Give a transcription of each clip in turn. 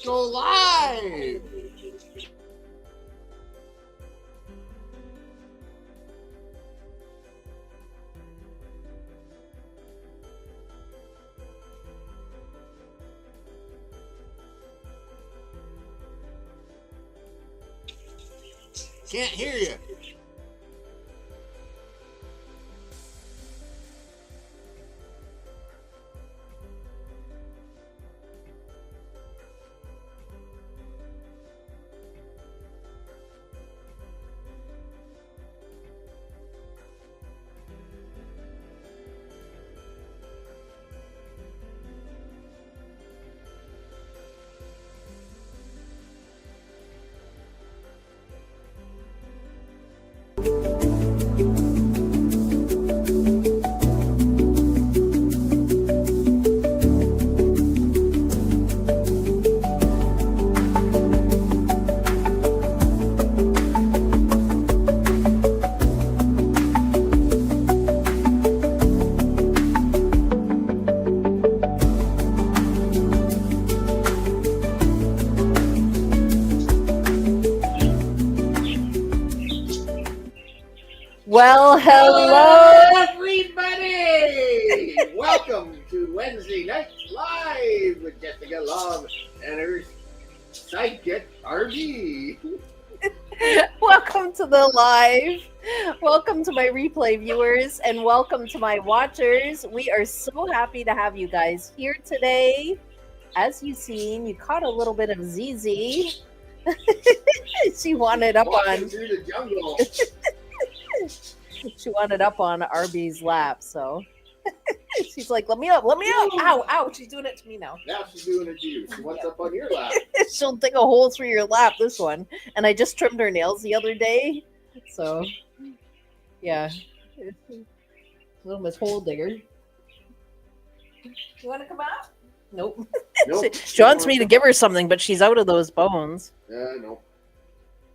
go live. Can't hear you. Well, hello, everybody! Welcome to Wednesday Night Live with Jessica Love and her sidekick, RG. welcome to the live. Welcome to my replay viewers and welcome to my watchers. We are so happy to have you guys here today. As you've seen, you caught a little bit of ZZ. She wanted up Walking through the jungle. She wanted up on Arby's lap, so she's like, let me up, ow, ow, she's doing it to me now. Now she's doing it to you. She wants up on your lap. She'll dig a hole through your lap, this one. And I just trimmed her nails the other day, so yeah. Little Miss Hole Digger. You want to come out? Nope. She wants me to give her something, but she's out of those bones. No.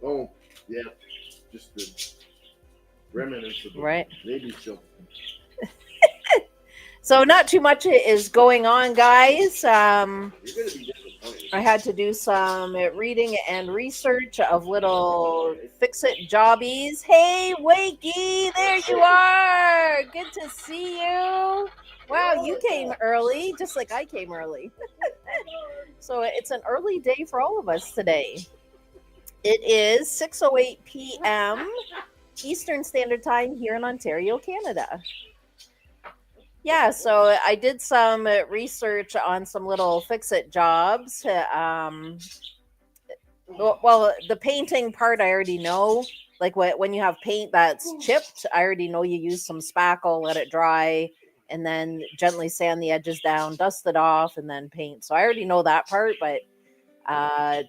Oh, yeah. Just the remnants of right. Maybe she'll. So not too much is going on, guys. You're gonna be disappointed. I had to do some reading and research of little fix-it jobbies. Hey, Wakey, there you are. Good to see you. Wow, you came early, just like I came early. So it's an early day for all of us today. It is 6:08 p.m. Eastern Standard Time here in Ontario, Canada. Yeah, so I did some research on some little fix-it jobs. Well, the painting part I already know. Like when you have paint that's chipped, I already know you use some spackle, let it dry, and then gently sand the edges down, dust it off, and then paint. So I already know that part, but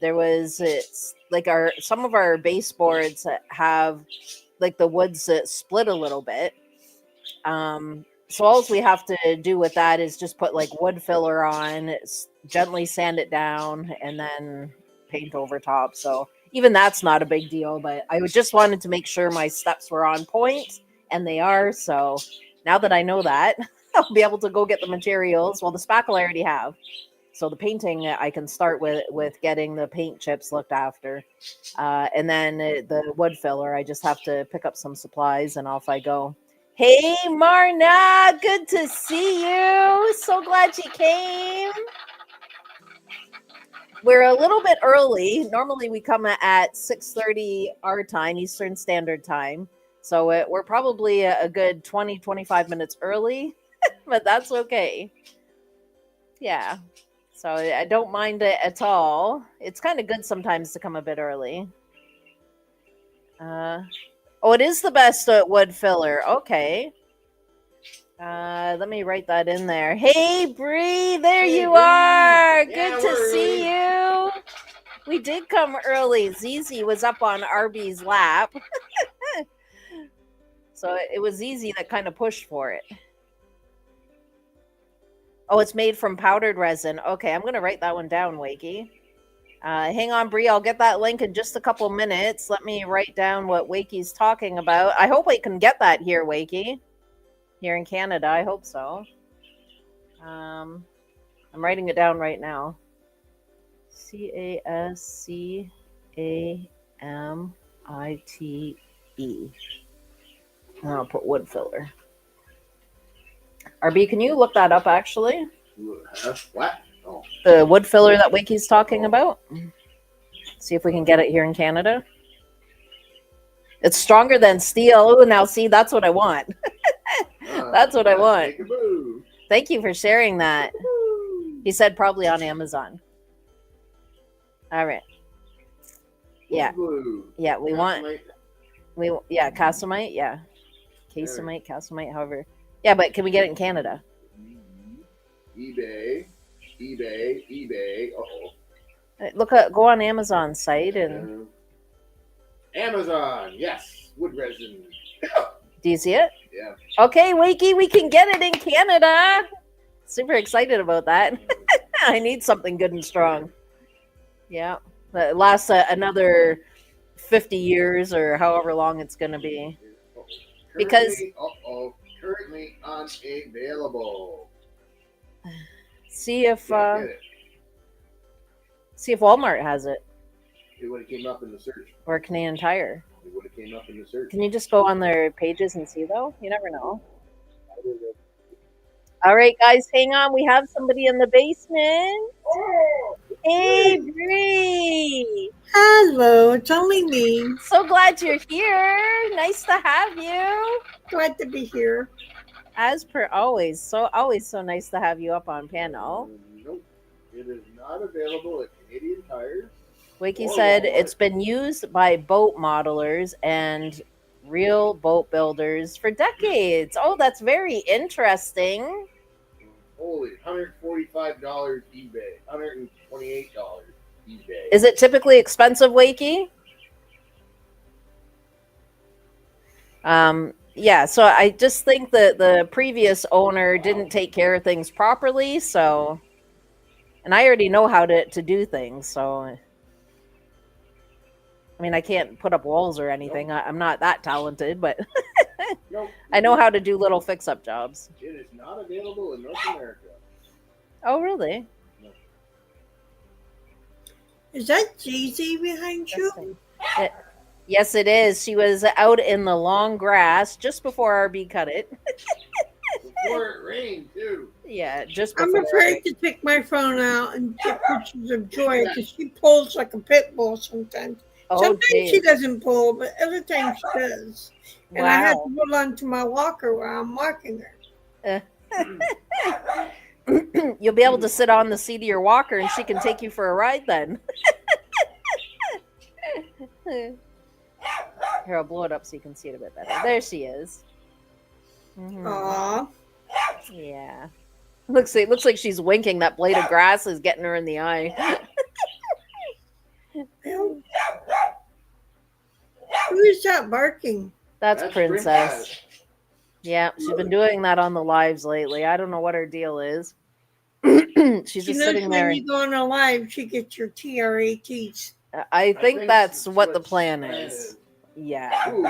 there was like some of our baseboards have like the woods split a little bit. So all we have to do with that is just put like wood filler on, gently sand it down, and then paint over top. So even that's not a big deal, but I just wanted to make sure my steps were on point, and they are. So now that I know that, I'll be able to go get the materials. Well, the spackle I already have. So the painting I can start with getting the paint chips looked after. And then the wood filler, I just have to pick up some supplies and off I go. Hey, Marna, good to see you. So glad you came. We're a little bit early. Normally we come at 6:30 our time, Eastern Standard Time. So we're probably a good 20, 25 minutes early, but that's okay. Yeah. So I don't mind it at all. It's kind of good sometimes to come a bit early. Oh, it is the best wood filler. Okay. Let me write that in there. Hey, Bree, there you Bree. are. Yeah, Good to see you. We did come early. Zizi was up on Arby's lap. So it was Zizi that kind of pushed for it. Oh, it's made from powdered resin. Okay, I'm going to write that one down, Wakey. Hang on, Bree. I'll get that link in just a couple minutes. Let me write down what Wakey's talking about. I hope I can get that here, Wakey. Here in Canada. I hope so. I'm writing it down right now. Cascamite. I'll put wood filler. RB, can you look that up actually? What? Oh, The wood filler that Wakey's talking about? See if we can get it here in Canada. It's stronger than steel. Oh, now see, that's what I want. That's what I want. peekaboo. Thank you for sharing that. He said probably on Amazon. All right. Yeah. Blue. Yeah, we want Castamite. Castamite, yeah. Castamite, however. Yeah, but can we get it in Canada? eBay. Uh-oh. Go on Amazon site and Amazon, yes. Wood resin. do you see it? Yeah. Okay, Wakey, we can get it in Canada. Super excited about that. I need something good and strong. Yeah. It lasts another 50 years or however long it's going to be. Because currently unavailable. see if Get it. Walmart has it It would have came up in the search. or Canadian Tire. It would have came up in the search. Can you just go on their pages and see though? You never know. All right, guys, hang on. We have somebody in the basement. Hey, Bree. Hello, it's only me. So glad you're here. Nice to have you. Glad to be here. As per always, always so nice to have you up on panel. Nope. It is not available at Canadian Tires. Wakey Or said Walmart. it's been used by boat modelers and real boat builders for decades. Oh, that's very interesting. Holy, $145 eBay. $128 eBay. Is it typically expensive, Wakey? Yeah, so I just think that the previous owner didn't take care of things properly, so and I already know how to do things, so I mean I can't put up walls or anything. I'm not that talented, but Nope. I know how to do little fix-up jobs. It is not available in North America. Oh, really? Is that Jeezy behind you? Yes, it is. She was out in the long grass just before RB cut it. Before it rained, too. Yeah, just before. I'm afraid to take my phone out and get pictures of Joy because she pulls like a pit bull sometimes. Oh, Sometimes geez. she doesn't pull, but other times she does. And I have Wow. to hold on to my walker while I'm walking her. You'll be able to sit on the seat of your walker and she can take you for a ride then. Here, I'll blow it up so you can see it a bit better. There she is. Mhm. Aw. Yeah. Looks like she's winking. That blade of grass is getting her in the eye. Well, who is that barking? That's Princess. Yeah, she's been doing that on the lives lately. I don't know what her deal is. She's She just knows sitting there. when you go on a live, she gets your TRATs. I think that's what the the plan is. Yeah. Ooh.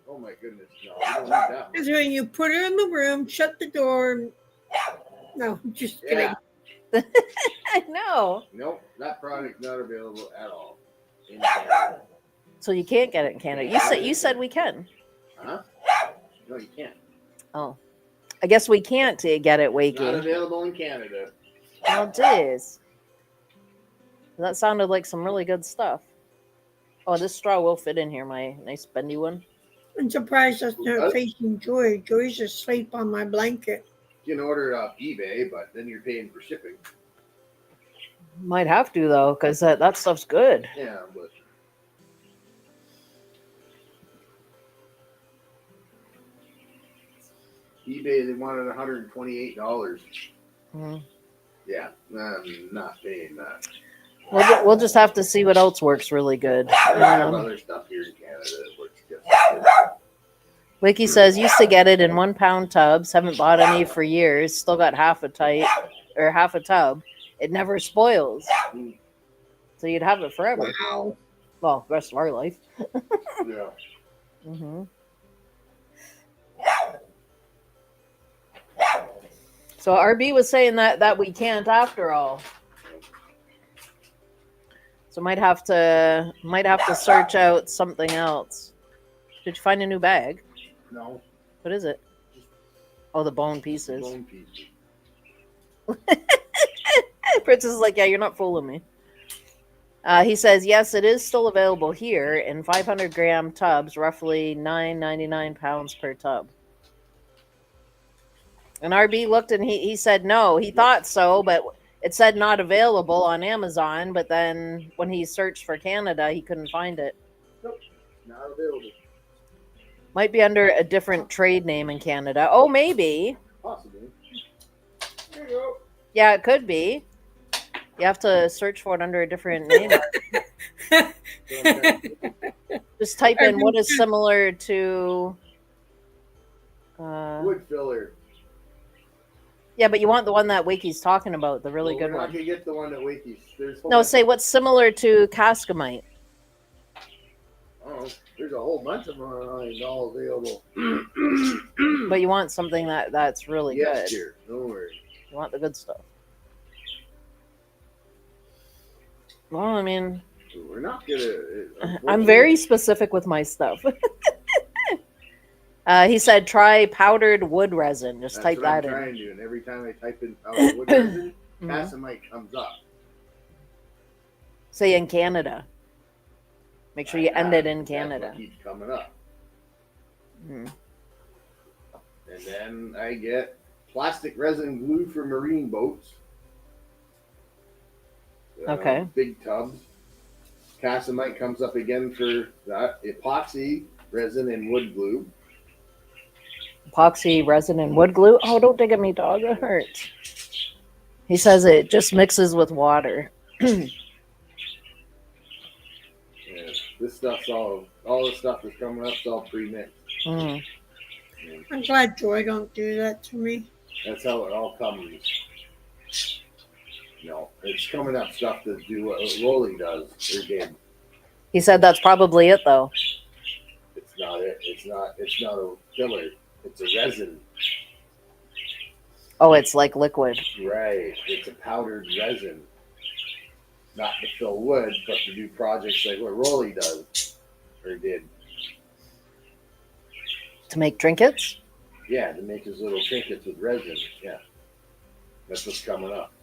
Oh my goodness, no, we don't need that Because one. when you put her in the room, shut the door. No, just kidding. Yeah. I know. Nope, that product's not available at all in Canada. So you can't get it in Canada. You said we can. Huh? No, you can't. Oh. I guess we can't get it, Not Wakey. available in Canada. Oh, jeez. That sounded like some really good stuff. Oh, this straw will fit in here, my nice bendy one. I'm surprised that's not facing Joy. Joy's asleep on my blanket. You can order it off eBay, but then you're paying for shipping. Might have to, though, because that stuff's good. Yeah, but eBay, they wanted $128. Mm. Yeah, I'm not paying that. We'll just have to see what else works really good. I have other stuff here in Canada that works just good. Wiki says used to get it in 1 pound tubs. Haven't bought any for years. Still got half a tub. It never spoils. Mm. So you'd have it forever. Wow. Well, the rest of our life. Yeah. Mm-hmm. So RB was saying that we can't after all. So might have to search out something else. Did you find a new bag? No, What is it? Oh, the bone pieces. bone pieces. Princess is like, yeah, you're not fooling me. He says, yes, it is still available here in 500-gram tubs, roughly £9.99 per tub. And RB looked and he said no. He thought so, but it said not available on Amazon. But then when he searched for Canada, he couldn't find it. Nope, not available. Might be under a different trade name in Canada. Oh, maybe. Possibly. There you go. Yeah, it could be. You have to search for it under a different name. Just type in what is similar to Wood filler. Yeah, but you want the one that Wakey's talking about, the really good We're not one. gonna get the one that Wakey's. No, say what's similar to Cascamite. Oh, there's a whole bunch of them all available. But you want something that's really yes, good. dear. Don't worry. You want the good stuff. Well, I mean, We're not gonna. I'm very specific with my stuff. He said try powdered wood resin. Just That's type what I'm that in. trying to do, and every time I type in powdered wood resin, Cassamite comes up. Say in Canada. Make sure you end it in Canada. That's what keeps coming up. Mhm. And then I get plastic resin glue for marine boats. Okay. Big tubs. Cassamite comes up again for that. Epoxy resin and wood glue. Epoxy resin and wood glue. Oh, don't dig at me, dog. It hurts. He says it just mixes with water. Yeah, this stuff's all the stuff that's coming up is all pre-mixed. Mm. I'm glad Joy don't do that to me. That's how it all comes. No, it's coming up stuff to do what Rolly does or did. He said that's probably it, though. It's not it. It's not a filler. It's a resin. Oh, it's like liquid. Right. It's a powdered resin. Not to fill wood, but to do projects like what Rolly does or did. To make trinkets? Yeah, to make his little trinkets with resin. Yeah. That's what's coming up.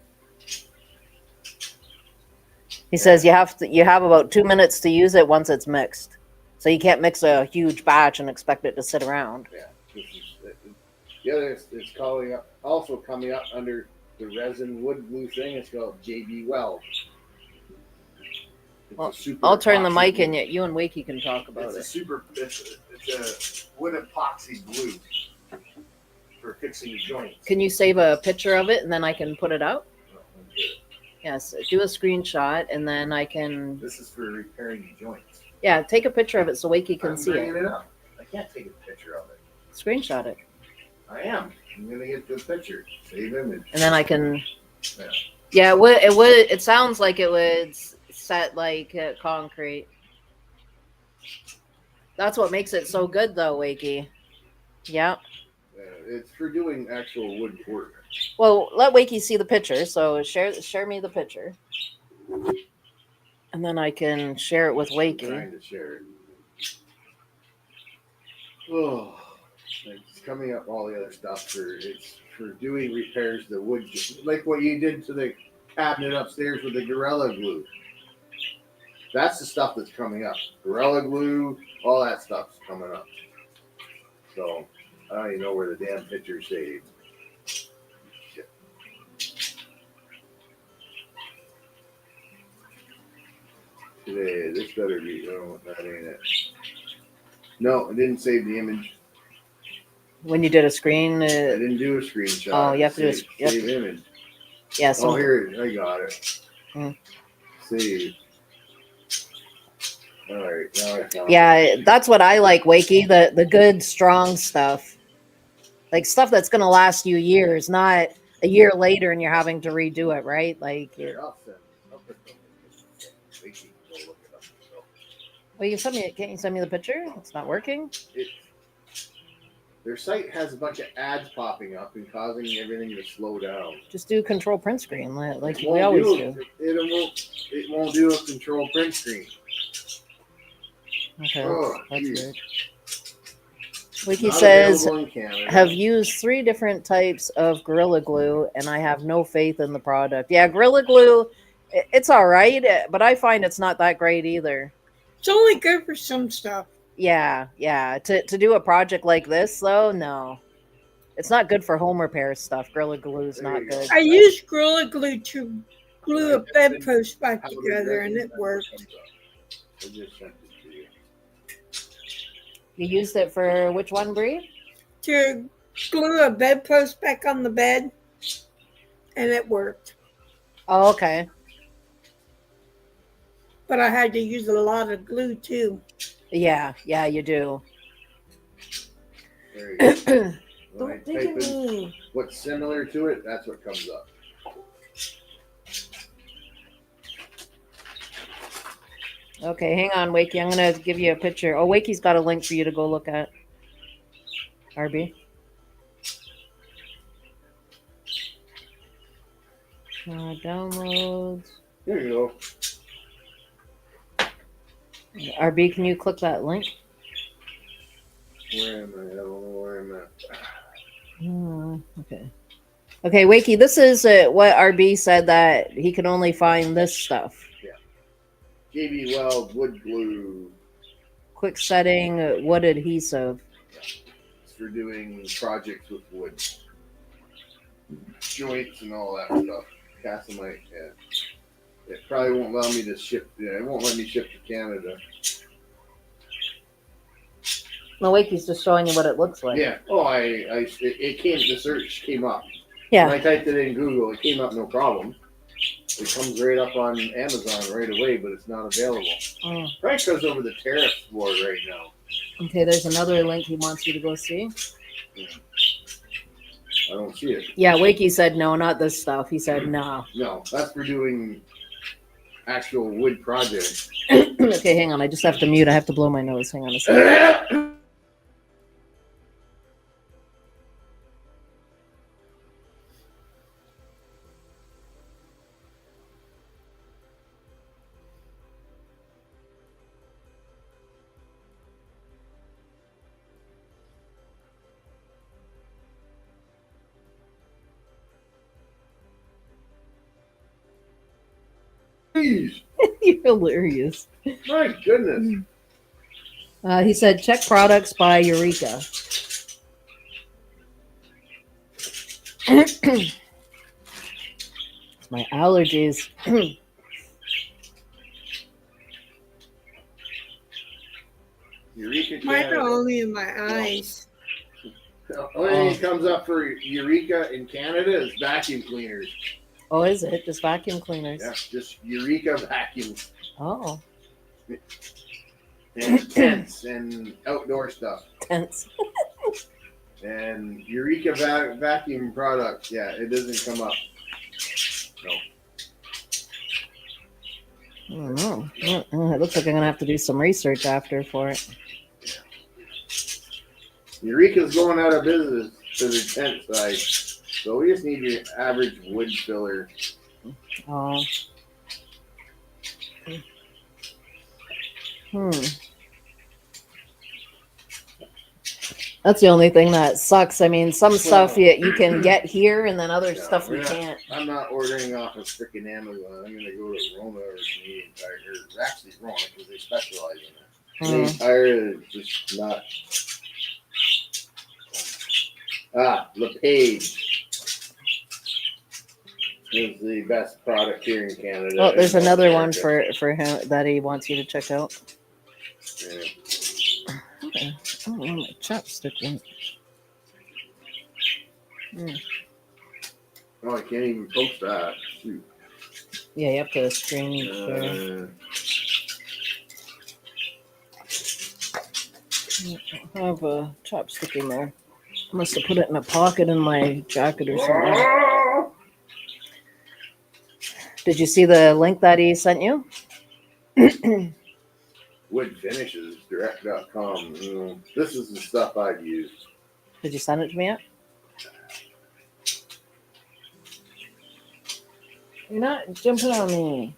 He says you have about 2 minutes to use it once it's mixed. So you can't mix a huge batch and expect it to sit around. Yeah. The other is also coming up under the resin wood glue thing. It's called JB Weld. I'll turn the mic and you and Wakey can talk about It's it. it's a wood epoxy glue for fixing joints. Can you save a picture of it and then I can put it out? Yes, do a screenshot and then I can. This is for repairing joints. Yeah, take a picture of it so Wakey can see bringing it. it up. I can't take a picture of it. Screenshot it. I am. I'm gonna get the picture. Save image. And then I can. Yeah. Yeah, it would. It sounds like it would set like concrete. That's what makes it so good, though, Wakey. Yeah. It's for doing actual wood work. Well, let Wakey see the picture. So share me the picture, and then I can share it with I'm Wakey. trying to share it. Oh, it's coming up all the other stuff it's for doing repairs to wood, like what you did to the cabinet upstairs with the Gorilla Glue. That's the stuff that's coming up. Gorilla Glue, all that stuff's coming up. So I don't even know where the damn picture's saved. Shit. Today, this better be. Oh, that ain't it. No, I didn't save the image. When you did a screen, I didn't do a screenshot. Oh, you have to do a save image. yeah. Oh, here it is. I got it. Mm. Save. All right, now I found it. Yeah, that's what I like, Wakey. The good, strong stuff, like stuff that's gonna last you years, not a year later and you're having to redo it, right? Like, Here, I'll put the we can go look it up. So well, you send me. Can't you send me the picture? It's not working. Their site has a bunch of ads popping up and causing everything to slow down. Just do control print screen like It we won't always do. do. It won't do a control print screen. Okay, Oh, that's geez. weird. Wiki Not says, available in Canada. have used 3 different types of Gorilla Glue, and I have no faith in the product. Yeah, Gorilla Glue, it's all right, but I find it's not that great either. It's only good for some stuff. Yeah. To do a project like this, though, no. It's not good for home repair stuff. Gorilla Glue is There not you go. good. I used Gorilla Glue to glue a Like, bedpost back How together, and it that's what worked. comes up. I just sent it to you. You used it for which one, Bree? To glue a bedpost back on the bed, and it worked. Oh, okay. But I had to use a lot of glue too. Yeah, you do. There you go. When I Don't think of type in me. what's similar to it, that's what comes up. Okay, hang on, Wakey. I'm gonna give you a picture. Oh, Wakey's got a link for you to go look at. RB. Downloads. There you go. RB, can you click that link? Where am I? I don't know where I'm at. Okay. Okay, Wakey, this is what RB said that he can only find this stuff. JB Weld wood glue. Quick setting, wood adhesive. It's for doing projects with wood. Joints and all that stuff. Cassamite, yeah. It probably won't allow me to ship. Yeah, it won't let me ship to Canada. No, Wakey's just showing you what it looks like. Yeah. Oh, it came. The search came up. Yeah. When I typed it in Google, it came up no problem. It comes right up on Amazon right away, but it's not available. Oh. Probably because over the tariff war right now. Okay, there's another link he wants you to go see. Yeah. I don't see it. Yeah, Wakey said no, not this stuff. He said no. No, that's for doing actual wood projects. Okay, hang on. I just have to mute. I have to blow my nose. Hang on a second. Jeez, You're hilarious. my goodness. He said, check products by Eureka. My allergies. Eureka, Mine are Canada. only in my eyes. The only thing that comes up for Eureka in Canada is vacuum cleaners. Oh, is it? Just vacuum cleaners? Yeah, just Eureka vacuum Oh, and tents and outdoor stuff. tense. And Eureka vacuum products. Yeah, it doesn't come up. No. I don't know. It looks like I'm going to have to do some research after for it. Eureka's going out of business to the tent side. So we just need your average wood filler. Oh. That's the only thing that sucks. I mean, some stuff you can get here, and then other Yeah, stuff you we're not- can't. I'm not ordering off of freaking Amazon. I'm gonna go to Rona or Canadian Tire. Or actually Rona because they specialize in it. Canadian Tire is just not. LePage is the best product here in Canada. Oh, there's in North another one America. for him that he wants you to check out. Yeah. Okay. Oh, where my chopstick went. Oh, I can't even post that. Shoot. Yeah, you have to screen share. I have a chopstick in there. I must have put it in a pocket in my jacket or something. Did you see the link that he sent you? Woodfinishesdirect.com. This is the stuff I'd use. Did you send it to me yet? You're not jumping on me.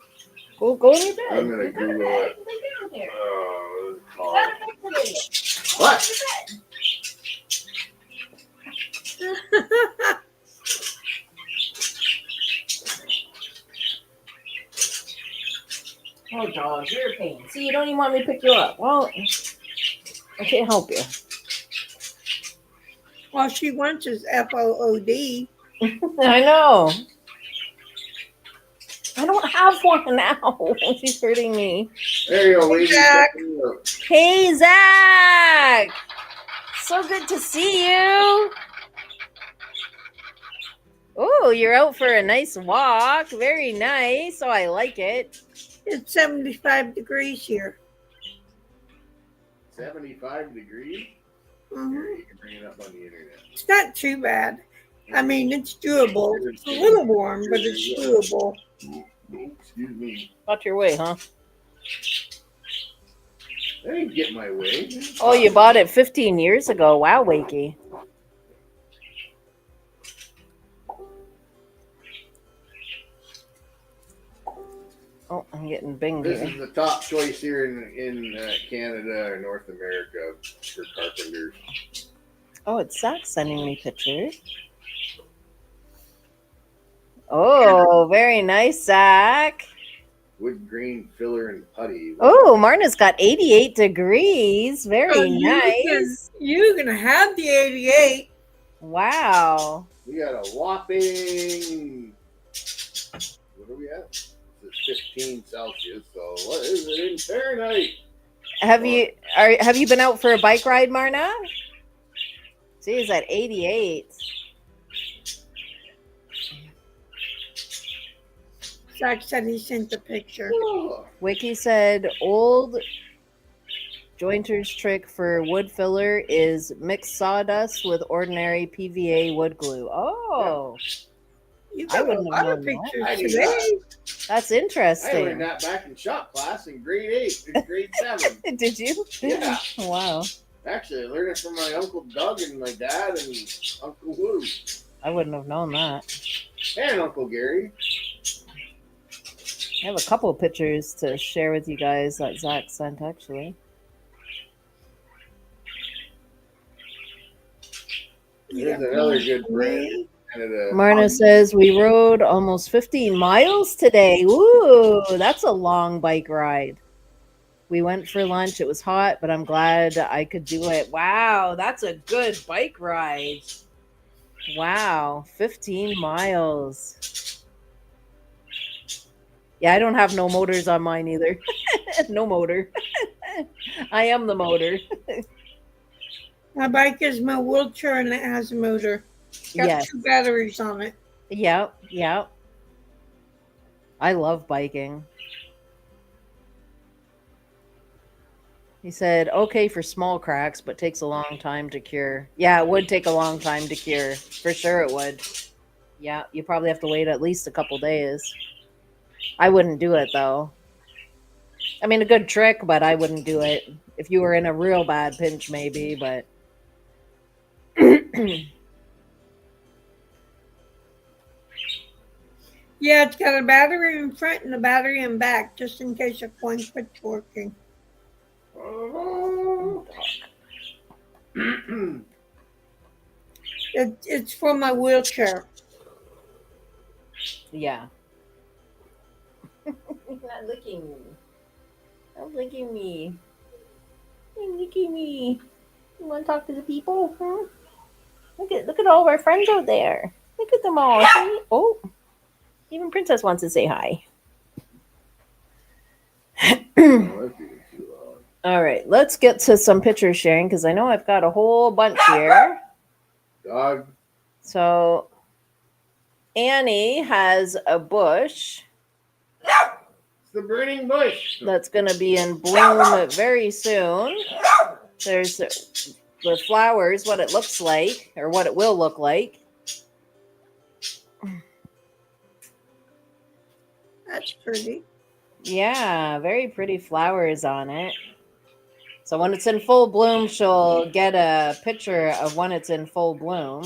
Go to your bed. I'm gonna You got a Google bed. it. Lay down there. Oh, it's You called- got a bed today. What? Oh, dog, you're a pain. See, you don't even want me to pick you up. Well, I can't help you. All she wants is FOOD. I know. I don't have one now. She's hurting me. There you go, lady. Jack. Hey, Zach. So good to see you. Oh, you're out for a nice walk. Very nice. Oh, I like it. It's 75 degrees here. 75 degrees. Mhm. Here, you can bring it up on the internet. It's not too bad. I mean, it's doable. It's a little warm, but it's doable. Excuse me. Got your way, huh? I didn't get my way. Oh, you bought it 15 years ago. Wow, Wakey. Oh, I'm getting binged This here. is the top choice here in Canada or North America for carpenters. Oh, it's Zach sending me pictures. Oh, very nice, Zach. Wood grain filler and putty. Oh, Marna's got 88 degrees. Very So nice. You're gonna have the 88. Wow. We got a whopping. What are we at? It's 15 Celsius. So what is it in Fahrenheit? Have you been out for a bike ride, Marna? See, it's at 88. Zach said he sent a picture. Oh, Wiki said old jointer's trick for wood filler is mix sawdust with ordinary PVA wood glue. Oh, You I got a wouldn't lot have of known that. pictures I do today. that's I learned interesting. that back in shop class in grade 8 and grade 7. Did you? Yeah. Wow. Actually, I learned it from my Uncle Doug and my dad and Uncle Lou I wouldn't have known that. and Uncle Gary. I have a couple of pictures to share with you guys that Zach sent, actually. Here's another good brand in Canada. Marna says we rode almost 15 miles today. Ooh, that's a long bike ride. We went for lunch. It was hot, but I'm glad I could do it. Wow, that's a good bike ride. Wow, 15 miles. Yeah, I don't have no motors on mine either. No motor. I am the motor. My bike is my wheelchair and it has a motor. It's got Yes. 2 batteries on it. Yep, yep. I love biking. He said, okay for small cracks, but takes a long time to cure. Yeah, it would take a long time to cure. For sure it would. Yeah, you probably have to wait at least a couple days. I wouldn't do it, though. I mean, a good trick, but I wouldn't do it. If you were in a real bad pinch, maybe, but... Yeah, it's got a battery in front and a battery in back, just in case your phone quits working. Oh. It's for my wheelchair. Yeah. You're not licking me. Don't look at me. Don't look at me. You want to talk to the people? Huh? Look at all of our friends out there. Look at them all. See? Oh, even Princess wants to say hi. All right, let's get to some picture sharing because I know I've got a whole bunch here. Dog. So Annie has a bush It's the burning bush. that's going to be in bloom very soon. There's the flowers, what it looks like, or what it will look like. That's pretty. Yeah, very pretty flowers on it. So when it's in full bloom, she'll get a picture of when it's in full bloom.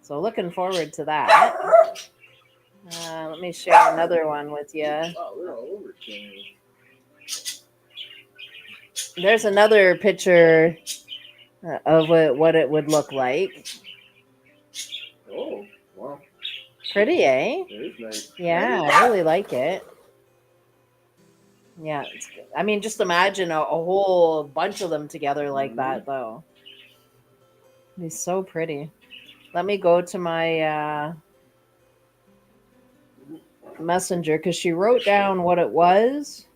So looking forward to that. Let me share another one with you. Wow, they're all over Canada. There's another picture of what it would look like. Oh, wow. Pretty, eh? It is nice. Yeah, I really like it. Yeah, it's good. I mean, just imagine a whole bunch of them together like that, though. It'd be so pretty. Let me go to my messenger because she wrote down what it was.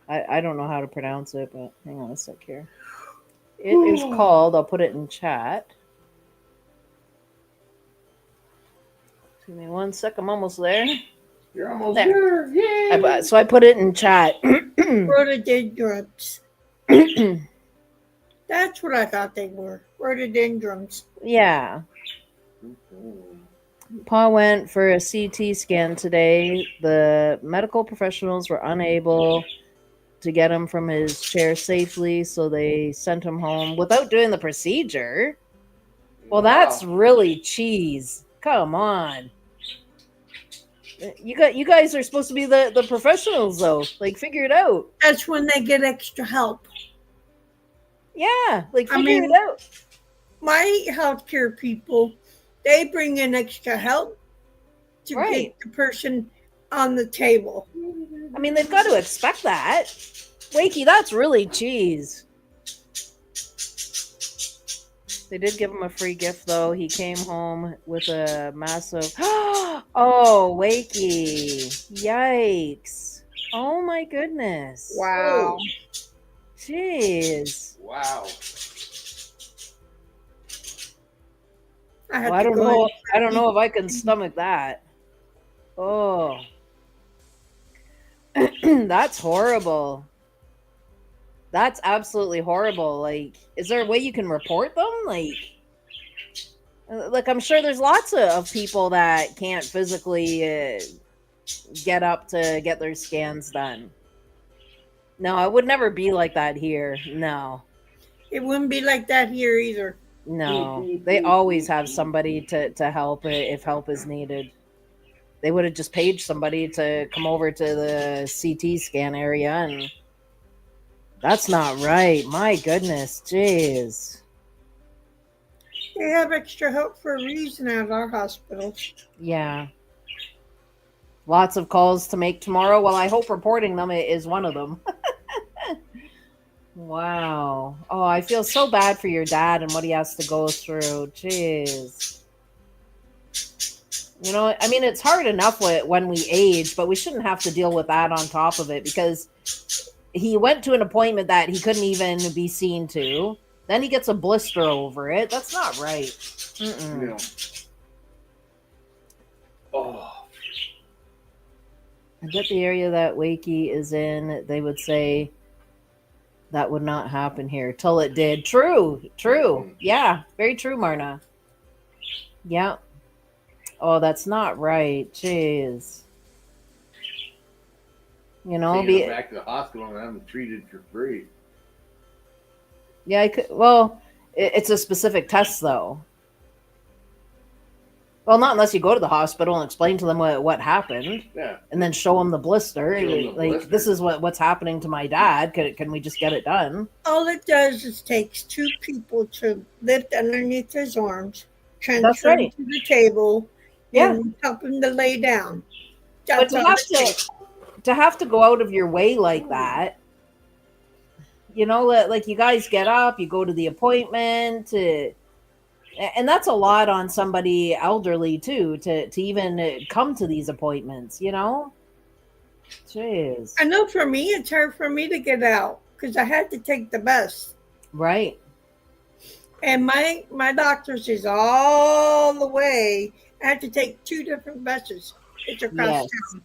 I don't know how to pronounce it, but hang on a sec here. It is called, I'll put it in chat. Give me 1 sec, I'm almost there. You're almost there. Yay! So I put it in chat. Rhododendrons. That's what I thought they were. Rhododendrons. Yeah. Pa went for a CT scan today. The medical professionals were unable to get him from his chair safely, so they sent him home without doing the procedure. Well, that's really cheese. Come on. You guys are supposed to be the professionals, though. Like, figure it out. That's when they get extra help. Yeah, like, figure it out. My healthcare people, they bring in extra help to get the person on the table. I mean, they've got to expect that. Wakey, that's really cheese. They did give him a free gift, though. He came home with a massive... Oh, Wakey. Yikes. Oh, my goodness. Wow. Jeez. Wow. I don't know. I don't know if I can stomach that. Oh. That's horrible. That's absolutely horrible. Like, is there a way you can report them? Like I'm sure there's lots of people that can't physically get up to get their scans done. No, it would never be like that here. No. It wouldn't be like that here either. No. They always have somebody to help if help is needed. They would have just paged somebody to come over to the CT scan area, and that's not right. My goodness. Jeez. They have extra help for a reason at our hospitals. Yeah. Lots of calls to make tomorrow. Well, I hope reporting them is one of them. Wow. Oh, I feel so bad for your dad and what he has to go through. Jeez. You know, I mean, it's hard enough when we age, but we shouldn't have to deal with that on top of it because he went to an appointment that he couldn't even be seen to. Then he gets a blister over it. That's not right. Yeah. Oh. I bet the area that Wakey is in, they would say that would not happen here till it did. True. Yeah, very true, Marna. Yeah. Oh, that's not right. Jeez. You know, Taking him back to the hospital and have him treated for free. Yeah, I could. Well, it's a specific test, though. Well, not unless you go to the hospital and explain to them what happened. Yeah. And then show them the blister. Blister. This is what's happening to my dad. Can we just get it done? All it does is takes two people to lift underneath his arms, transfer him to the table, and help him to lay down. But to have to go out of your way like that, you know, like you guys get up, you go to the appointment, and that's a lot on somebody elderly too, to even come to these appointments, you know? Jeez. I know for me, it's hard for me to get out because I had to take the bus. Right. And my doctor's is all the way. I had to take 2 different buses. It's across town.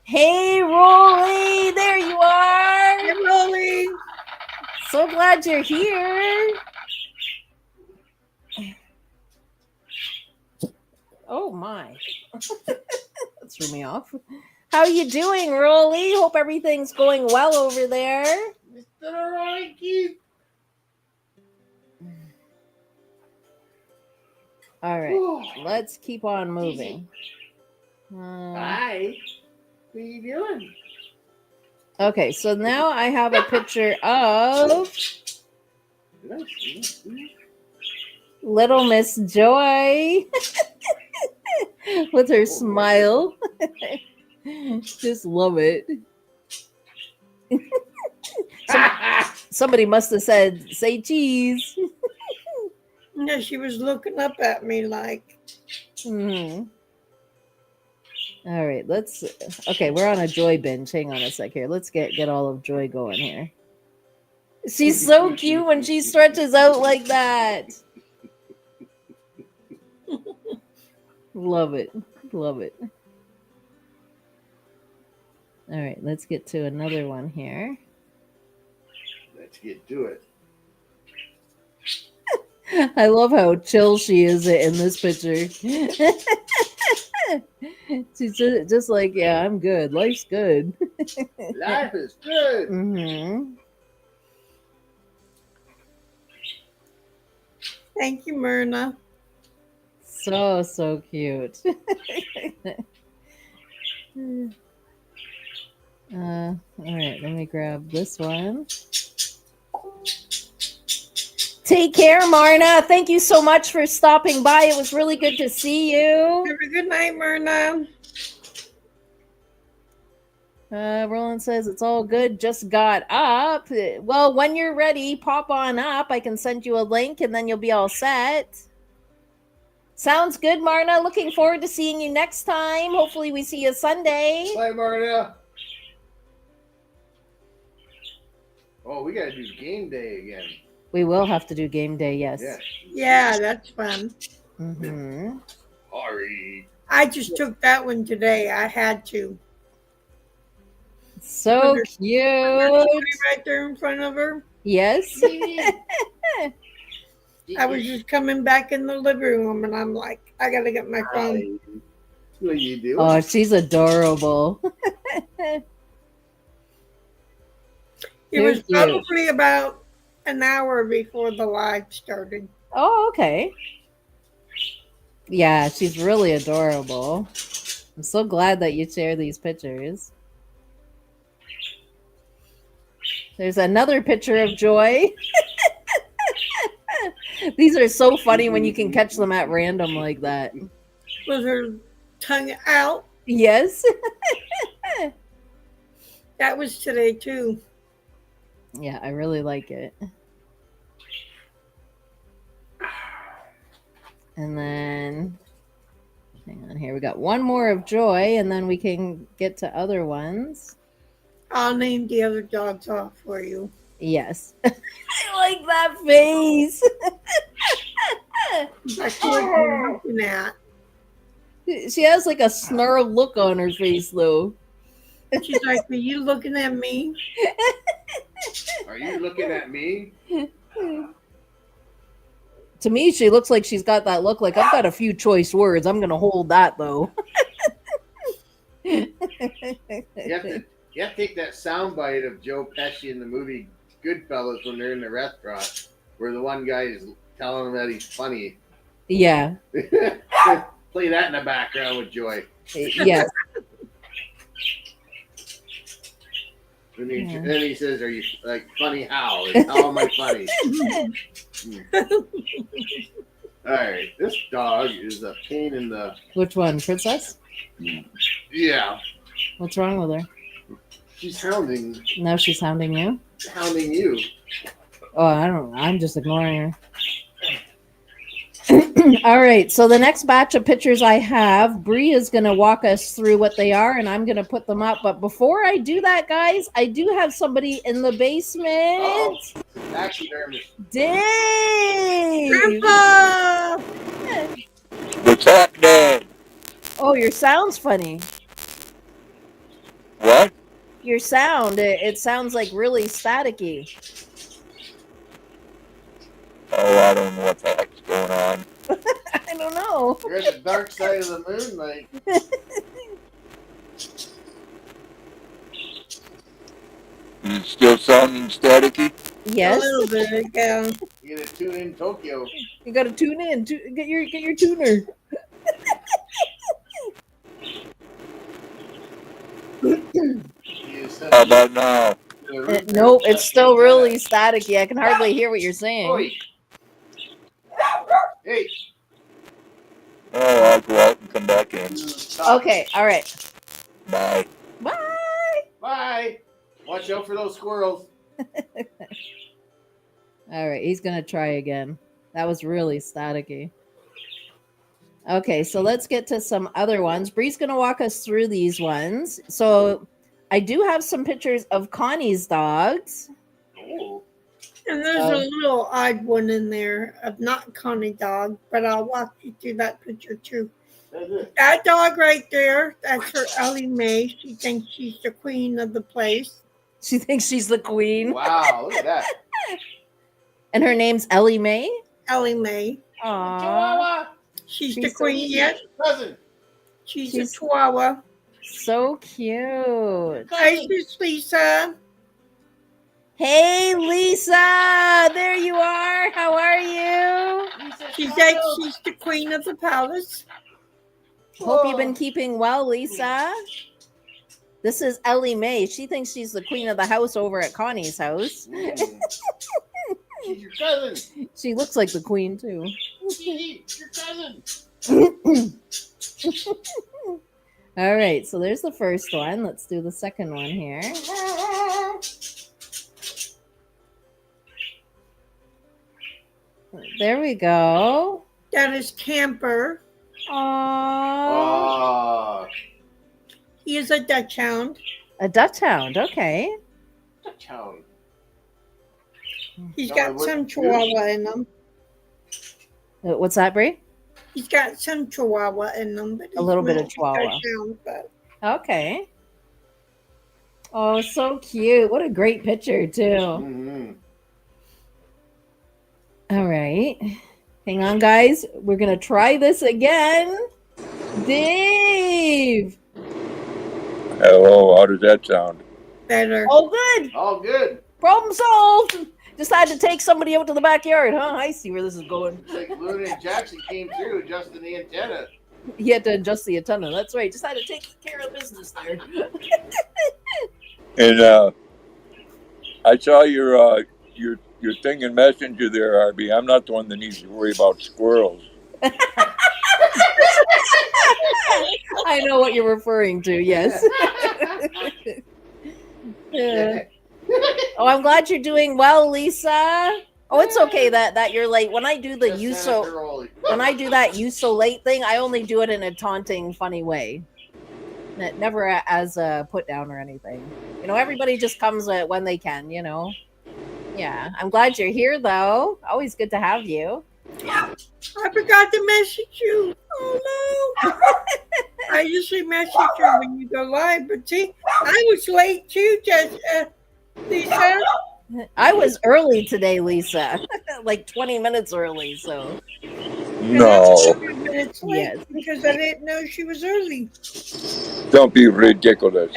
Hey, Rolly, there you are. Hey, Rolly. So glad you're here. Oh my. That threw me off. How you doing, Rolly? Hope everything's going well over there. Mr. Alright, Keith. All right, let's keep on moving. Hi. What are you doing? Okay, so now I have a picture of little Miss Joy with her smile. Just love it. Somebody must have said, "Say cheese." Yeah, she was looking up at me like. All right, let's. Okay, we're on a Joy binge. Hang on a sec here. Let's get all of Joy going here. She's so cute when she stretches out like that. Love it. Love it. All right, let's get to another one here. Let's get to it. I love how chill she is in this picture. She's just like, yeah, I'm good. Life's good. Life is good. Thank you, Myrna. So cute. All right, let me grab this one. Take care, Marna. Thank you so much for stopping by. It was really good to see you. Have a good night, Myrna. Roland says it's all good. Just got up. Well, when you're ready, pop on up. I can send you a link and then you'll be all set. Sounds good, Marna. Looking forward to seeing you next time. Hopefully we see you Sunday. Bye, Marna. Oh, we got to do game day again. We will have to do game day, yes. Yeah, that's fun. Sorry. I just took that one today. I had to. So cute. Right there in front of her. Yes. I was just coming back in the living room and I'm like, I gotta get my phone. What are you doing? Oh, she's adorable. It was probably about an hour before the live started. Oh, okay. Yeah, she's really adorable. I'm so glad that you share these pictures. There's another picture of Joy. These are so funny when you can catch them at random like that. With her tongue out. Yes. That was today too. Yeah, I really like it. And then, hang on here. We got one more of Joy, and then we can get to other ones. I'll name the other dogs off for you. Yes. I like that face. That's what you're looking at. She has like a snarl look on her face, though. She's like, are you looking at me? Are you looking at me? To me, she looks like she's got that look like, I've got a few choice words. I'm going to hold that, though. You have to take that soundbite of Joe Pesci in the movie Goodfellas when they're in the restaurant, where the one guy is telling him that he's funny. Yeah. Play that in the background with Joy. Yes. And he says, "Are you like funny? How? How am I funny?" All right, this dog is a pain in the. Which one, Princess? Yeah. What's wrong with her? She's hounding. Now she's hounding you? Hounding you. Oh, I don't know. I'm just ignoring her. All right. So the next batch of pictures I have, Bree is going to walk us through what they are, and I'm going to put them up. But before I do that, guys, I do have somebody in the basement. Oh, taxidermist. Dave! Grandpa! What's happening? Oh, your sound's funny. What? Your sound, it sounds like really staticky. Oh, I don't know what the heck's going on. I don't know. You're at the dark side of the moon, like. Is it still sounding staticky? A Yes, little bit, yeah. You gotta tune in Tokyo. you got to tune in. Get your tuner. You send How the about now? room Nope, there, it's still really staticky. I can hardly hear what you're saying. Oi. Hey. Oh, I'll go out and come back in. Okay, all right. Bye. Bye. Bye. Watch out for those squirrels. All right, he's gonna try again. That was really staticky. Okay, so let's get to some other ones. Bree's gonna walk us through these ones. So I do have some pictures of Connie's dogs. Oh. And there's a little odd one in there of not Connie dog, but I'll walk you through that picture too. That's it. That dog right there, that's her Ellie Mae. She thinks she's the queen of the place. She thinks she's the queen. Wow, look at that. And her name's Ellie Mae. Ellie Mae. Aww. Chihuahua. She's the She's so queen yet. Cousin. She's She's- a Chihuahua. So cute. Hi, Sis Lisa. Hey, Lisa. There you are. How are you? She said she's the queen of the palace. Hope you've been keeping well, Lisa. This is Ellie Mae. She thinks she's the queen of the house over at Connie's house. She's your cousin. She looks like the queen, too. She's your cousin. All right, so there's the first one. Let's do the second one here. There we go. That is Camper. Aww. Oh. He is a Dutch hound. A Dutch hound. Okay. Dutch hound. He's No, got it some wouldn't do. Chihuahua in him. What's that, Brie? He's got some Chihuahua in him, but A little he's bit of not a Chihuahua. Dutch hound, but Okay. Oh, so cute. What a great picture, too. Mm-hmm. All right. Hang on, guys. We're going to try this again. Dave. Hello, how does that sound? better. Oh, good. All good. Problem solved. Just had to take somebody out to the backyard, huh? I see where this is going. It's like Luna and Jackson came through adjusting the antenna. You had to adjust the antenna. That's right. Just had to take care of business there. And I saw your thing in Messenger there, RB. I'm not the one that needs to worry about squirrels. I know what you're referring to. Yes. Yeah. Oh, I'm glad you're doing well, Lisa. Oh, it's okay that you're late. When I do the Just you Santa so Caroli. when I do that you so late thing, I only do it in a taunting, funny way. Never as a put down or anything. You know, everybody just comes when they can. You know. Yeah, I'm glad you're here though. Always good to have you. I forgot to message you. Oh no. I usually message you when you go live, but see, I was late too, Lisa. I was early today, Lisa. Like 20 minutes early. So No, Minutes late Yes. because I didn't know she was early. don't be ridiculous.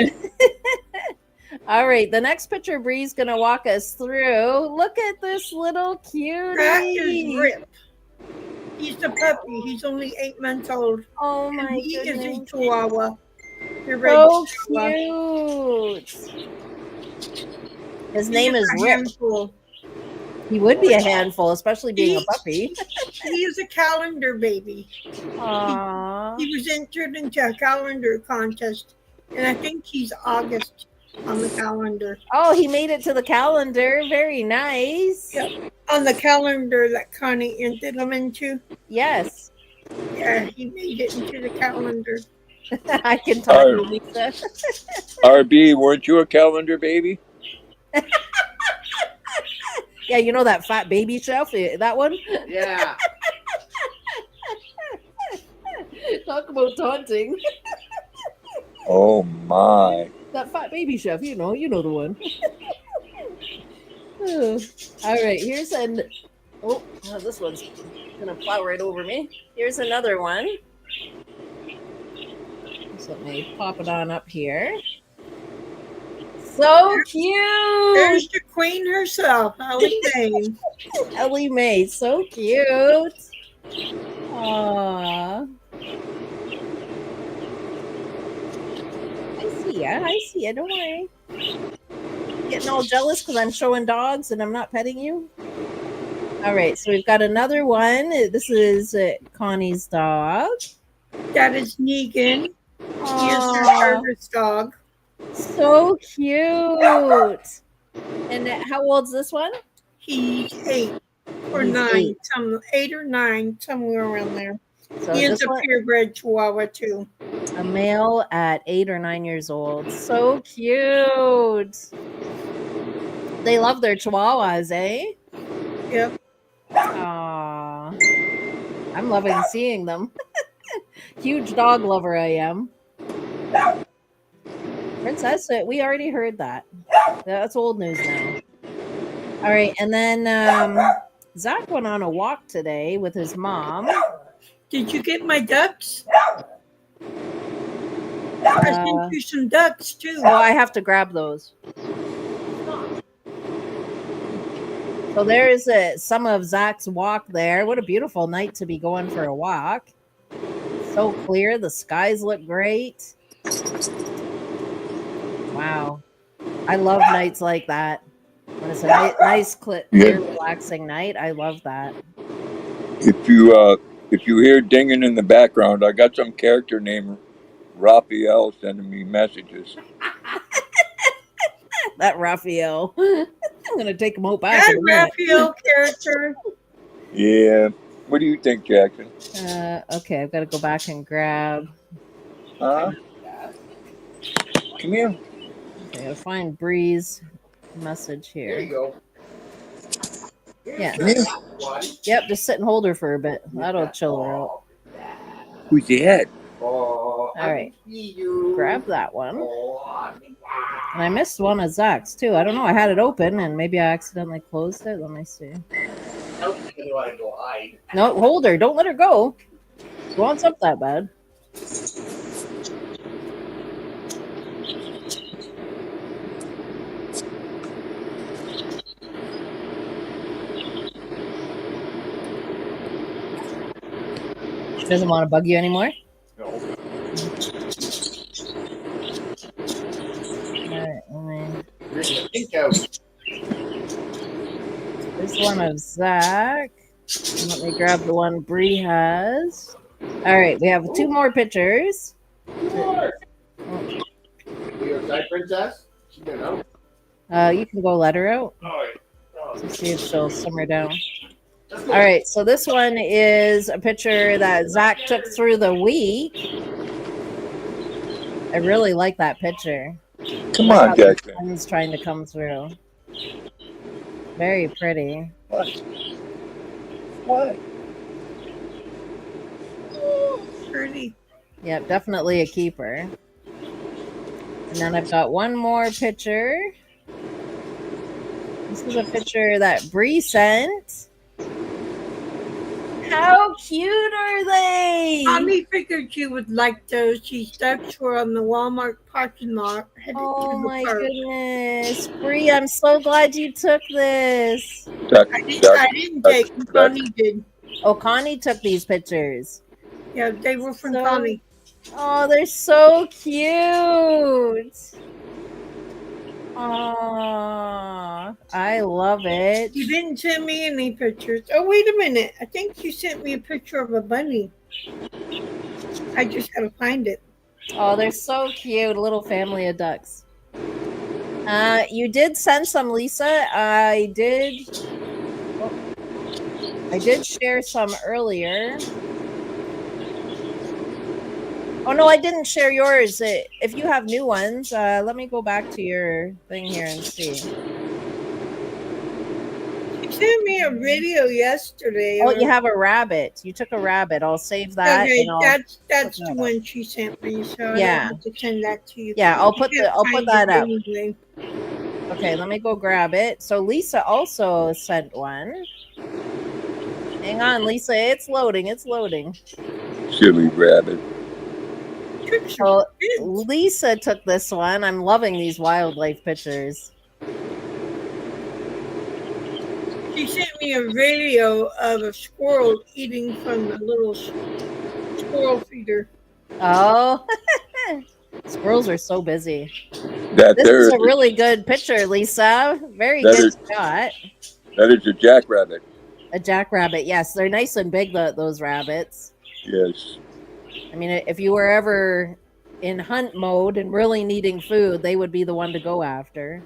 all right, the next picture Bree's gonna walk us through. Look at this little That is cutie. Rip. He's the puppy. He's only 8 months old. Oh And my he is a goodness. Chihuahua. They're So Chihuahua. cute. His He name is a Rip. handful. He would be a handful, especially being a puppy. He is a calendar baby. Aww. He was entered into a calendar contest, and I think he's August on the calendar. Oh, he made it to the calendar. Very nice. Yep. On the calendar that Connie entered him into. Yes. Yeah, he made it into the calendar. I can talk to Lisa. RB, weren't you a calendar baby? Yeah, you know that fat baby chef? That one? Yeah. Talk about taunting. Oh my. That fat baby chef, you know the one. Oh. All right, here's this one's gonna plow right over me. Here's another one. So let me pop it on up here. So cute. There's the queen herself, Ellie Mae. Ellie Mae, so cute. Aww. I see ya, don't worry. Getting all jealous because I'm showing dogs and I'm not petting you? All right, so we've got another one. This is Connie's dog. That is Negan. He is her Aw, service dog. so cute. And how old's this one? He's 8 or He's 9, 8. 8 or 9, somewhere around there. So He is this a one, purebred Chihuahua too. a male at 8 or 9 years old. So cute. They love their chihuahuas, eh? Yep. Aww. I'm loving seeing them. Huge dog lover I am. Princess, we already heard that. That's old news now. All right, and then Zach went on a walk today with his mom. Did you get my ducks? I sent you some ducks too. Oh, I have to grab those. So there's some of Zach's walk there. What a beautiful night to be going for a walk. So clear. The skies look great. Wow. I love nights like that. When it's a nice, clear, relaxing night. I love that. If you hear dinging in the background, I got some character named Raphael sending me messages. That Raphael. I'm going to take him out back. That Raphael character. Yeah. What do you think, Jackson? Okay, I've got to go back and grab. Come here. Okay, I'll find Bree's message here. There you go. Yeah. One. Yep, just sit and hold her for a bit. That'll chill her out. Who's that? All right. Grab that one. And I missed one of Zach's too. I don't know. I had it open and maybe I accidentally closed it. Let me see. No, hold her. Don't let her go. She wants up that bad. She doesn't want to bug you anymore? No. Alright, let me... Pink out. There's one of Zach. And let me grab the one Bree has. Alright, we have 2 more pictures. Are you outside, Princess? She been out. You can go let her out. To see if she'll simmer down. All right, so this one is a picture that Zach took through the week. I really like that picture. Come on, Jackson. He's trying to come through. Very pretty. What? Pretty. Yep, definitely a keeper. And then I've got one more picture. This is a picture that Bree sent. How cute are they? Mommy figured you would like those. These ducks were on the Walmart parking lot. Oh my goodness. Bree, I'm so glad you took this. I didn't take them. Connie did. Oh, Connie took these pictures. Yeah, they were from So- Connie. Oh, they're so cute. Aw, I love it. You didn't send me any pictures. Oh, wait a minute. I think you sent me a picture of a bunny. I just gotta find it. Oh, they're so cute. A little family of ducks. You did send some, Lisa. I did share some earlier. Oh, no, I didn't share yours. If you have new ones, let me go back to your thing here and see. You sent me a video yesterday. Oh, you have a rabbit. You took a rabbit. I'll save that. Okay, and I'll that's that the up. one she sent me. So Yeah. I don't have to send that to you. Yeah, I'll You put can't find that it up. anyway. Okay, let me go grab it. So Lisa also sent one. Hang on, Lisa. It's loading. It's loading. Silly rabbit. Pictures So for kids. Lisa took this one. I'm loving these wildlife pictures. She sent me a video of a squirrel eating from the little squirrel feeder. Oh, squirrels are so busy. That This there is is a really good picture, Lisa. Very that good is shot. that is a jackrabbit. A jackrabbit. Yes, they're nice and big, those rabbits. Yes. I mean, if you were ever in hunt mode and really needing food, they would be the one to go after.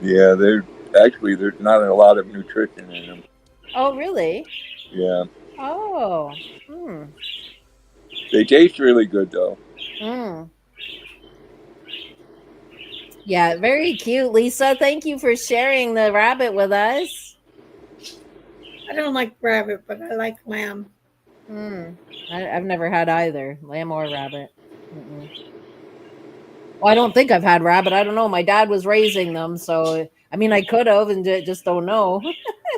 Yeah, there's not a lot of nutrition in them. Oh, really? Yeah. Oh. Hmm. They taste really good though. Mm. Yeah, very cute, Lisa. Thank you for sharing the rabbit with us. I don't like rabbit, but I like lamb. I've never had either, lamb or rabbit. Mm-mm. Well, I don't think I've had rabbit. I don't know. My dad was raising them, so I mean, I could have and just don't know.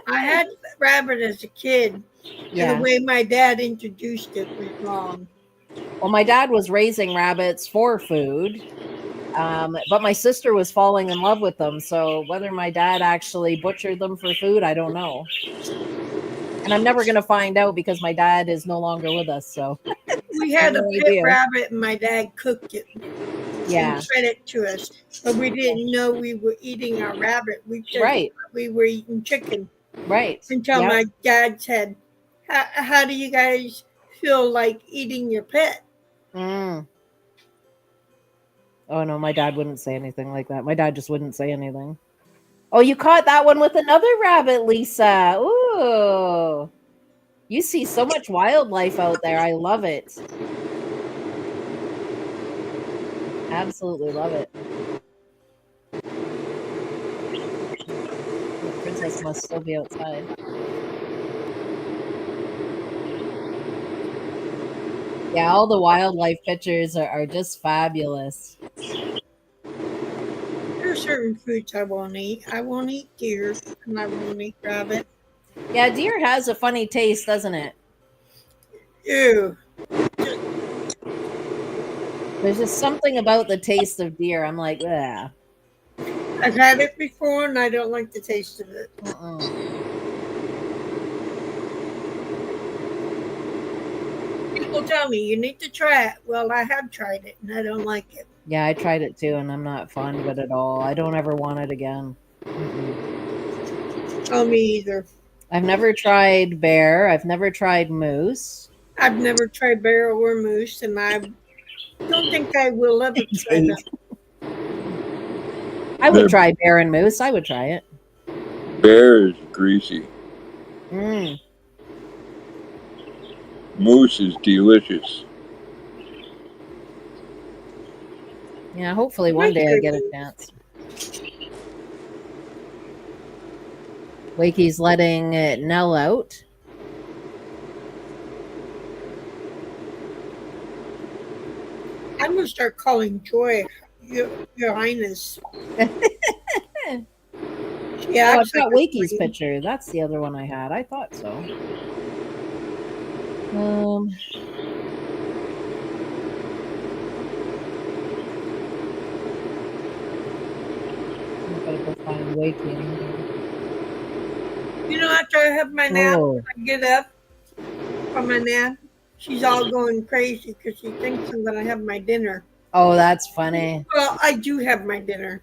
I had rabbit as a kid, and the Yeah. way my dad introduced it was wrong. Well, my dad was raising rabbits for food, but my sister was falling in love with them. So whether my dad actually butchered them for food, I don't know. And I'm never going to find out because my dad is no longer with us. So We had a no pet idea. rabbit, and my dad cooked it Yeah. and fed it to us. But we didn't know we were eating our rabbit. We just Right. thought we were eating chicken Right. until Yep. my dad said, how do you guys feel like eating your pet? Mm. Oh no, my dad wouldn't say anything like that. My dad just wouldn't say anything. Oh, you caught that one with another rabbit, Lisa. Ooh. You see so much wildlife out there. I love it. Absolutely love it. The princess must still be outside. Yeah, all the wildlife pictures are just fabulous. There are certain foods I won't eat. I won't eat deer, and I won't eat rabbit. Yeah, deer has a funny taste, doesn't it? Ew. There's just something about the taste of deer. I'm like, yeah. I've had it before, and I don't like the taste of it. People tell me you need to try it. Well, I have tried it, and I don't like it. Yeah, I tried it too, and I'm not fond of it at all. I don't ever want it again. Oh, me either. I've never tried bear. I've never tried moose. I've never tried bear or moose, and I don't think I will ever try them. I would try bear and moose. I would try it. Bear is greasy. Mm. Moose is delicious. Yeah, hopefully one day I get a chance. Wakey's letting Nell out. I'm going to start calling Joy Your Highness. Yeah, Oh, I've got Wakey's picture. That's the other one I had. I thought so. I'm gonna go find Wakey. You know, after I have my nap, I get up from my nap. She's all going crazy because she thinks I'm going to have my dinner. Oh, that's funny. Well, I do have my dinner.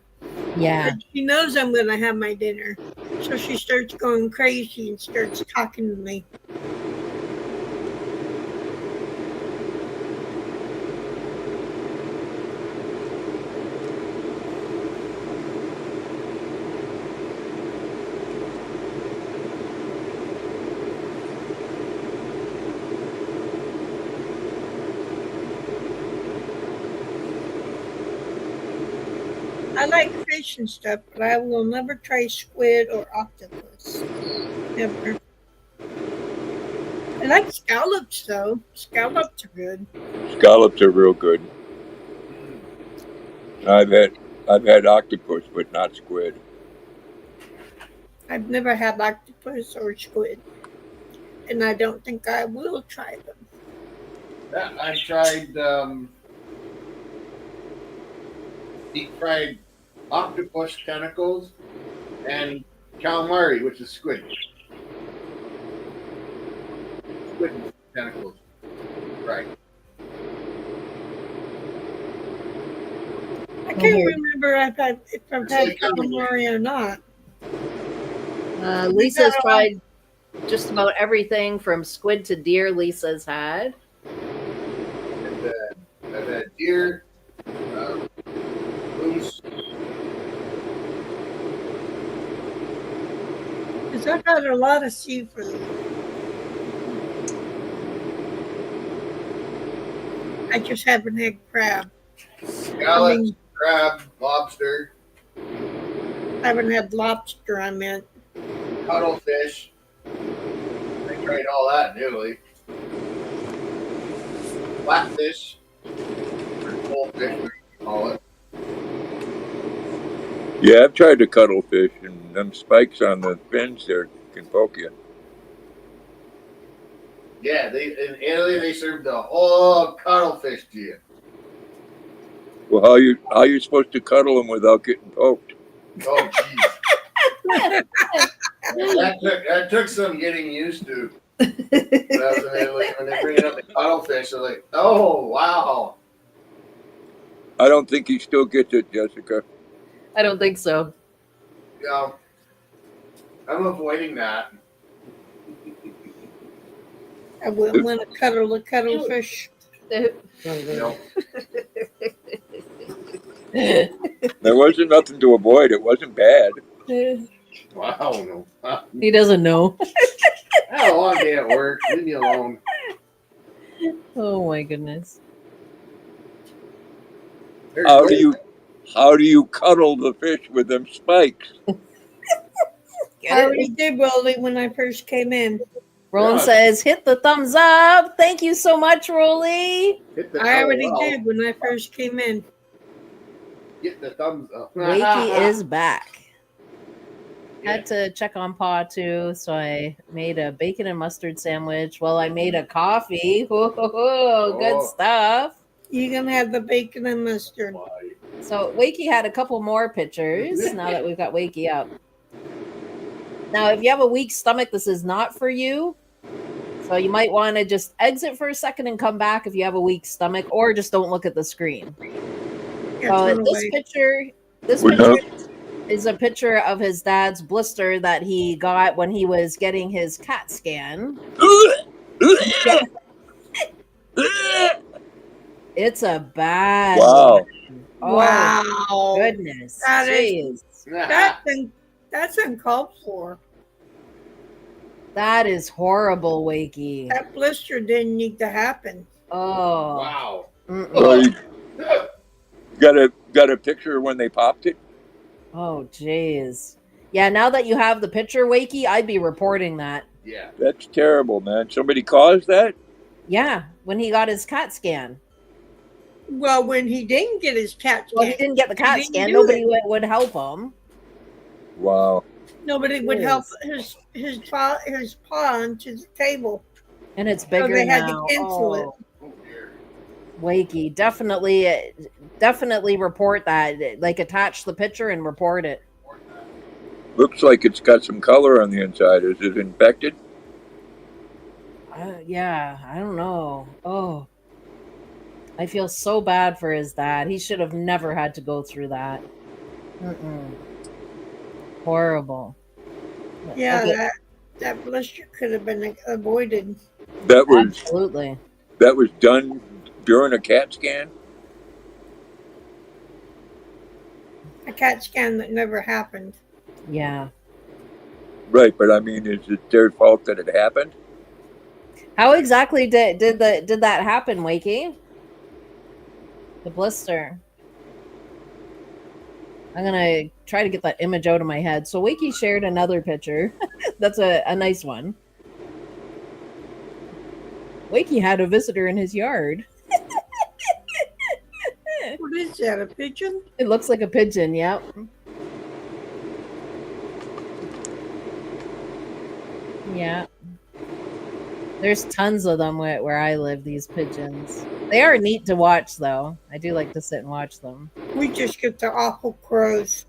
Yeah. But she knows I'm going to have my dinner. So she starts going crazy and starts talking to me. I like fish and stuff, but I will never try squid or octopus. Never. I like scallops, though. Scallops are good. Scallops are real good. I've had octopus, but not squid. I've never had octopus or squid, and I don't think I will try them. I've tried deep fried octopus tentacles and calamari, which is squid. Squid tentacles. Right. I can't Okay. remember if I've It's had like calamari or not. Lisa's tried just about everything from squid to deer. Lisa's had. And, I've had deer, moose. Because I've had a lot of seafood. I just haven't had crab. Scallops, crab, lobster, I haven't had lobster, I meant. cuttlefish. I tried all that in Italy. Flatfish, or goldfish, whatever you call it. Yeah, I've tried the cuttlefish, and them spikes on the fins there can poke you. Yeah, in Italy they serve the whole cuttlefish to you. Well, how you supposed to cuddle them without getting poked? Oh, jeez. that took some getting used to. When I was in Italy, when they bring up the cuttlefish, I was like, oh, wow. I don't think he still gets it, Jessica. I don't think so. You know, I'm avoiding that. I wouldn't want to cuddle a cuttlefish. You know, There wasn't nothing to avoid. It wasn't bad. wow, no. He doesn't know. I had a long day at work. Leave me alone. Oh my goodness. There's How no- do you cuddle the fish with them spikes? I already did, Rolly, when I first came in. Roland Yeah. says, hit the thumbs up. Thank you so much, Rolly. Hit the I already LOL. did when I first came in. Get the thumbs up. Wakey is back. Yeah. Had to check on Pa too, so I made a bacon and mustard sandwich. Well, I made a coffee. Good Oh. stuff. You can have the bacon and mustard. Why? So Wakey had a couple more pictures now that we've got Wakey up. Now, if you have a weak stomach, this is not for you. So you might want to just exit for a second and come back if you have a weak stomach, or just don't look at the screen. Yeah, So turn this away. picture Well, no. is a picture of his dad's blister that he got when he was getting his CAT scan. It's a bad Wow. one. Oh, Wow. goodness. That is- Jeez. That's uncalled for. That is horrible, Wakey. That blister didn't need to happen. Oh. Wow. Mm-mm. So you got a picture when they popped it? Oh, jeez. Yeah, now that you have the picture, Wakey, I'd be reporting that. Yeah. That's terrible, man. Somebody caused that? Yeah, when he got his CAT scan. Well, when he didn't get his CAT Well, he scan, didn't get the CAT didn't scan. do Nobody it. would help him. Wow. nobody would help his paw onto the table. And it's So bigger they had now. to cancel it. Oh, dear. Wakey, definitely report that. Like, attach the picture and report it. Looks like it's got some color on the inside. Is it infected? Yeah, I don't know. Oh, I feel so bad for his dad. He should have never had to go through that. Mm-mm. Horrible. Yeah, Okay, that blister could have been avoided. That was absolutely. done during a CAT scan? A CAT scan that never happened. Yeah. Right, but I mean, is it their fault that it happened? How exactly did that happen, Wakey? The blister. I'm gonna try to get that image out of my head. So Wakey shared another picture. That's a nice one. Wakey had a visitor in his yard. What is that, a pigeon? It looks like a pigeon, yep. Yeah. There's tons of them where I live, these pigeons. They are neat to watch, though. I do like to sit and watch them. We just get the awful crows.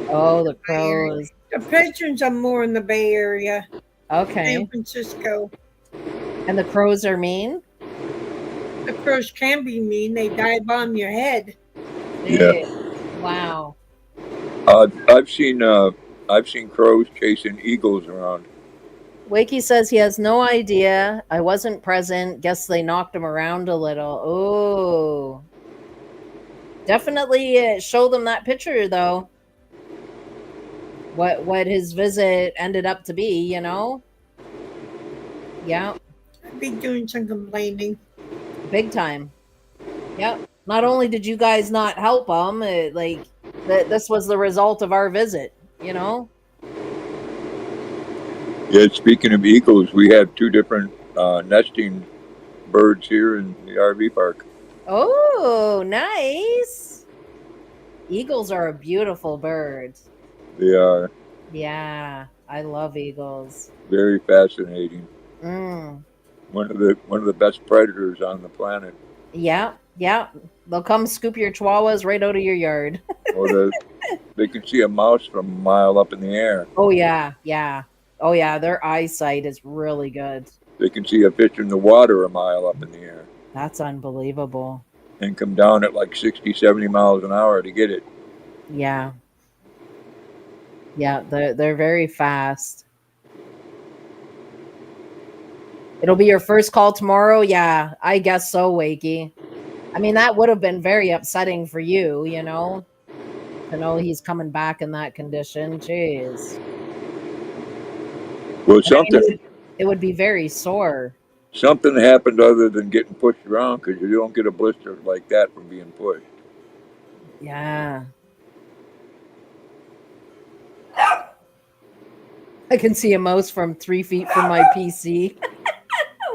Oh, the crows. The pigeons are more in the Bay Area, Okay. San Francisco. And the crows are mean? The crows can be mean. They dive on your head. Yeah. Wow. I've seen crows chasing eagles around. Wakey says he has no idea. I wasn't present. Guess they knocked him around a little. Oh. Definitely show them that picture, though. What his visit ended up to be, you know? Yeah. I'd be doing some complaining. Big time. Yep. Not only did you guys not help him, this was the result of our visit, you know? Yeah, speaking of eagles, we have two different nesting birds here in the RV park. Oh, nice. Eagles are a beautiful bird. They are Yeah, I love eagles. very fascinating. Mm. One of the best predators on the planet. Yeah, yeah. They'll come scoop your chihuahuas right out of your yard. Or they can see a mouse from a mile up in the air. Oh, yeah, yeah. Oh, yeah, their eyesight is really good. They can see a fish in the water a mile up in the air That's unbelievable. and come down at like 60, 70 miles an hour to get it. Yeah. Yeah, they're very fast. It'll be your first call tomorrow? Yeah, I guess so, Wakey. I mean, that would have been very upsetting for you, you know? To know he's coming back in that condition. Jeez. Well, And I mean, it would be very sore. something happened other than getting pushed around, because you don't get a blister like that from being pushed. Yeah. I can see a mouse from 3 feet from my PC.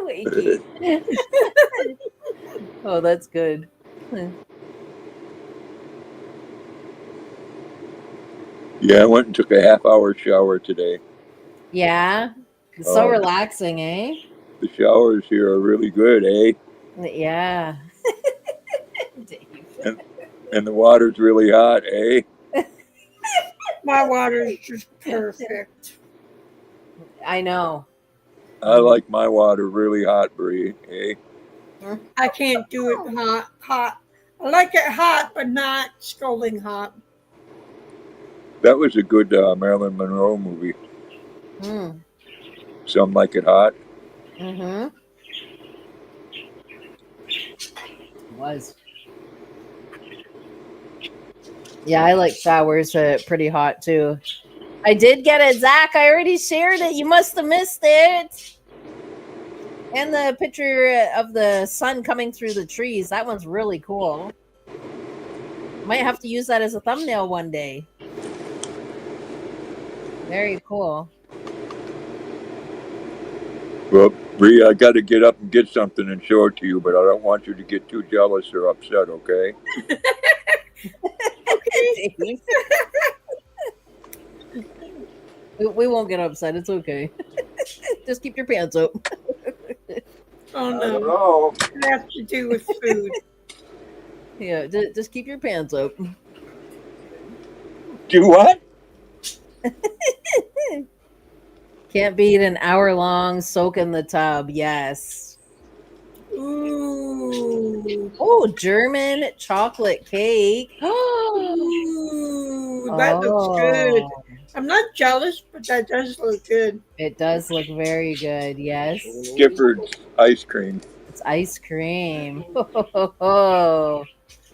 Wakey. Oh, that's good. Yeah, I went and took a half-hour shower today. Yeah. It's so Oh. relaxing, eh? The showers here are really good, eh? Yeah. Dave. And the water's really hot, eh? My water is just perfect. I know. I like my water really hot, Bree, eh? I can't do it hot. I like it hot, but not scalding hot. That was a good Marilyn Monroe movie. Mm. Some Like It Hot. Mm-hmm. It was. Yeah, I like showers pretty hot too. I did get it, Zach. I already shared it. You must have missed it. And the picture of the sun coming through the trees. That one's really cool. Might have to use that as a thumbnail one day. Very cool. Well, Bree, I got to get up and get something and show it to you, but I don't want you to get too jealous or upset, okay? Dave. We won't get upset. It's okay. Just keep your pants up. Oh I don't no, know. it has to do with food. Yeah, just keep your pants up. Do what? Can't beat an hour-long soak in the tub. Yes. Ooh. Oh, German chocolate cake. Ooh, that looks good. Oh, I'm not jealous, but that does look good. it does look very good. Yes. Gifford's ice cream. It's ice cream. Oh,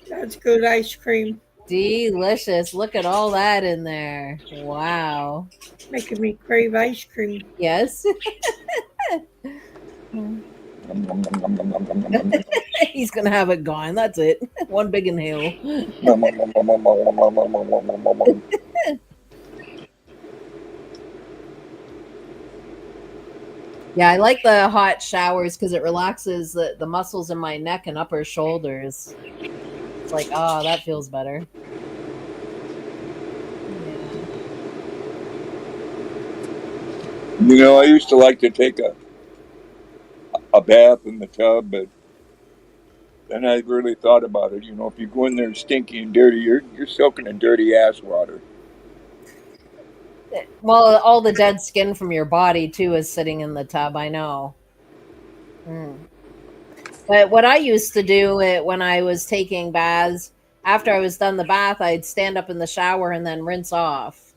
That's good ice cream. delicious. Look at all that in there. Wow. Making me crave ice cream. Yes. He's going to have it gone. That's it. One big inhale. Yeah, I like the hot showers because it relaxes the muscles in my neck and upper shoulders. It's like, oh, that feels better. You know, I used to like to take a bath in the tub, but Then I really thought about it. You know, if you go in there stinky and dirty, you're soaking in dirty ass water. Well, all the dead skin from your body too is sitting in the tub. I know. Mm. But what I used to do when I was taking baths, after I was done the bath, I'd stand up in the shower and then rinse off.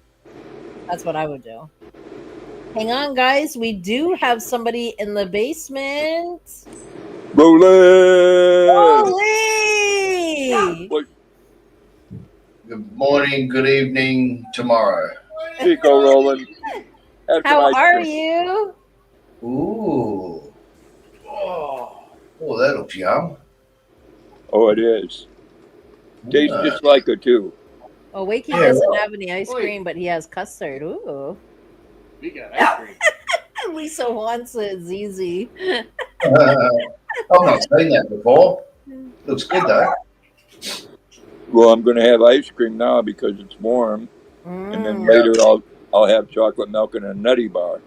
That's what I would do. Hang on, guys. We do have somebody in the basement. Rolling. Holy! What, Good morning, good evening, tomorrow. Chico rolling. Have some How ice are cream. you? Ooh. Oh, that looks yum. Oh, it is. Tastes Yeah. just like it too. Oh, Wakey Yeah, doesn't well. have any ice Oi. cream, but he has custard. Ooh. We got ice cream. Lisa wants it, ZZ. I've not seen that before. Looks good though. Well, I'm going to have ice cream now because it's warm, and then Mm. later I'll have chocolate milk and a nutty bar.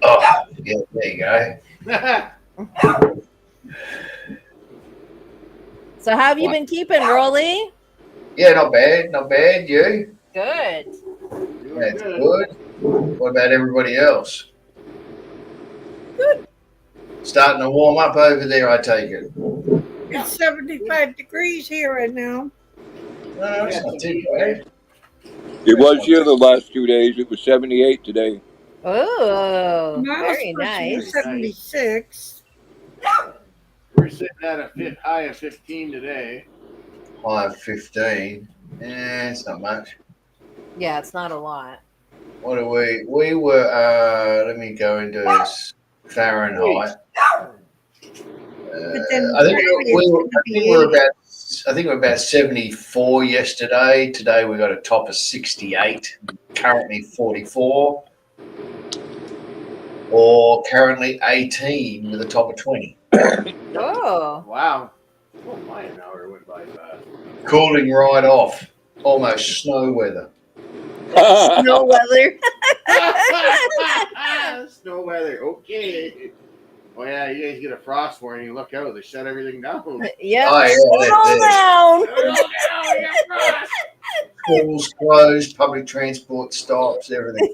Oh, yeah, there you go. So how have you been keeping, Rolly? Yeah, not bad, not bad. You? Good. Doing That's good. good. What about everybody else? Good. Starting to warm up over there, I take it. It's 75 degrees here right now. No, it's not too bad. It was here the last 2 days. It was 78 today. Oh, Now very it's supposed to be nice. 76. We're sitting at a high of 15 today. High of 15. It's not much. Yeah, it's not a lot. What are we? We were, let me go into this Fahrenheit. But then I think Friday we it's were, gonna I be think we're 80. about, I think we're about 74 yesterday. Today we got a top of 68. Currently 44. Or currently 18 with a top of 20. Oh, Wow. Oh, my, an hour went by fast. Cooling right off. Almost snow weather. no weather. Snow weather. Okay. Oh, yeah, you guys get a frost warning. Look out. They shut everything down. Yep. Oh, yeah, Settle down. Oh, you got frost. Schools closed, public transport stops, everything.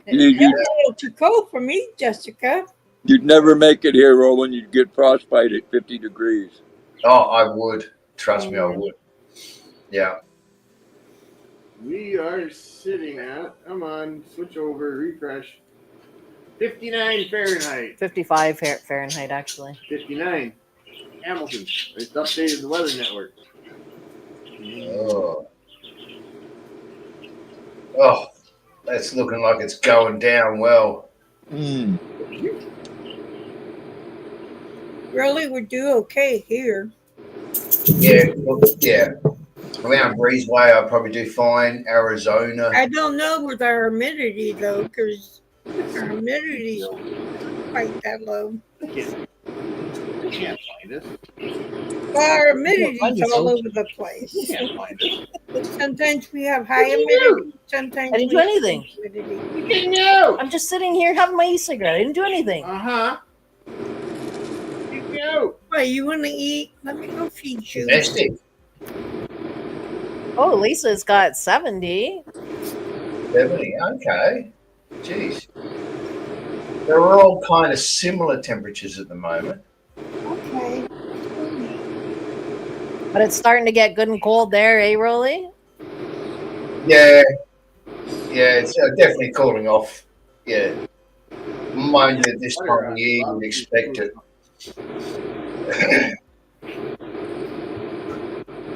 You, You're a little too cold for me, Jessica. you'd never make it here, Roland. You'd get frostbite at 50 degrees. Oh, I would. Trust me, I would. Yeah. We are sitting at, come on, switch over, refresh. 59 Fahrenheit. 55 Fahrenheit, actually. 59. Hamilton. It's updated the weather network. Oh. Oh, that's looking like it's going down well. Mm. Really, we do okay here. Yeah, look, yeah. Around Breezeway, I probably do fine. Arizona. I don't know with our humidity though, because our humidity's quite that low. I can't find it. Our find humidity's this all ocean. over the place. Can't find it. Sometimes we have high What did you humidity. Sometimes I didn't we do have anything. low humidity. You didn't know. I'm just sitting here having my e-cigarette. I didn't do anything. Uh-huh. You know. Why, you want to eat? Let me go feed you. Domestic. Oh, Lisa's got 70. 70. Okay. Jeez. They're all kind of similar temperatures at the moment. Okay. But it's starting to get good and cold there, eh, Rolly? Yeah. Yeah, it's definitely cooling off. Yeah. Mind you, this time of year, you would expect it.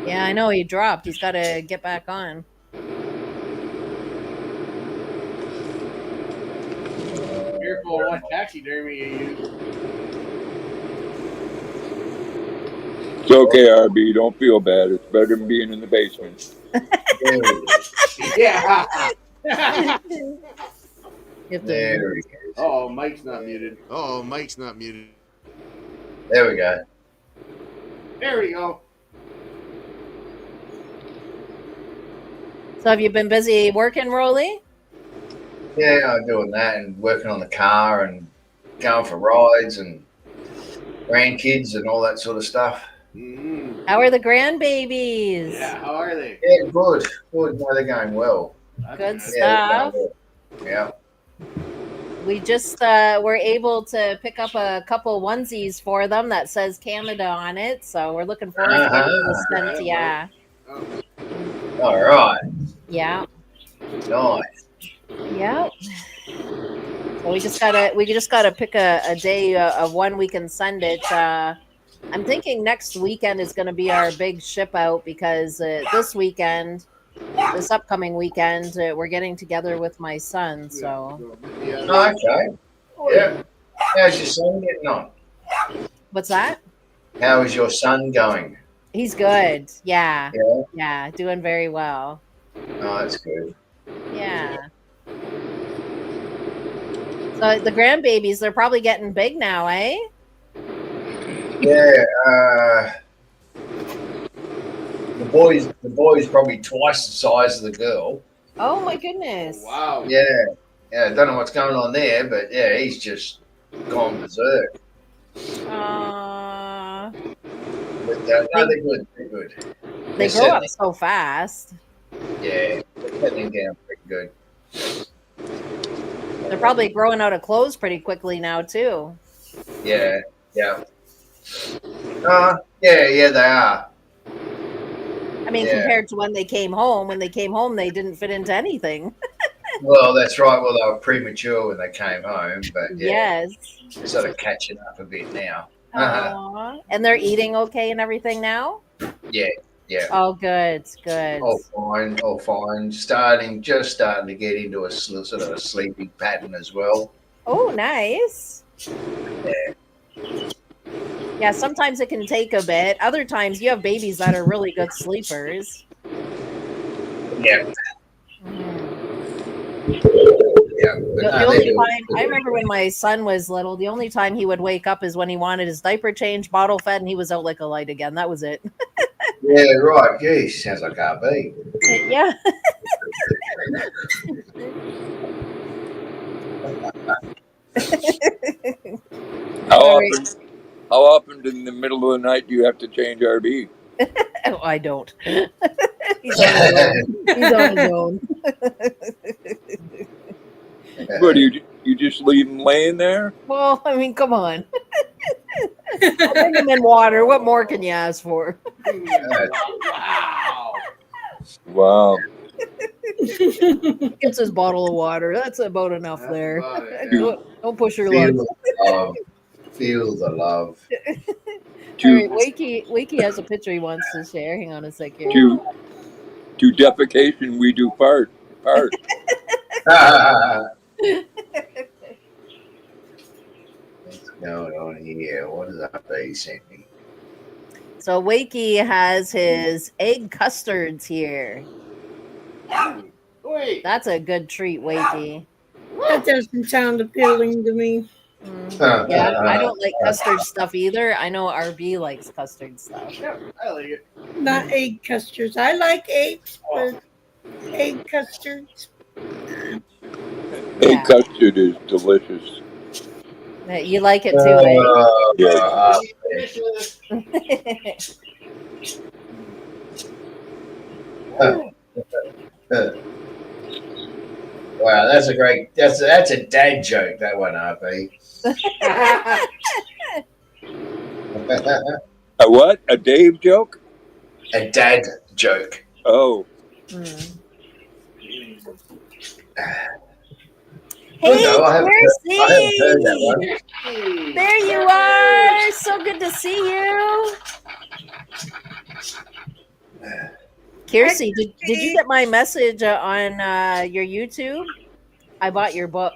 Yeah, I know he dropped. He's got to get back on. Careful what taxidermy you use. It's okay, RB. Don't feel bad. It's better than being in the basement. Yeah. You have to- There we go. Oh, Mike's not muted. Oh, Mike's not muted. There we go. There we go. So have you been busy working, Rolly? Yeah, I'm doing that and working on the car and going for rides and grandkids and all that sort of stuff. Mm. How are the grandbabies? Yeah, how are they? Yeah, good. Good. No, they're going well. That's Good good. Yeah, they're going stuff. well. Yeah. We just were able to pick up a couple onesies for them that says Canada on it, so we're looking forward to getting those Uh-huh. sent. Yeah, Oh, All right. yeah, Nice. yeah. So we just gotta pick a day of one we can send it. I'm thinking next weekend is going to be our big ship out because this upcoming weekend, we're getting together with my son. So yeah. Okay. Yeah. How's your son getting on? what's that? How is your son going? He's good. Yeah, Yeah. yeah, doing very well. Oh, that's good. Yeah. So the grandbabies, they're probably getting big now, eh? Yeah. The boy's probably twice the size of the girl. Oh my goodness. Wow. Yeah. Yeah. I don't know what's going on there, but yeah, he's just gone berserk. Uh, But no, they're good. They're good. they They're grow up settling. so fast. Yeah, they're settling down pretty good. They're probably growing out of clothes pretty quickly now too. Yeah. Yeah. Yeah, they are. I mean, Yeah. compared to when they came home, they didn't fit into anything. Well, that's right. Well, they were premature when they came home, but yeah, Yes. they're sort of catching up a bit now. Aw. And they're eating okay and everything now? Yeah, yeah. Oh, good, good. All fine, all fine. Just starting to get into a sort of a sleeping pattern as well. Oh, nice. Yeah. Yeah, sometimes it can take a bit. Other times you have babies that are really good sleepers. Yeah, Mhm. yeah. The only time I remember when my son was little, the only time he would wake up is when he wanted his diaper changed, bottle fed, and he was out like a light again. That was it. Yeah, right. Geez, sounds like RB. Yeah. How All right. often? How often in the middle of the night do you have to change RB? Oh, I don't. He's on his own. He's on his own. What do you just leave him laying there? Well, I mean, come on. I'll bring him in water. What more can you ask for? Wow. Wow. Gets his bottle of water. That's about enough That's there. about it, yeah. Don't push your Feel luck. the love. Feel the love. All right, Wakey has a picture he wants to share. Hang on a second. To defecation we do part. What's going on here? What does RB sent me? So Wakey has his egg custards here. Wait. That's a good treat, Wakey. That doesn't sound appealing to me. Yeah, I don't like custard stuff either. I know RB likes custard stuff. Yep, I like it. Not egg custards. I like eggs, but egg custards. Egg custard is delicious. You like it too, Yeah. Wow, that's a great. That's a dad joke. That one, RB. A what? A Dave joke? A dad joke. Oh. Hey, No, I haven't heard that Percy! one. There you are. So good to see you. Kiersey, did you get my message on your YouTube? I bought your book.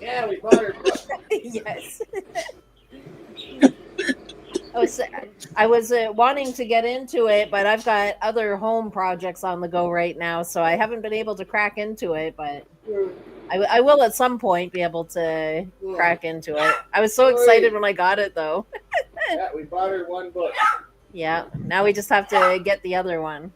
Yeah, we bought her book. Yes. I was wanting to get into it, but I've got other home projects on the go right now, so I haven't been able to crack into it, but I will at some point be able to crack into it. I was so excited when I got it, though. Yeah, we bought her one book. Yeah, now we just have to get the other one.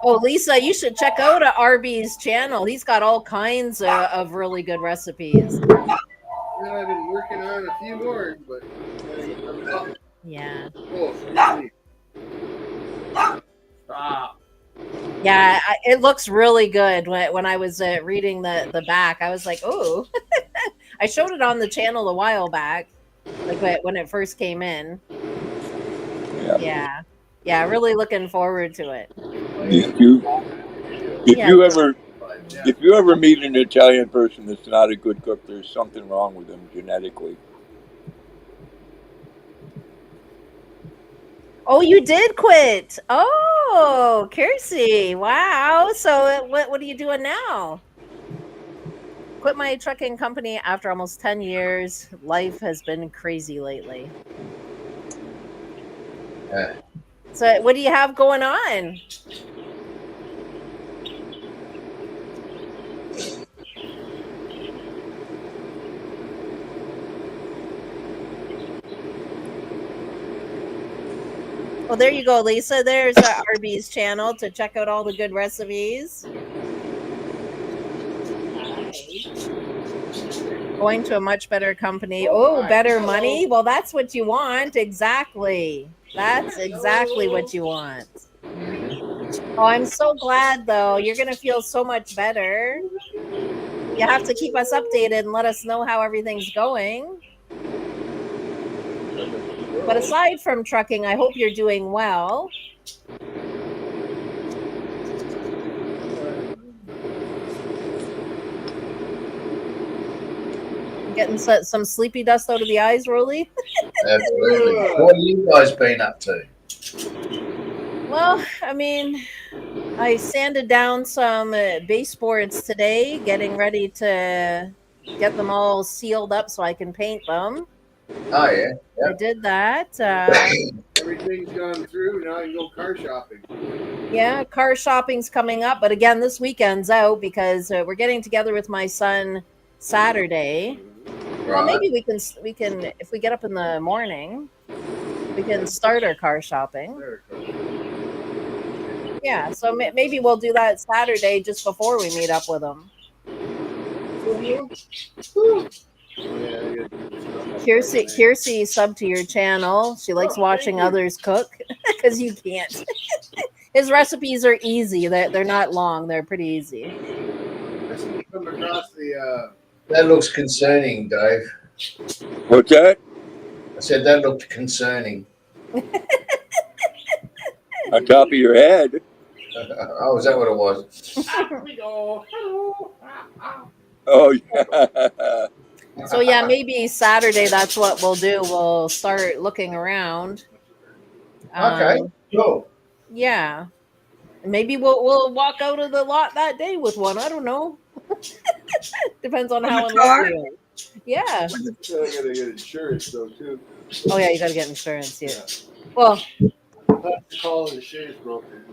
Oh, Lisa, you should check out RB's channel. He's got all kinds of really good recipes. And I've been working on a few more, but Yeah. oh, excuse me. Stop. Yeah, it looks really good. When I was reading the back, I was like, oh. I showed it on the channel a while back, like when it first came in. Yeah. Yeah, really looking forward to it. If you ever meet an Italian person that's not a good cook, there's something wrong with them genetically. Oh, you did quit. Oh, Kiersey. Wow. So what are you doing now? Quit my trucking company after almost 10 years. Life has been crazy lately. So what do you have going on? Well, there you go, Lisa. There's RB's channel to check out all the good recipes. Going to a much better company. Oh, better money. Well, that's what you want. Exactly. That's exactly what you want. Oh, I'm so glad, though. You're going to feel so much better. You have to keep us updated and let us know how everything's going. But aside from trucking, I hope you're doing well. Getting some sleepy dust out of the eyes, Rolly? Absolutely. What have you guys been up to? Well, I mean, I sanded down some baseboards today, getting ready to get them all sealed up so I can paint them. Oh, yeah. I did that. Everything's gone through. Now I can go car shopping. Yeah, car shopping's coming up, but again, this weekend's out because we're getting together with my son Saturday. Well, maybe we can if we get up in the morning, we can start our car shopping. Yeah, so maybe we'll do that Saturday just before we meet up with him. Kiersey sub to your channel. She likes watching others cook because you can't. His recipes are easy. They're not long. They're pretty easy. Come across the. That looks concerning, Dave. What's that? I said that looked concerning. On top of your head. Oh, is that what it was? Oh, yeah. So yeah, maybe Saturday. That's what we'll do. We'll start looking around. Okay, cool. Yeah, maybe we'll walk out of the lot that day with one. I don't know. Depends on how in luck we are. Yeah. I gotta get insurance though too. Oh yeah, you gotta get insurance. Yeah. Well, I'll have to call an insurance broker.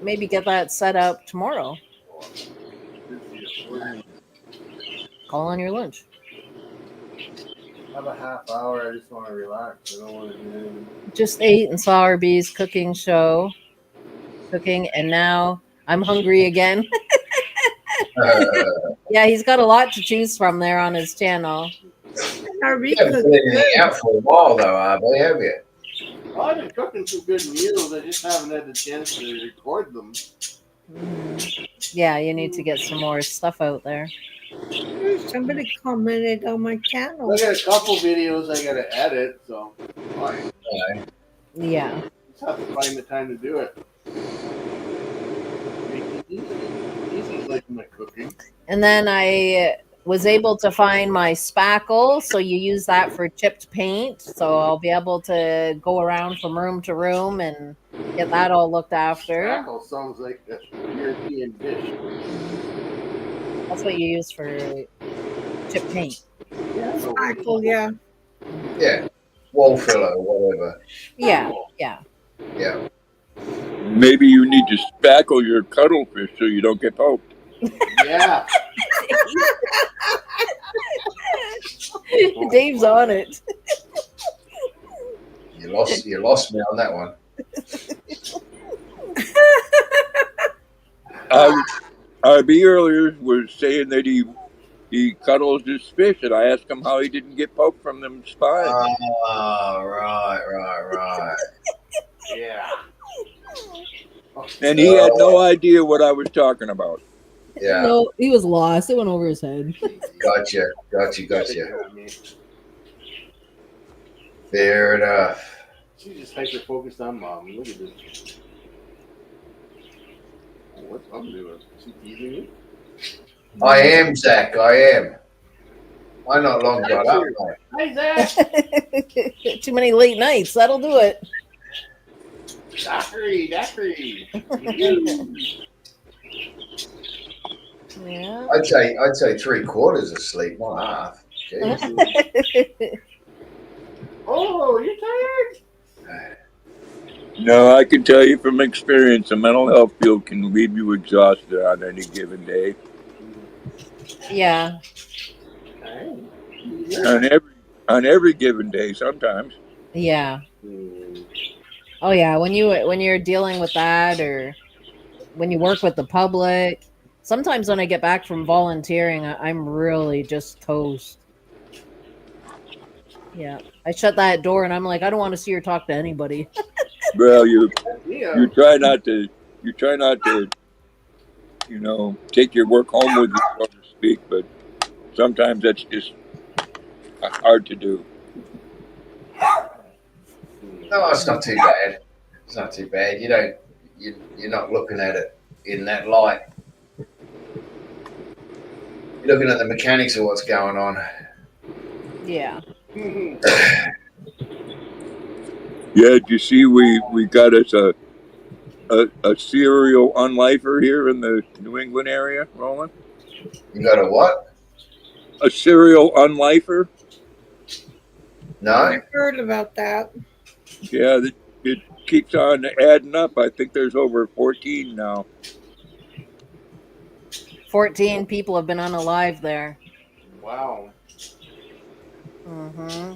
Maybe get that set up tomorrow. Call on your lunch. Have a half hour. I just want to relax. I don't want to do anything. Just ate and saw RB's cooking show. Cooking, and now I'm hungry again. Yeah, he's got a lot to choose from there on his channel. RB You haven't put anything out for a while, though, RB, have you? Well, I've been cooking some good meals. I just haven't had the chance to record them. Yeah, you need to get some more stuff out there. Somebody commented on my channel. I got a couple videos I got to edit, so fine. Yeah. Just have to find the time to do it. Make it easy. Easy like my cooking. And then I was able to find my spackle, so you use that for chipped paint. So I'll be able to go around from room to room and get that all looked after. Spackle sounds like a European dish. That's what you use for chip paint. Yeah. Spackle, yeah. Yeah. Wall filler or whatever. Yeah. Yeah. Maybe you need to spackle your cuttlefish so you don't get poked. Yeah. Dave's on it. You lost me on that one. RB earlier was saying that he cuddles his fish, and I asked him how he didn't get poked from them spines. Oh, right. Yeah. And he had no idea what I was talking about. Yeah. No, he was lost. It went over his head. Gotcha. Fair enough. She's just hyper focused on mom. Look at this. What's mom doing? She teasing you? I am, Zach. I am. I not long got up, mate. Hi, Zach. Too many late nights. That'll do it. Daiquiri. Yeah. I'd say 3/4 asleep, not half. Jeez. Oh, you're tired? No, I can tell you from experience, a mental health field can leave you exhausted on any given day. Yeah. On every given day, sometimes. Yeah. Oh yeah. When you're dealing with that, or when you work with the public, sometimes when I get back from volunteering, I'm really just toast. Yeah. I shut that door and I'm like, I don't want to see or talk to anybody. Well, you try not to, take your work home with you, so to speak, but sometimes that's just hard to do. No, it's not too bad. It's not too bad. You're not looking at it in that light. You're looking at the mechanics of what's going on. Yeah. Yeah, did you see we got us a serial unlifer here in the New England area, Roland? You got a what? A serial unlifer? No? I've heard about that. Yeah, it keeps on adding up. I think there's over 14 now. 14 people have been unalive there. Wow. Mm-hmm.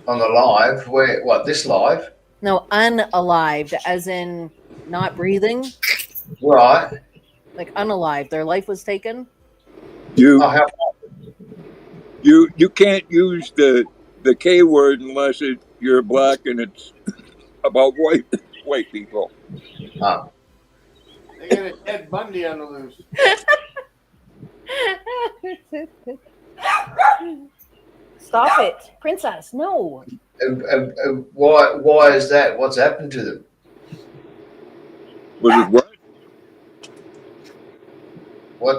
On the live? Where? What? This live? No, unalived, as in not breathing. Right. Like unalive. Their life was taken. You Oh, how? you can't use the K word unless you're black and it's about white people. Oh. They got a Ted Bundy on the loose. Stop it, princess! No. Why is that? What's happened to them? Was it what?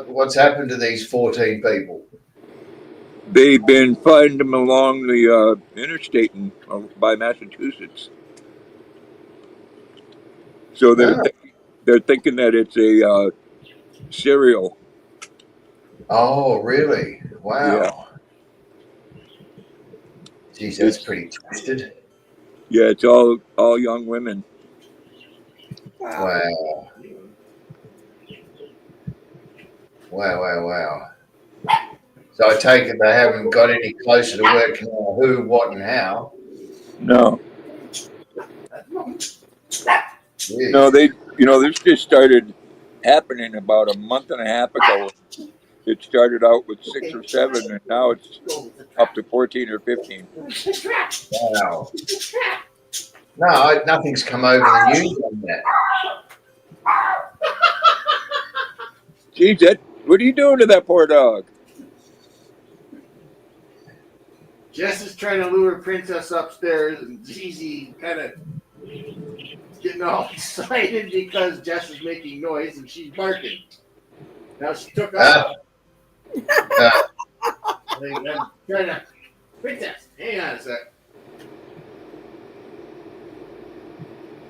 What's happened to these 14 people? They've been finding them along the interstate by Massachusetts. So they're thinking that it's a serial. Oh, really? Wow. Yeah. Geez, that's pretty twisted. Yeah, it's all young women. Wow. Wow. So I take it they haven't got any closer to working out who, what, and how. No, Jeez. no, this just started happening about a month and a half ago. It started out with 6 or 7, and now it's up to 14 or 15. Wow. No, nothing's come over the news on that. Geez, what are you doing to that poor dog? Jess is trying to lure Princess upstairs, and Zizi kind of getting all excited because Jess is making noise and she's barking. Now she took off. I'm trying to. Princess, hang on a sec.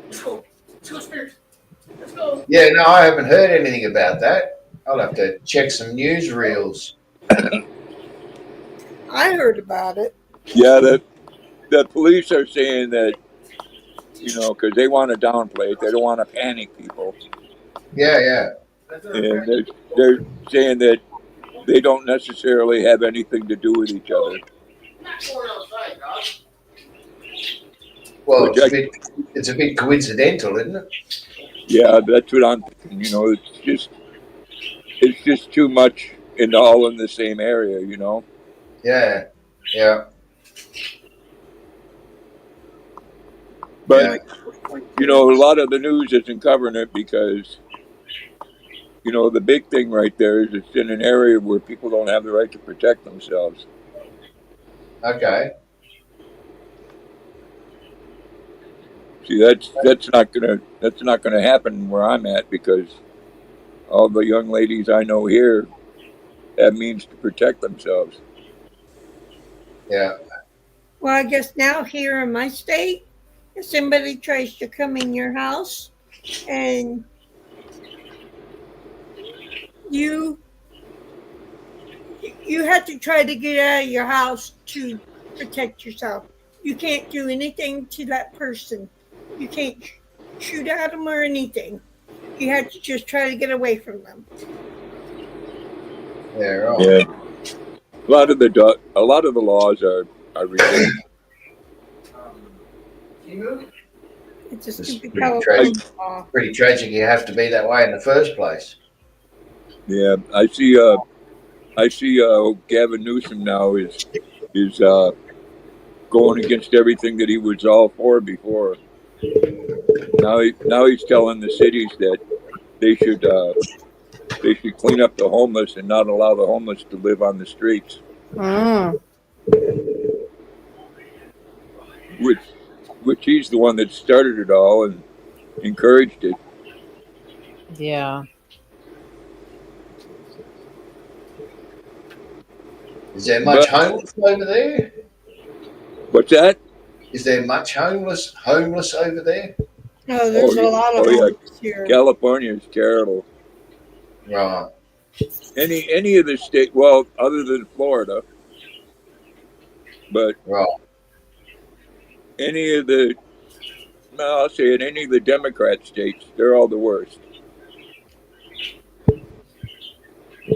Let's go upstairs. Let's go. Yeah, no, I haven't heard anything about that. I'll have to check some newsreels. I heard about it. Yeah, the police are saying that, because they want to downplay it. They don't want to panic people. Yeah. And they're saying that they don't necessarily have anything to do with each other. Not going outside, dog. Well, it's a bit coincidental, isn't it? Yeah, that's what I'm thinking. It's just it's just too much and all in the same area, you know. Yeah. Yeah. But you know, a lot of the news isn't covering it because you know the big thing right there is it's in an area where people don't have the right to protect themselves. Okay. See, that's not gonna happen where I'm at because all the young ladies I know here have means to protect themselves. Yeah. Well, I guess now here in my state, if somebody tries to come in your house and you you have to try to get out of your house to protect yourself. You can't do anything to that person. You can't shoot at them or anything. You have to just try to get away from them. Yeah. Right. Yeah, a lot of the laws are ridiculous. It's a It's stupid pretty tragic. California law. Pretty tragic. You have to be that way in the first place. Yeah, I see Gavin Newsom now is going against everything that he was all for before. Now he's telling the cities that they should uh, they should clean up the homeless and not allow the homeless to live on the streets, Mm, which he's the one that started it all and encouraged it. yeah. Is there much But homeless over there? what's that? Is there much homeless over there? No, Oh, there's a lot of oh yeah, homeless here. California is terrible. Right. Any of the state, well, other than Florida, but Right. any of the, well, I'll say it, any of the Democrat states, they're all the worst.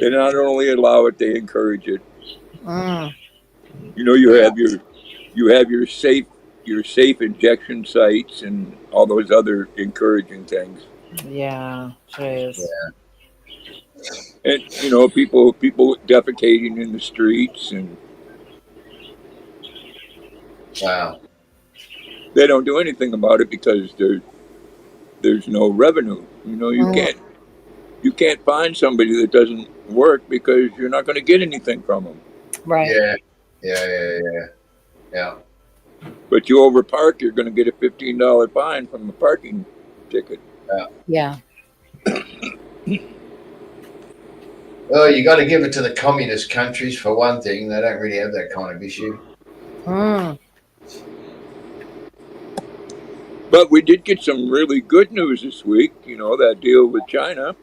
They not only allow it, they encourage it. Mm, You know, you have your safe injection sites and all those other encouraging things. yeah. Jeez. And you know, people defecating in the streets, and Wow. they don't do anything about it because there's no revenue. You know, Mm, you can't find somebody that doesn't work because you're not going to get anything from them. right. Yeah. Yeah. But you overpark, you're going to get a $15 fine from the parking ticket. Yeah. Well, you got to give it to the communist countries for one thing. They don't really have that kind of issue. Mm, But we did get some really good news this week. You know, that deal with China.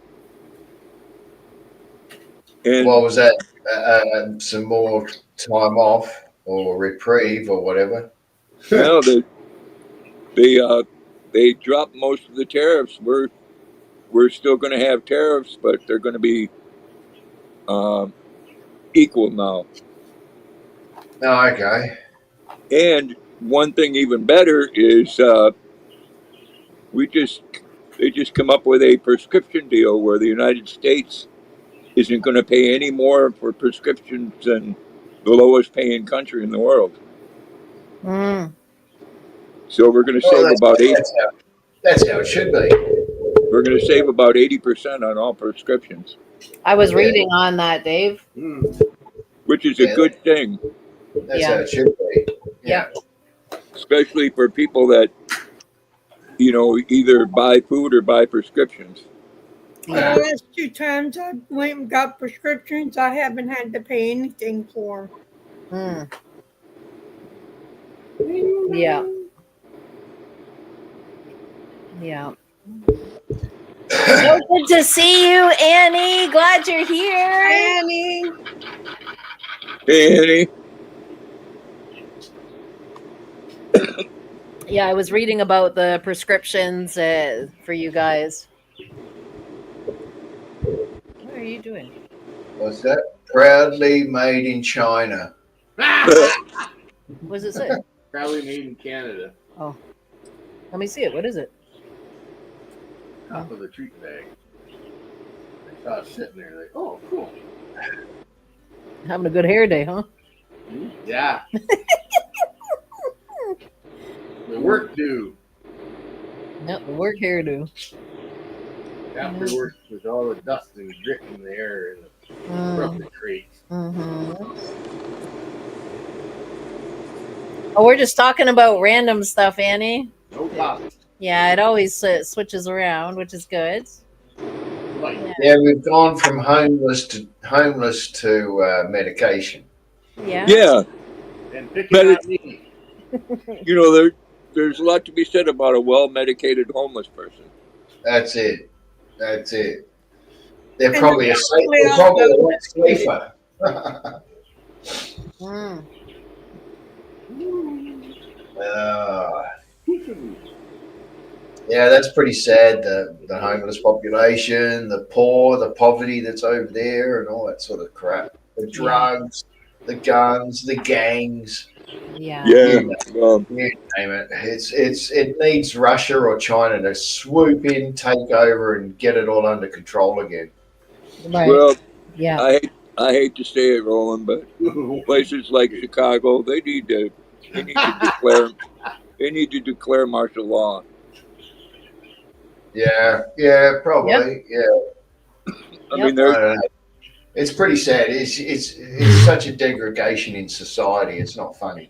And What was that? Some more time off or reprieve or whatever. well, they dropped most of the tariffs. We're still going to have tariffs, but they're going to be equal now. Oh, okay. And one thing even better is they just come up with a prescription deal where the United States isn't going to pay any more for prescriptions than the lowest paying country in the world. mm. So we're going to Well, save about that's how it should be. we're going to save about 80% on all prescriptions, I was Yeah. reading on that, Dave. which is a Yeah. good thing, That's Yeah. how it should be. Yeah. especially for people that you know either buy food or buy prescriptions. The Yeah. last 2 times I went and got prescriptions, I haven't had to pay anything for Mm, them. yeah. Yeah. So good to see you, Annie. Glad you're here. Annie. Hey, Annie. Yeah, I was reading about the prescriptions for you guys. What are you doing? What's that? Proudly made in China. What does it say? Probably made in Canada. Oh, let me see it. What is it? Top of the treat bag. I was sitting there like, oh, cool. Having a good hair day, huh? Yeah. The work due. Yep, the work hairdo. After work with all the dust and grit in the air and from the crates. Oh, we're just talking about random stuff, Annie. No problem. Yeah, it always switches around, which is good. Like, Yeah, we've gone from homeless to medication. Yeah. Yeah, and picking on me. you know, there's a lot to be said about a well-medicated homeless person. That's it. That's it. They're And probably a lot safer. Yeah, that's pretty sad. The homeless population, the poor, the poverty that's over there, and all that sort of crap. The drugs, the guns, the gangs. Yeah. Yeah, You name it. It needs Russia or China to swoop in, take over, and get it all under control again. Right. well, Yeah. I hate to say it, Roland, but places like Chicago, they need to declare martial law. Yeah, probably. Yeah. I mean, I don't know. It's pretty sad. It's such a degradation in society. It's not funny.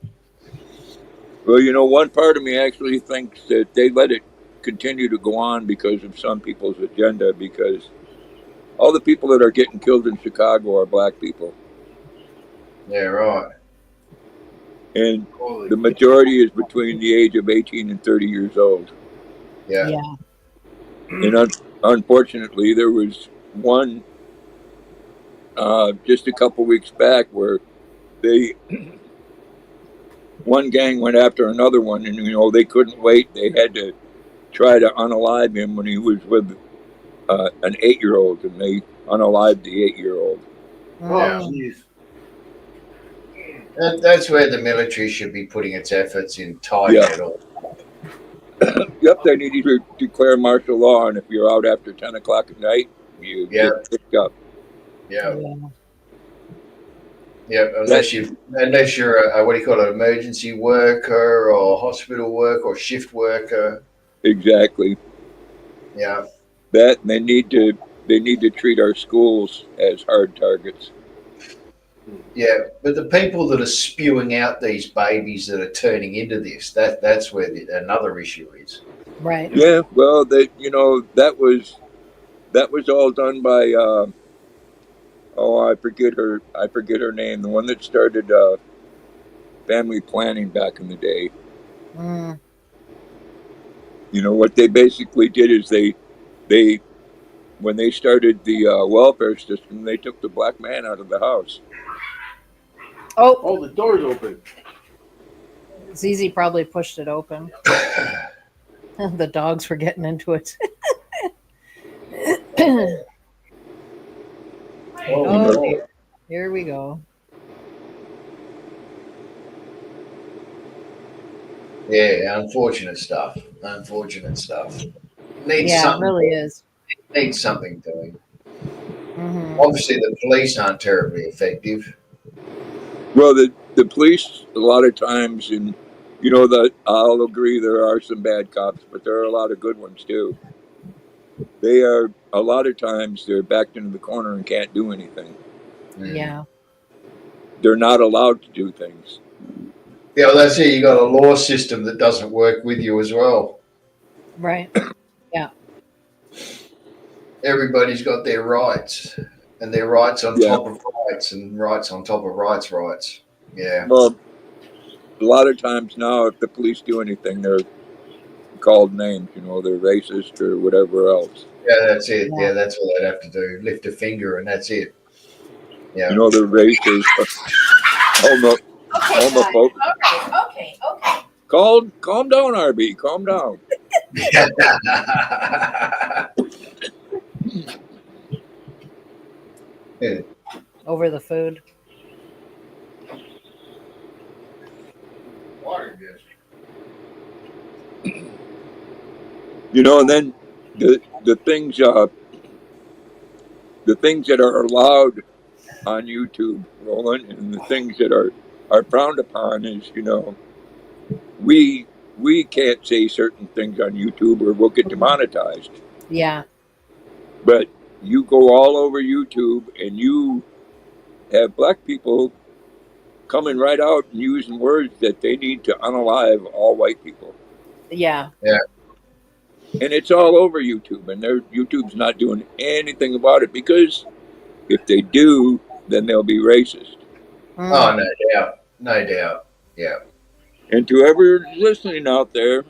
well, you know, one part of me actually thinks that they let it continue to go on because of some people's agenda, because all the people that are getting killed in Chicago are black people. Yeah, right. And the majority is between the age of 18 and 30 years old. Yeah. And unfortunately, there was one just a couple weeks back where one gang went after another one, and, you know, they couldn't wait. They had to try to unalive him when he was with an 8-year-old, and they unalived the 8-year-old. Oh, jeez. That's where the military should be putting its efforts in tidying it all. Yep, they need to declare martial law, and if you're out after 10 o'clock at night, you get picked up. Yeah. Yeah, unless you're a, what do you call it, emergency worker or hospital worker or shift worker. Exactly. Yeah. That, and they need to treat our schools as hard targets. Yeah, but the people that are spewing out these babies that are turning into this, that's where another issue is. Right. Yeah, well, that was all done by I forget her name, the one that started family planning back in the day. You know, what they basically did is they when they started the welfare system, they took the black man out of the house. Oh, the door's open. Zizi probably pushed it open. The dogs were getting into it. Dear. Here we go. Yeah, unfortunate stuff. Unfortunate stuff. It really is. Needs something doing. Obviously, the police aren't terribly effective. Well, the police, a lot of times, and you know, that I'll agree there are some bad cops, but there are a lot of good ones too. They are, a lot of times, they're backed into the corner and can't do anything. Yeah. They're not allowed to do things. Yeah, well, that's it. You got a law system that doesn't work with you as well. Right. Yeah. Everybody's got their rights, and their rights on top of rights, and rights on top of rights. Yeah. Well, a lot of times now, if the police do anything, they're called names. You know, they're racist or whatever else. Yeah, that's it. Yeah, that's what they'd have to do. Lift a finger, and that's it. Yeah. You know, they're racist. Homophobic. Okay. Calm down, RB. Calm down. Over the food. Water dish. You know, and then the things the things that are allowed on YouTube, Roland, and the things that are frowned upon is, we can't say certain things on YouTube or we'll get demonetized. Yeah. But you go all over YouTube and you have black people coming right out and using words that they need to unalive all white people. Yeah. And it's all over YouTube, and YouTube's not doing anything about it, because if they do, then they'll be racist. Oh, no doubt. No doubt. Yeah. And to whoever listening out there,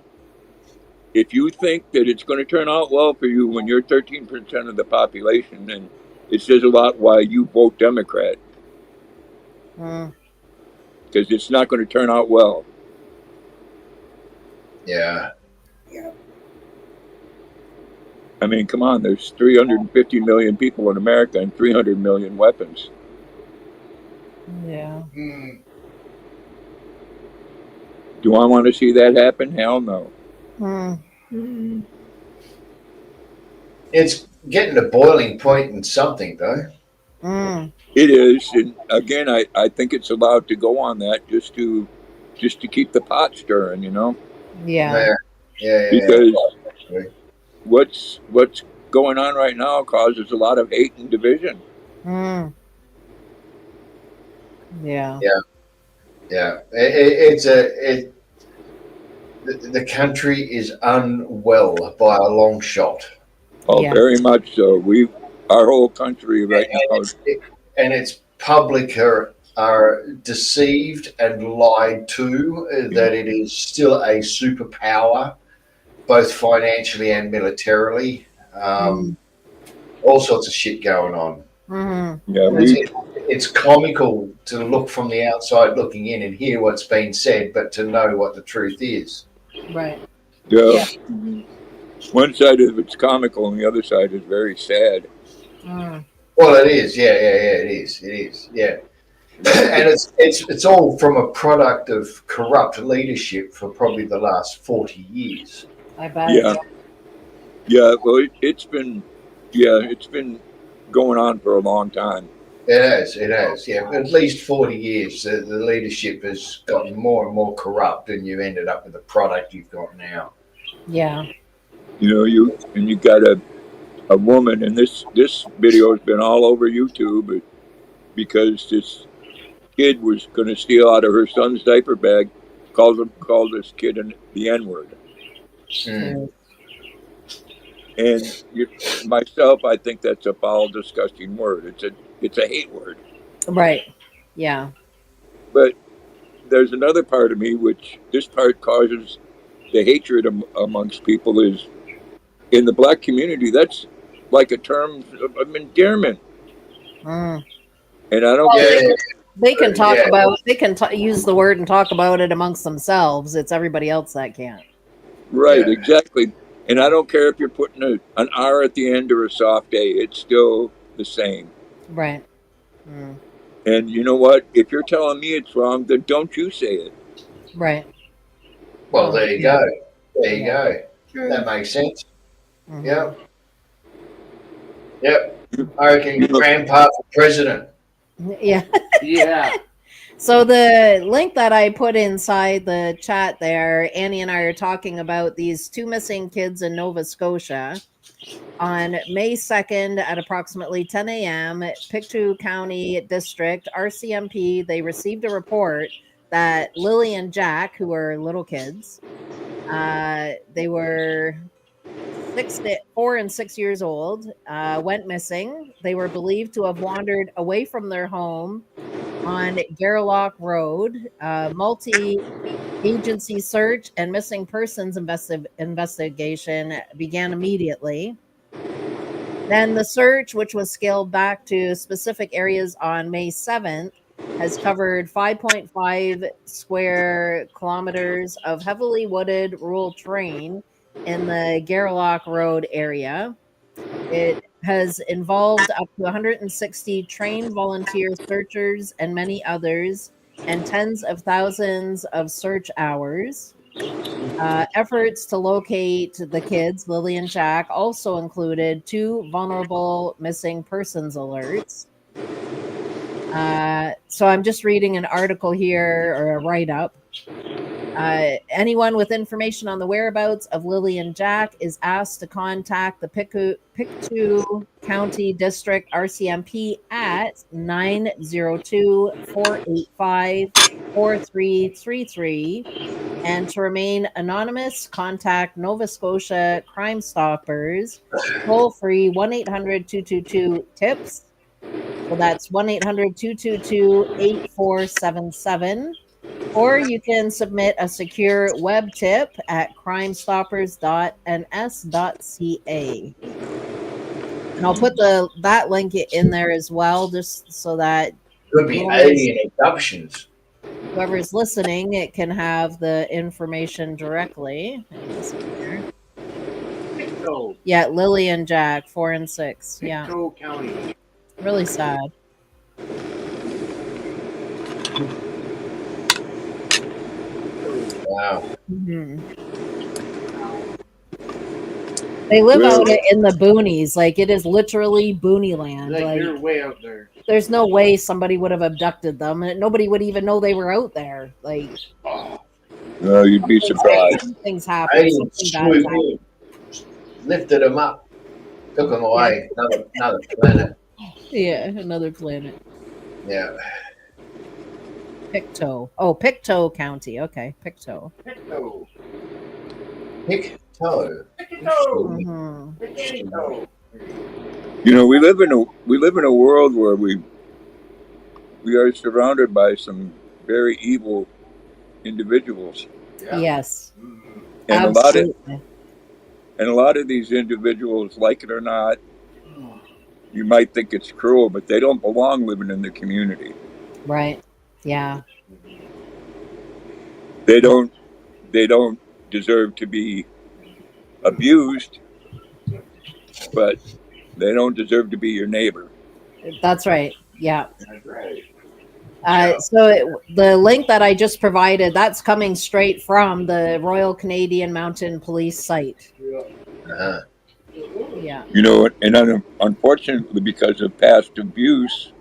if you think that it's going to turn out well for you when you're 13% of the population, then it says a lot why you vote Democrat. Because it's not going to turn out well. Yeah. I mean, come on, there's 350 million people in America and 300 million weapons. Yeah. Do I want to see that happen? Hell no. It's getting to boiling point in something, though. It is, and again, I think it's allowed to go on that just to keep the pot stirring, Yeah. Because what's going on right now causes a lot of hate and division. Yeah. The country is unwell by a long shot. Oh, Yeah. very much so. Our whole country right now. And its public are deceived and lied to that it is still a superpower, both financially and militarily. All sorts of shit going on. Yeah, it's comical to look from the outside looking in and hear what's been said, but to know what the truth is. Right. Yeah. One side of it's comical and the other side is very sad. Well, it is. Yeah, it is. Yeah. And it's all from a product of corrupt leadership for probably the last 40 years. I bet. Yeah. Well, it's been going on for a long time. It has. Yeah, at least 40 years. The leadership has gotten more and more corrupt, and you ended up with the product you've got now. Yeah. You got a woman, and this video has been all over YouTube because this kid was going to steal out of her son's diaper bag, called this kid the N-word. And myself, I think that's a foul, disgusting word. It's a hate word. Right. Yeah. But there's another part of me which this part causes the hatred amongst people is in the black community. That's like a term of endearment. And I don't. They can talk about. They can use the word and talk about it amongst themselves. It's everybody else that can't. Right. Exactly. And I don't care if you're putting an R at the end or a soft A. It's still the same. Right. And you know what? If you're telling me it's wrong, then don't you say it. Right. Well, there you go. There you go. That makes sense. Yep. I reckon Grandpa for president. Yeah. Yeah. So the link that I put inside the chat there, Annie and I are talking about these two missing kids in Nova Scotia. On May 2nd at approximately 10 a.m., Pictou County District, RCMP, they received a report that Lily and Jack, who were little kids, they were 4 and 6 years old, went missing. They were believed to have wandered away from their home on Garlock Road. Multi-agency search and missing persons investigation began immediately. Then the search, which was scaled back to specific areas on May 7th, has covered 5.5 square kilometers of heavily wooded rural terrain in the Garlock Road area. It has involved up to 160 trained volunteer searchers and many others, and tens of thousands of search hours. Efforts to locate the kids, Lily and Jack, also included 2 vulnerable missing persons alerts. So I'm just reading an article here or a write up. Anyone with information on the whereabouts of Lily and Jack is asked to contact the Pictou County District RCMP at 902-485-4333. And to remain anonymous, contact Nova Scotia Crime Stoppers toll free 1-800-222-TIPS. So that's 1-800-222-8477. Or you can submit a secure web tip at crimestoppers.ns.ca. And I'll put that link in there as well, just so that Could be alien abductions. whoever's listening, it can have the information directly. Hang on a second here. Pictou. Yeah, Lily and Jack, 4 and 6. Yeah, Pictou County. really sad. Wow. Mhm. They live out in the boonies. Like, it is literally boonie land. Like you're way out there. There's no way somebody would have abducted them, and nobody would even know they were out there. Like, No, you'd be surprised. things happen. Alien Something bad's swoop happened. in, lifted them up, took them away. Another planet. Yeah, another planet. Yeah. Pictou. Oh, Pictou County. Okay, Pictou. Pictou. Pictou. Pictou. Mhm. Pictou. You know, we live in a world where we are surrounded by some very evil individuals, Yeah. Yes, and absolutely. a lot of these individuals, like it or not, you might think it's cruel, but they don't belong living in the community. Right. Yeah. They don't deserve to be abused, but they don't deserve to be your neighbor. That's right. Yeah. That's right. The link that I just provided, that's coming straight from the Royal Canadian Mounted Police site. Yeah. Uh-huh. Yeah. You know, and unfortunately, because of past abuse,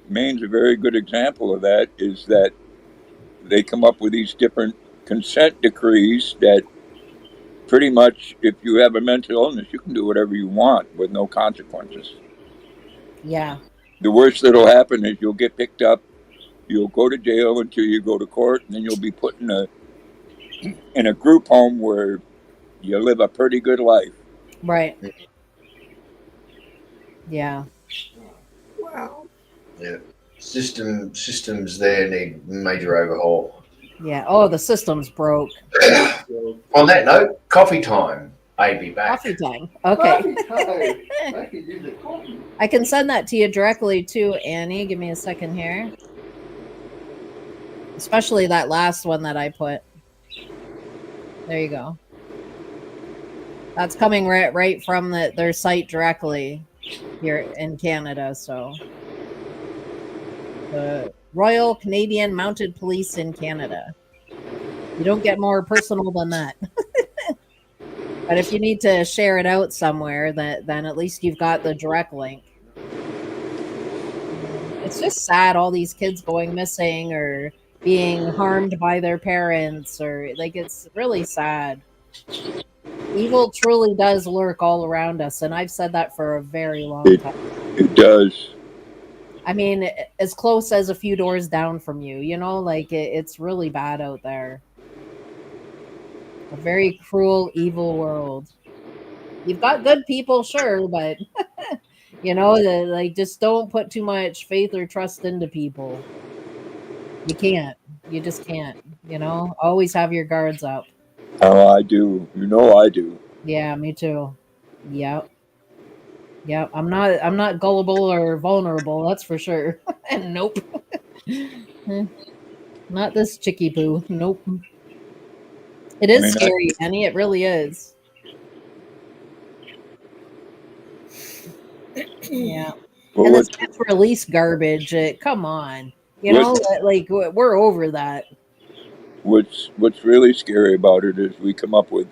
Maine's a very good example of that. Is that they come up with these different consent decrees that pretty much, if you have a mental illness, you can do whatever you want with no consequences. Yeah. The worst that'll happen is you'll get picked up, you'll go to jail until you go to court, and then you'll be put in a group home where you live a pretty good life. Right. Yeah. Wow. Yeah. Systems there need major overhaul. Yeah. Oh, the system's broke. On that note, coffee time. I'll be back. Coffee time. Okay. Coffee time. I could use a coffee. I can send that to you directly too, Annie. Give me a second here. Especially that last one that I put. There you go. That's coming right from their site directly here in Canada. So the Royal Canadian Mounted Police in Canada. You don't get more personal than that. But if you need to share it out somewhere, then at least you've got the direct link. It's just sad, all these kids going missing or being harmed by their parents, or like, it's really sad. Evil truly does lurk all around us, and I've said that for a very long time. It does. I mean, as close as a few doors down from you, you know, like it's really bad out there. A very cruel, evil world. You've got good people, sure, but you know, like, just don't put too much faith or trust into people. You can't. You just can't. You know, always have your guards up. Oh, I do. You know, I do. Yeah, me too. Yep. Yep. I'm not gullible or vulnerable. That's for sure. And nope. Not this chicky poo. Nope. It is scary, Annie. It really is. Yeah. Well, And this catch release garbage. Come on. You know, like, we're over that. what's really scary about it is we come up with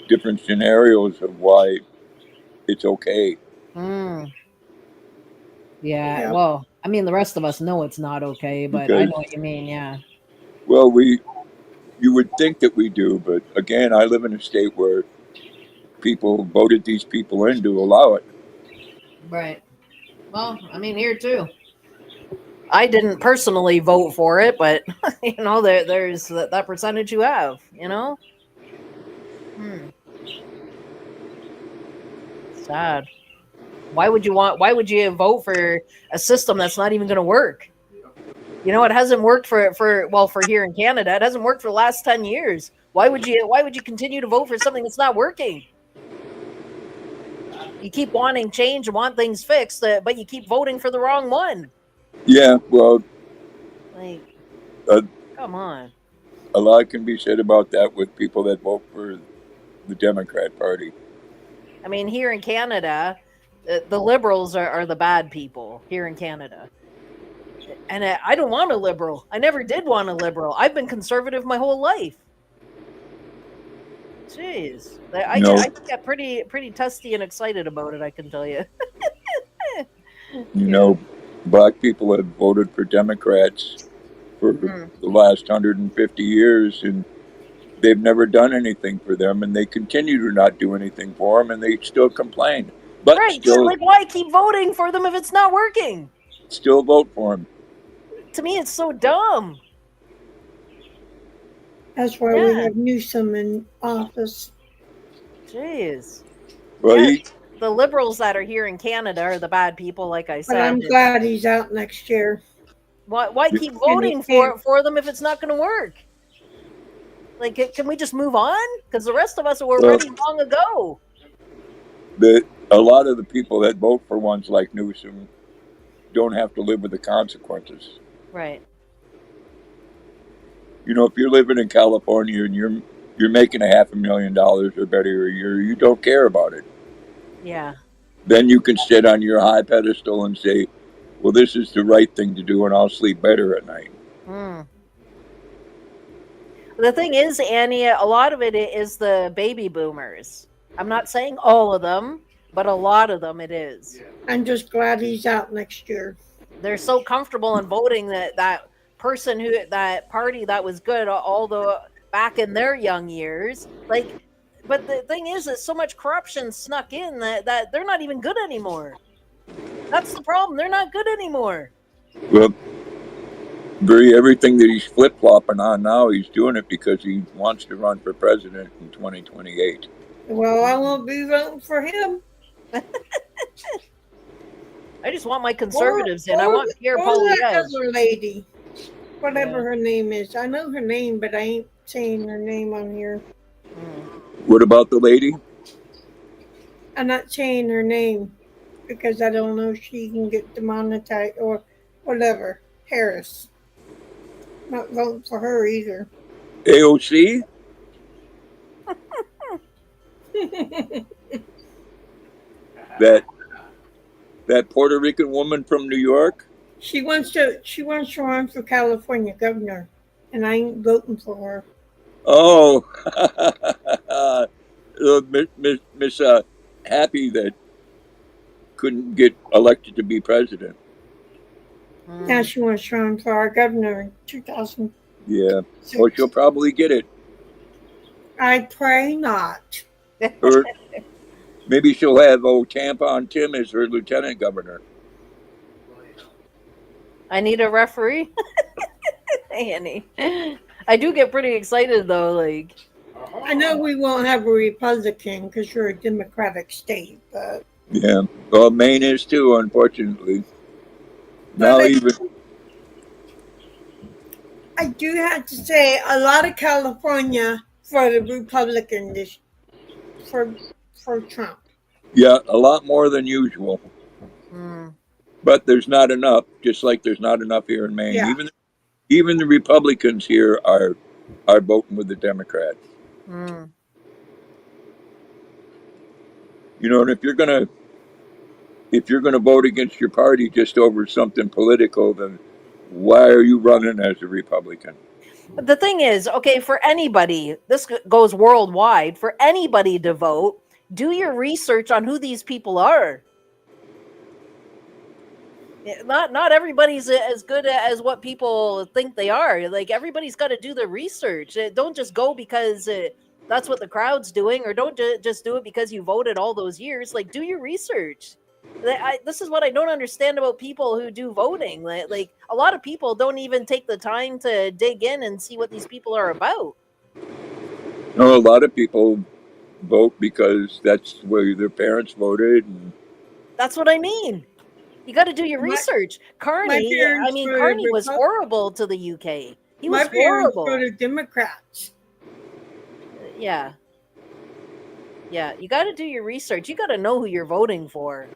different scenarios of why it's okay. Mm. Yeah. Yep. Well, I mean, the rest of us know it's not okay, but I Because know what you mean. Yeah. well, you would think that we do, but again, I live in a state where people voted these people in to allow it. Right. Well, I mean, here too. I didn't personally vote for it, but there's that percentage you have. Hmm. Sad. Why would you vote for a system that's not even going to work? It hasn't worked for here in Canada. It hasn't worked for the last 10 years. Why would you continue to vote for something that's not working? You keep wanting change and want things fixed, but you keep voting for the wrong one. Yeah, well, Like, uh, come on. a lot can be said about that with people that vote for the Democrat Party. I mean, here in Canada, the liberals are the bad people here in Canada. And I don't want a liberal. I never did want a liberal. I've been conservative my whole life. Jeez, I You get know, I get pretty testy and excited about it. I can tell you. you Yeah. know, black people have voted for Democrats for Mm. the last 150 years, and they've never done anything for them, and they continue to not do anything for them, and they still complain, but Right, but like, why keep voting for them if it's not working? still vote for them. To me, it's so dumb. That's why we Yeah. have Newsom in office. Jeez. Well, Yeah, the liberals that are here in Canada are the bad people, like I But said. I'm glad he's out next year. Why keep And voting he can't. for them if it's not going to work? Like, can we just move on? Because the rest of us were Well- ready long ago. a lot of the people that vote for ones like Newsom don't have to live with the consequences. Right. If you're living in California and you're making $500,000 or better a year, you don't care about it. Yeah. Then you can sit on your high pedestal and say, well, this is the right thing to do, and I'll sleep better at night. Mm. The thing is, Annie, a lot of it is the baby boomers. I'm not saying all of them, but a lot of them it is. I'm just glad he's out next year. They're so comfortable in voting that party that was good all the back in their young years. Like, but the thing is so much corruption snuck in that they're not even good anymore. That's the problem. They're not good anymore. Well, everything that he's flip-flopping on now, he's doing it because he wants to run for president in 2028. Well, I won't be voting for him. I just want my conservatives in. I Or- want Pierre or Poilievre. that other lady, whatever Yeah. her name is. I know her name, but I ain't saying her name on here. What about the lady? I'm not saying her name because I don't know if she can get demonetized or whatever. Harris. Not voting for her either. AOC? That Puerto Rican woman from New York? She wants to run for California governor, and I ain't voting for her. Oh, Miss Happy that couldn't get elected to be president. Now she wants to run for our governor in 2006. Yeah, well, she'll probably get it. I pray not. Or maybe she'll have Tampon Tim as her lieutenant governor. I need a referee. Annie. I do get pretty excited though, like I know we won't have a Republican because you're a Democratic state, but Yeah, well, Maine is too, unfortunately. Well, Now they- even I do have to say a lot of California for the Republican for Trump. yeah, a lot more than usual. But there's not enough, just like there's not enough here in Maine. Yeah. Even the Republicans here are voting with the Democrats. And if you're gonna vote against your party just over something political, then why are you running as a Republican? The thing is, okay, for anybody, this goes worldwide, for anybody to vote, do your research on who these people are. Not everybody's as good as what people think they are. Like everybody's got to do their research. Don't just go because that's what the crowd's doing, or don't just do it because you voted all those years. Like do your research. This is what I don't understand about people who do voting. Like a lot of people don't even take the time to dig in and see what these people are about. No, a lot of people vote because that's where their parents voted. And That's what I mean. You got to do your My- research. My parents voted Carney was Repu- horrible to the UK. He My was parents horrible. voted Democrats. Yeah. Yeah, you got to do your research. You got to know who you're voting for.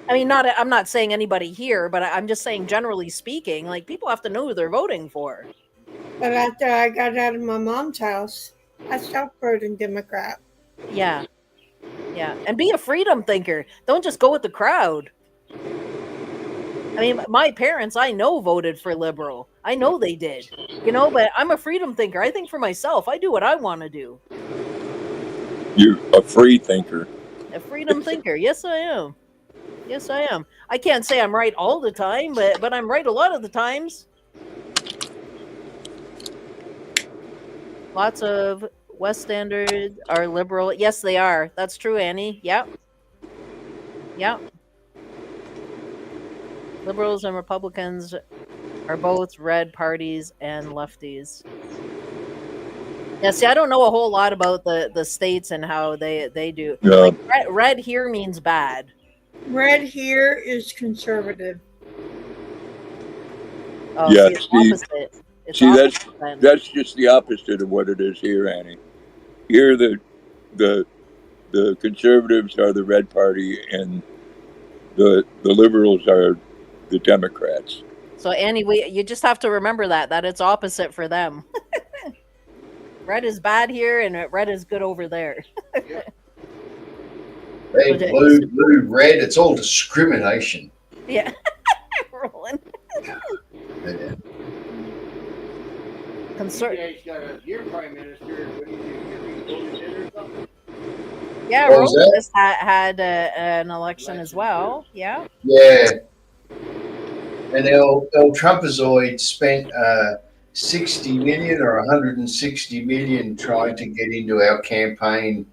I mean, I'm not saying anybody here, but I'm just saying generally speaking, like people have to know who they're voting for. But after I got out of my mom's house, I stopped voting Democrat. Yeah. Yeah, and be a freedom thinker. Don't just go with the crowd. I mean, my parents, I know, voted for liberal. I know they did. But I'm a freedom thinker. I think for myself. I do what I want to do. you're a free thinker. A freedom thinker. Yes, I am. Yes, I am. I can't say I'm right all the time, but I'm right a lot of the times. Lots of Westlanders are liberal. Yes, they are. That's true, Annie. Yep. Yep. Liberals and Republicans are both red parties and lefties. Yeah, see, I don't know a whole lot about the states and how they do. Yeah. Like red here means bad. Red here is conservative. Oh, Yeah, see, it's see- opposite. It's see, opposite then. That's just the opposite of what it is here, Annie. Here, the conservatives are the red party, and the liberals are the Democrats. So Annie, you just have to remember that it's opposite for them. Red is bad here, and red is good over there. Red, blue, red. It's all discrimination. Yeah, Roland. Yeah. Your prime minister. What do you voted in or something? Yeah, What was Roland that? just had an election as well. Yeah. Yeah. And El Trumpazoid spent 60 million or 160 million trying to get into our campaign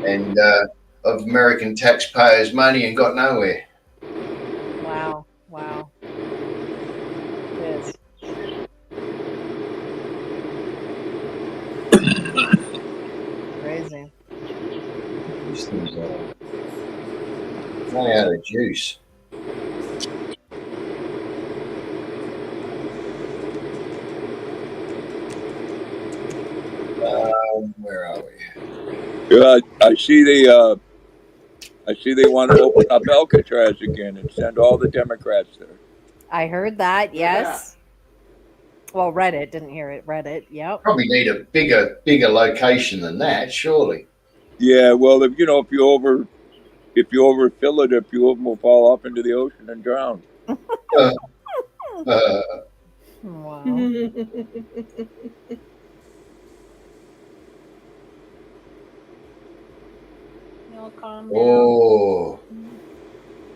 and of American taxpayers' money and got nowhere. Wow. Yes. Crazy. These things are run out of juice. Where are we? Yeah, I see they want to open up Alcatraz again and send all the Democrats there. I heard that. Yes. Well, Reddit didn't hear it. Reddit. Yep. Probably need a bigger location than that, surely. Yeah, well, if you overfill it, a few of them will fall off into the ocean and drown. Wow. Y'all calm down. Oh,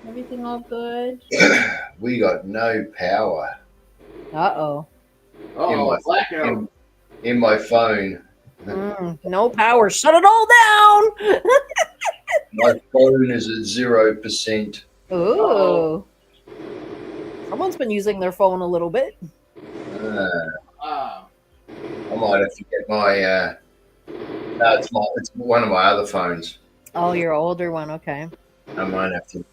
Everything all good? we got no power Uh-oh. Blackout. in my phone. No power. Shut it all down. My phone is at 0%. Ooh. Someone's been using their phone a little bit. Ah. I might have to get my. No, it's one of my other phones. Oh, your older one. Okay. I might have to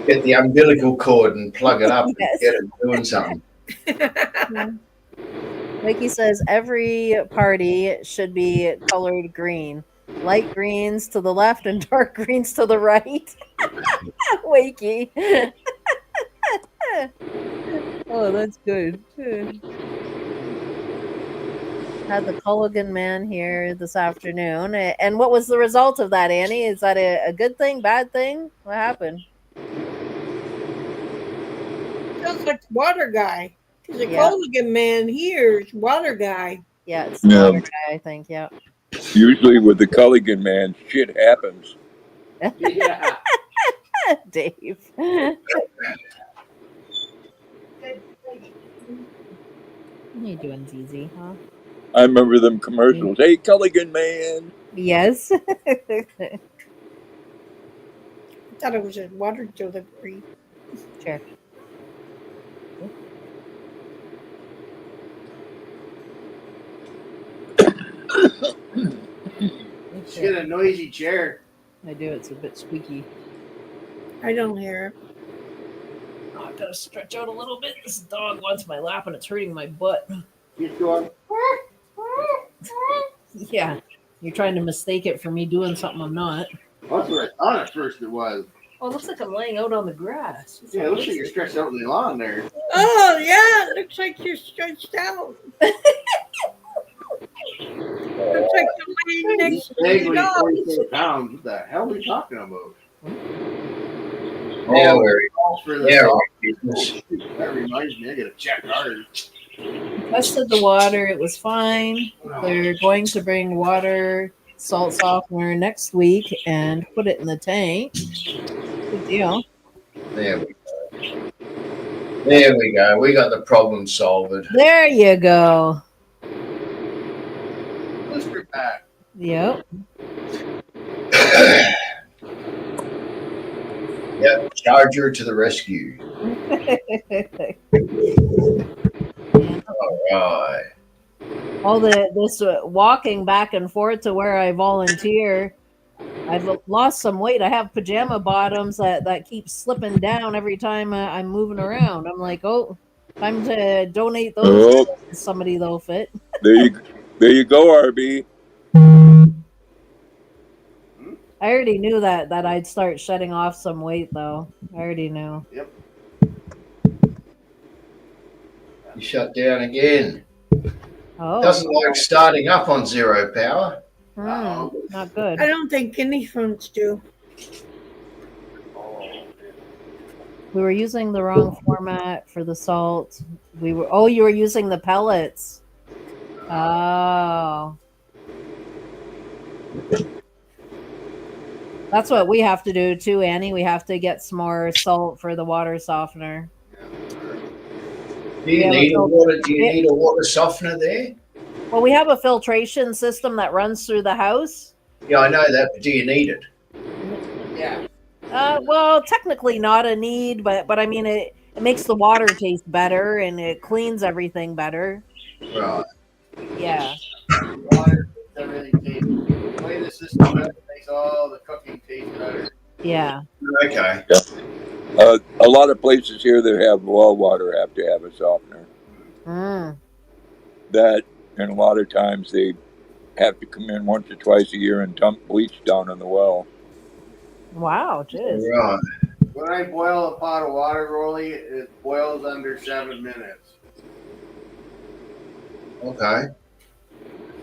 get the umbilical cord and plug it up Yes. and get it doing something. Mikey says every party should be colored green. Light greens to the left and dark greens to the right. Wakey. Oh, that's good. Had the Culligan man here this afternoon. And what was the result of that, Annie? Is that a good thing, bad thing? What happened? Sounds like the water guy. Because the Yeah. Culligan man here is water guy. Yeah, it's the Yeah. water guy, I think. Yeah. Usually with the Culligan man, shit happens. Yeah. Dave. What are you doing, ZZ? Huh? I remember them commercials. Hey, Culligan man. Yes. I thought it was a water delivery. Sure. Just get a noisy chair. I do. It's a bit squeaky. I don't hear it. Oh, I've got to stretch out a little bit. This dog wants my lap and it's hurting my butt. Get going. Yeah. You're trying to mistake it for me doing something I'm not. That's what I thought at first it was. Oh, it looks like I'm laying out on the grass. Yeah, it looks like you're stretched out on the lawn there. Oh, yeah. It looks like you're stretched out. Looks like you're laying next to the Vaguely dog. 46 pounds. What the hell are we talking about? Now we're For the now salt. we're in business. That reminds me, I gotta check hard. Tested the water. It was fine. They're going to bring water salt softener next week and put it in the tank. Good deal. There we go. There we go. We got the problem solved. There you go. Blister pack. Yep. Yep. Charger to the rescue. All right. All this walking back and forth to where I volunteer, I've lost some weight. I have pajama bottoms that keep slipping down every time I'm moving around. I'm like, oh, time to donate those to somebody that'll fit. There you go, RB. I already knew that I'd start shedding off some weight, though. I already knew. Yep. You shut down again. Oh, Doesn't like starting up on zero power. not good. I don't think any phones do. We were using the wrong format for the salt. You were using the pellets. Oh. That's what we have to do too, Annie. We have to get some more salt for the water softener. Do you need a water? Do you need a water softener there? Well, we have a filtration system that runs through the house. Yeah, I know that. But do you need it? Yeah. Well, technically not a need, but I mean it makes the water taste better and it cleans everything better. Right. Yeah. Water, everything tastes. The way the system is, it makes all the cooking taste better. Yeah. Okay. A lot of places here that have well water have to have a softener. That, and a lot of times they have to come in once or twice a year and dump bleach down in the well. Wow, jeez. Right. When I boil a pot of water, Rolly, it boils under 7 minutes. Okay.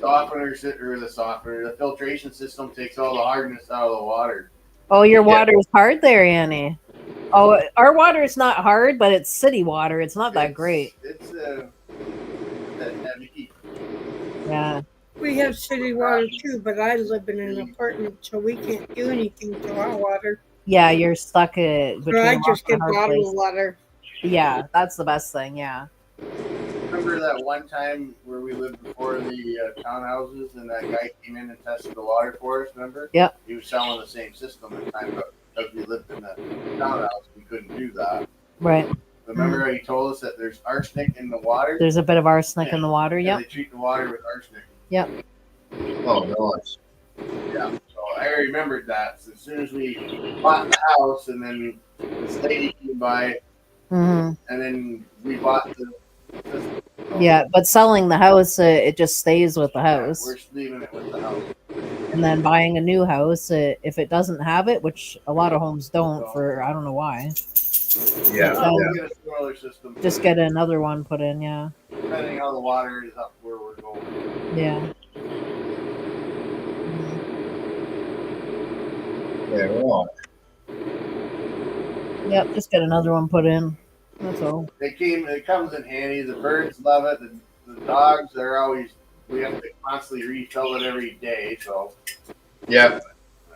The filtration system takes all the hardness out of the water. Oh, your water's hard there, Annie. Oh, our water's not hard, but it's city water. It's not that great. It's heavy. Yeah. We have city water too, but I live in an apartment, so we can't do anything to our water. Yeah, you're stuck So between I a rock just and get a hard bottled place. water. Yeah, that's the best thing. Yeah. Remember that one time where we lived before the townhouses and that guy came in and tested the water for us, remember? Yep. He was selling the same system at the time, but because we lived in the townhouse, we couldn't do that. Right. Remember he told us that there's arsenic in the water? There's a bit of arsenic in the water. And Yep. they treat the water with arsenic. Yep. Oh, nice. Yeah. So I remembered that. So as soon as we bought the house and then this lady came by Mm-hmm. and then we bought the system. Yeah, but selling the house, it just stays with the house. We're leaving it with the house. And then buying a new house, if it doesn't have it, which a lot of homes don't, for I don't know why, Yeah. So- We'll get a spoiler system. just get another one put in. Yeah. Depending how the water is up where we're going. Yeah. Yeah. Right. Yep. Just get another one put in. That's all. It comes in handy. The birds love it. The dogs are always. We have to constantly refill it every day. So Yeah.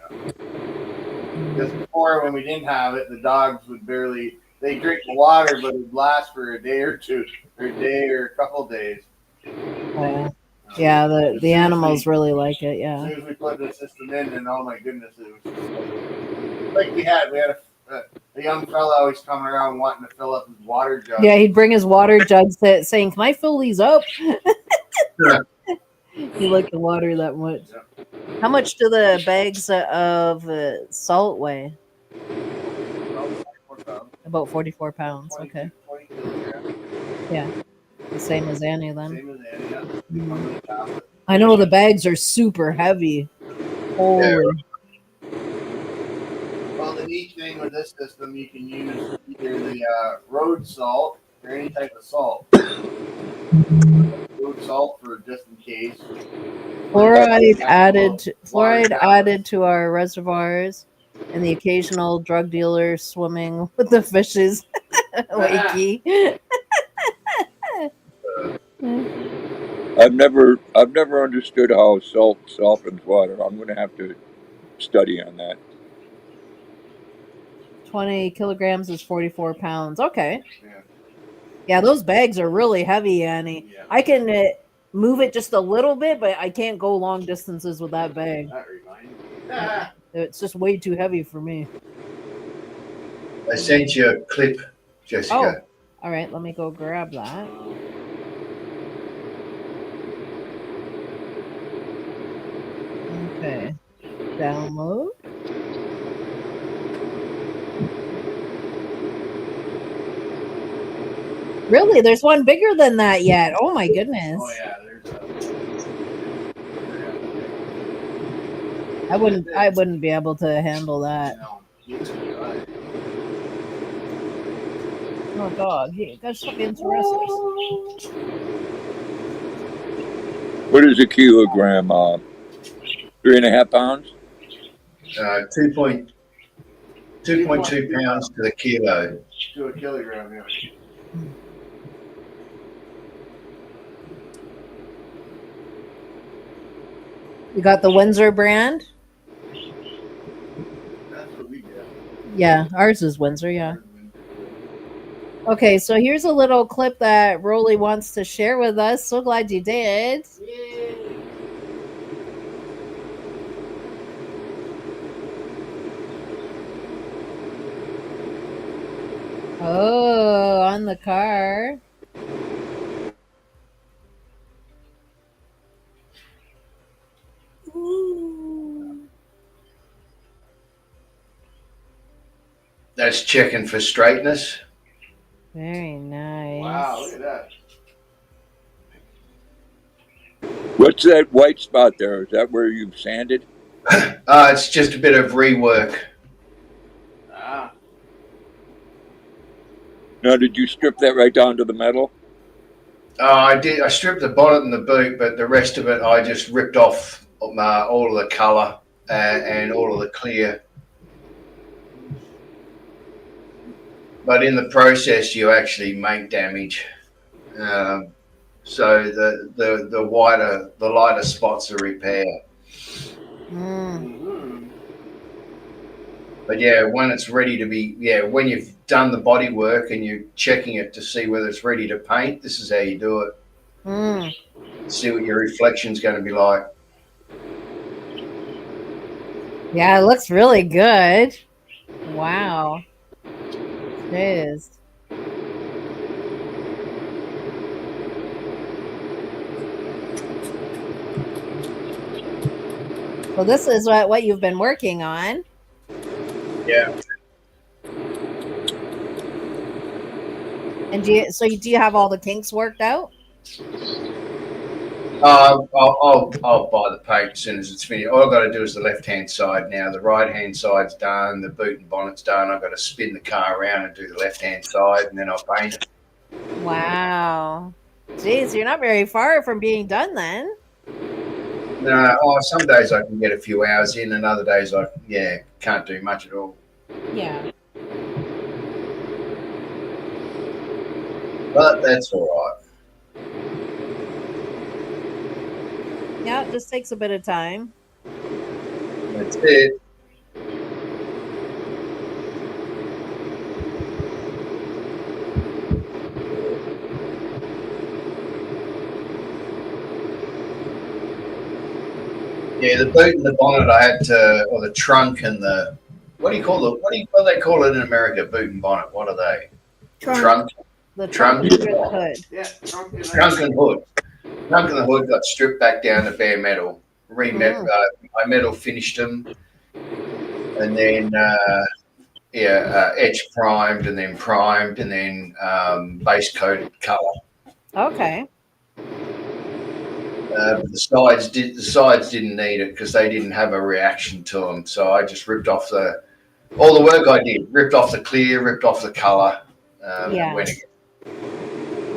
because before, when we didn't have it, the dogs would barely. They drink the water, but it'd last for a day or two, or a day or a couple days. Yeah, As the soon as animals we- really like it. As Yeah. soon as we put the system in, and oh my goodness, it was just like we had a young fella always coming around wanting to fill up his water jug. Yeah, he'd bring his water jug saying, "Can I fill these up?" He liked the water that much. Yeah. How much do the bags of salt weigh? About 44 pounds. 20, Okay. 20 kilograms. Yeah. The same as Annie then. Same as Annie, yeah. Mhm. Yeah. I know the bags are super heavy. Holy. Well, the neat thing with this system, you can use either the road salt or any type of salt. Road salt for just in case. Fluoride added Water added to our reservoirs, and the occasional drug dealer swimming with the fishes. Wakey. I've never understood how salt softens water. I'm going to have to study on that. 20 kilograms is 44 pounds. Okay. Yeah. Yeah, those bags are really heavy, Annie. Yeah. I can move it just a little bit, but I can't go long distances with that bag. That reminds me. It's just way too heavy for me. I sent you a clip, Jessica. All right, let me go grab that. Okay. Download. Really? There's one bigger than that yet. Oh my goodness. Oh yeah, there's I wouldn't be able to handle that. no. Neither do I. Oh dog, hey, that's something interesting. What is a kilogram? 3.5 pounds? 2.2 pounds to the kilo. To a kilogram, yeah. You got the Windsor brand? That's what we get. Yeah, ours is Windsor, yeah. Okay, so here's a little clip that Rolly wants to share with us. So glad you did. Yay. Oh, on the car. That's checking for straightness. Very nice. Wow, look at that. What's that white spot there? Is that where you've sanded? It's just a bit of rework. Ah. Now, did you strip that right down to the metal? I did. I stripped the bonnet and the boot, but the rest of it I just ripped off all of the colour and all of the clear. But in the process, you actually make damage. So the lighter spots are repair. Mm-hmm. But yeah, when it's ready to be, when you've done the body work and you're checking it to see whether it's ready to paint, this is how you do it. See what your reflection's going to be like. Yeah, it looks really good. Wow. It is. So this is what you've been working on. Yeah. And do you have all the kinks worked out? I'll buy the paint as soon as it's finished. All I've got to do is the left-hand side now. The right-hand side's done. The boot and bonnet's done. I've got to spin the car around and do the left-hand side, and then I'll paint it. Wow. Jeez, you're not very far from being done then. No, some days I can get a few hours in, and other days I can't do much at all. Yeah. But that's all right. Yeah, it just takes a bit of time. That's it. Yeah, the boot and the bonnet I had to, or the trunk and the, what do you call it? What do they call it in America? Boot and bonnet. What are they? Trunk, The trunk, trunk under the hood. Yeah, trunk and trunk and hood. Trunk and the hood got stripped back down to bare metal. I metal finished them, and then etch primed, and then base coated color. Okay. But the sides didn't need it because they didn't have a reaction to them. So I just ripped off all the work I did. Ripped off the clear, ripped off the color. Yeah. And went again.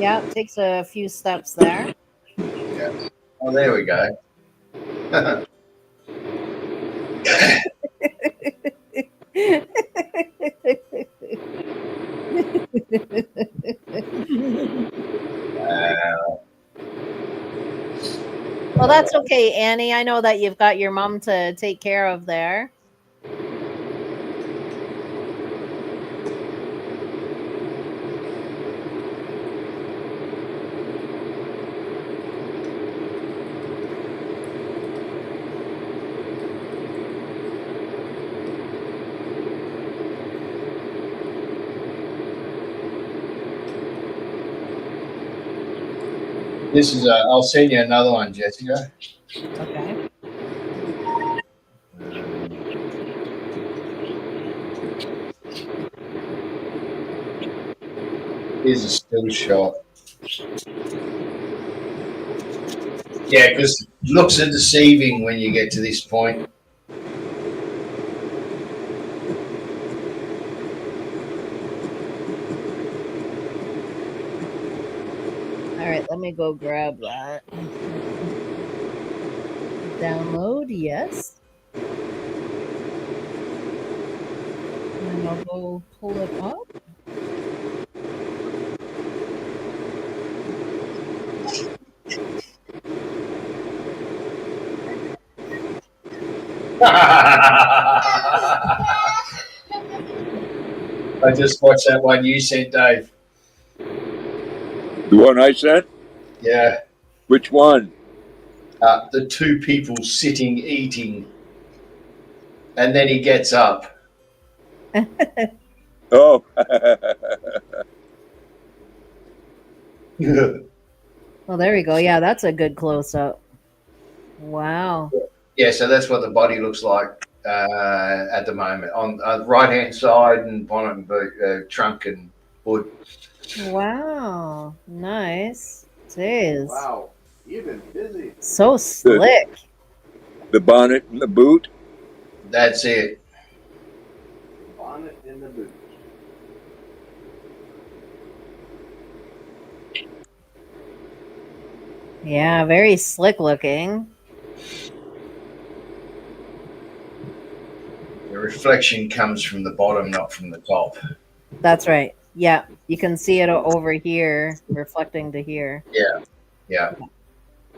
Yeah, it takes a few steps there. Yeah. Oh, there we go. Well, that's okay, Annie. I know that you've got your mom to take care of there. This is I'll send you another one, Jessica. Okay. Here's a still shot. Yeah, because looks are deceiving when you get to this point. All right, let me go grab that. Download, yes. And I'll go pull it up. I just watched that one you sent, Dave. The one I sent? Yeah. Which one? The two people sitting eating, and then he gets up. Oh. Well, there we go. Yeah, that's a good close up. Wow. Yeah, so that's what the body looks like at the moment on the right hand side, and bonnet and boot, trunk and hood. Wow. Nice. Jeez. wow, you've been busy. So slick. The bonnet and the boot? That's it. Bonnet in the boot. Yeah, very slick looking. The reflection comes from the bottom, not from the top. That's right. Yeah, you can see it over here, reflecting to here. Yeah.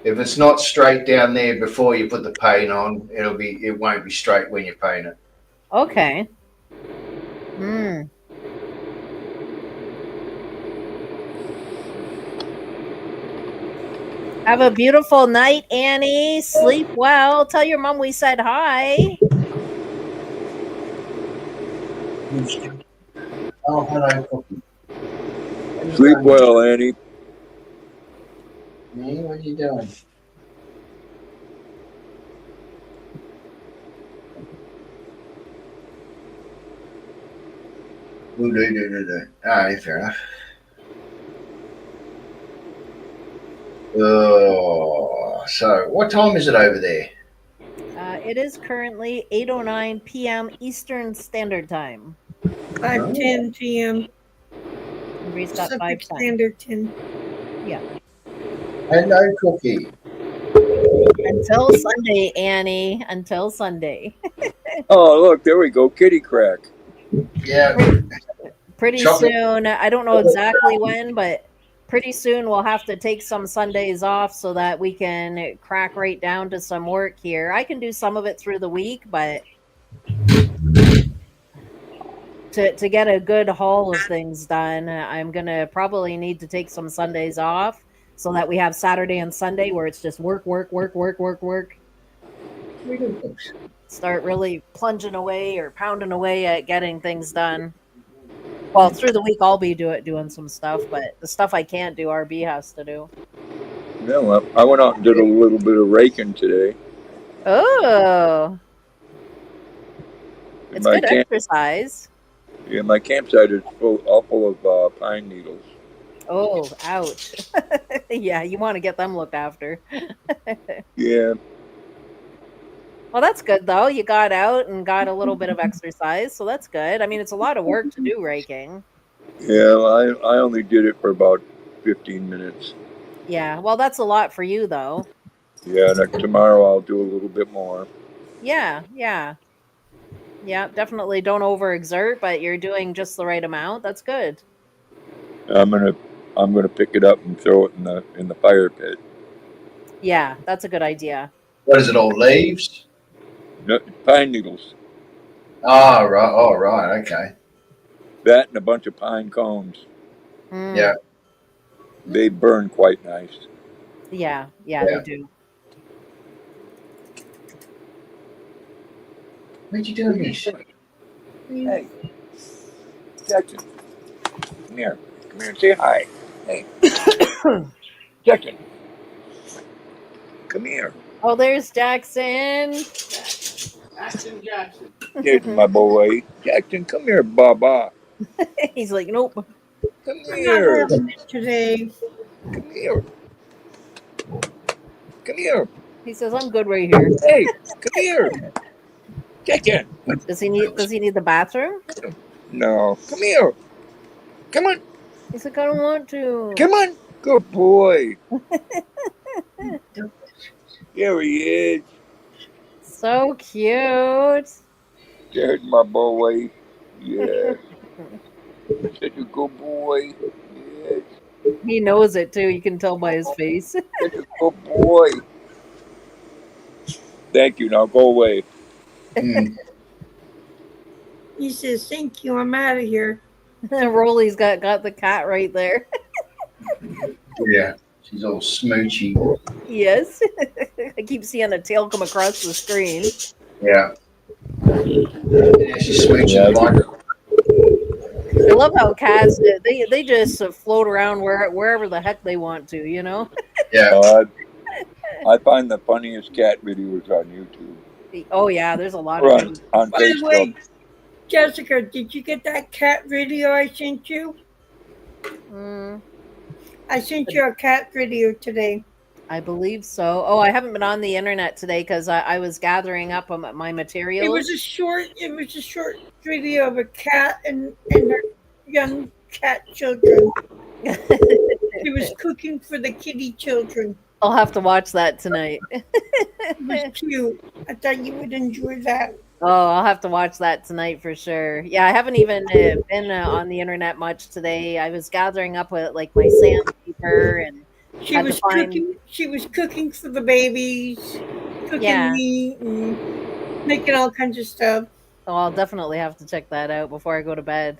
If it's not straight down there before you put the paint on, it won't be straight when you paint it. Okay. Hmm. Have a beautiful night, Annie. Sleep well. Tell your mom we said hi. Oh, hello, Cookie. Sleep well, Annie. Me, what are you doing? All right, fair enough. Oh, so what time is it over there? It is currently 8:09 p.m. Eastern Standard Time. 5:10 p.m. Bree's got Pacific 5:10. Standard 10. Hello, Cookie. Until Sunday, Annie. Until Sunday. Oh, look, there we go. Kitty crack. Yeah. Pretty Chocolate. soon. I don't know exactly when, but pretty soon we'll have to take some Sundays off so that we can crack right down to some work here. I can do some of it through the week, but to get a good haul of things done, I'm gonna probably need to take some Sundays off so that we have Saturday and Sunday where it's just work, work, work, work, work, work. Start really plunging away or pounding away at getting things done. Well, through the week I'll be doing some stuff, but the stuff I can't do, RB has to do. Yeah, well, I went out and did a little bit of raking today. Oh, And it's my good exercise. Yeah, my campsite is all full of pine needles. Oh, ouch. Yeah, you want to get them looked after. Yeah, Well, that's good though. You got out and got a little bit of exercise, so that's good. I mean, it's a lot of work to do raking. yeah. Well, I only did it for about 15 minutes. Yeah, well, that's a lot for you though. Yeah, tomorrow I'll do a little bit more. Yeah, yeah. Yeah, definitely don't overexert, but you're doing just the right amount. That's good. I'm gonna I'm gonna pick it up and throw it in the fire pit. Yeah, that's a good idea. What is it? All leaves? No, pine needles. Oh right. Oh right. Okay. That and a bunch of pine cones. Mm, Yeah. They burn quite nice. yeah, Yeah. they do. What you doing this? Hey, Jackson, come here. Come here and say hi. Hey, Jackson, come here. Oh, there's Jackson. Jackson Jackson. There's my boy. Jackson, come here, Baba. He's like, nope. Come I'm not here. having it today. Come here. Come here. He says, I'm good right here. Hey, come here. Jackson. Does he need the bathroom? No. Come here. Come on. He's like, I don't want to. Come on. Good boy. There he is. So cute. There's my boy. Yeah. Such a good boy. Yes. He knows it too. You can tell by his face. Such a good boy. Thank you. Now go away. Mm. He says, "Thank you. I'm out of here." Rolly's got the cat right there. Yeah. She's all smoochy. Yes. I keep seeing a tail come across the screen. Yeah. Yeah. She's smooching like. I love how cats they just float around wherever the heck they want to, you know? Yeah. I find the funniest cat videos on YouTube. Oh yeah, there's a lot Or of on, them. on By the way, Facebook. Jessica, did you get that cat video I sent you? Mm, I sent you a cat video today. I believe so. Oh, I haven't been on the internet today because I was gathering up on my It materials. was a short video of a cat and her young cat children. She was cooking for the kitty children. I'll have to watch that tonight. It was cute. I thought you would enjoy that. Oh, I'll have to watch that tonight for sure. Yeah, I haven't even been on the internet much today. I was gathering up with like my sandpaper and She had to was find. cooking. She was cooking for the babies, cooking Yeah. meat and making all kinds of stuff. Oh, I'll definitely have to check that out before I go to bed.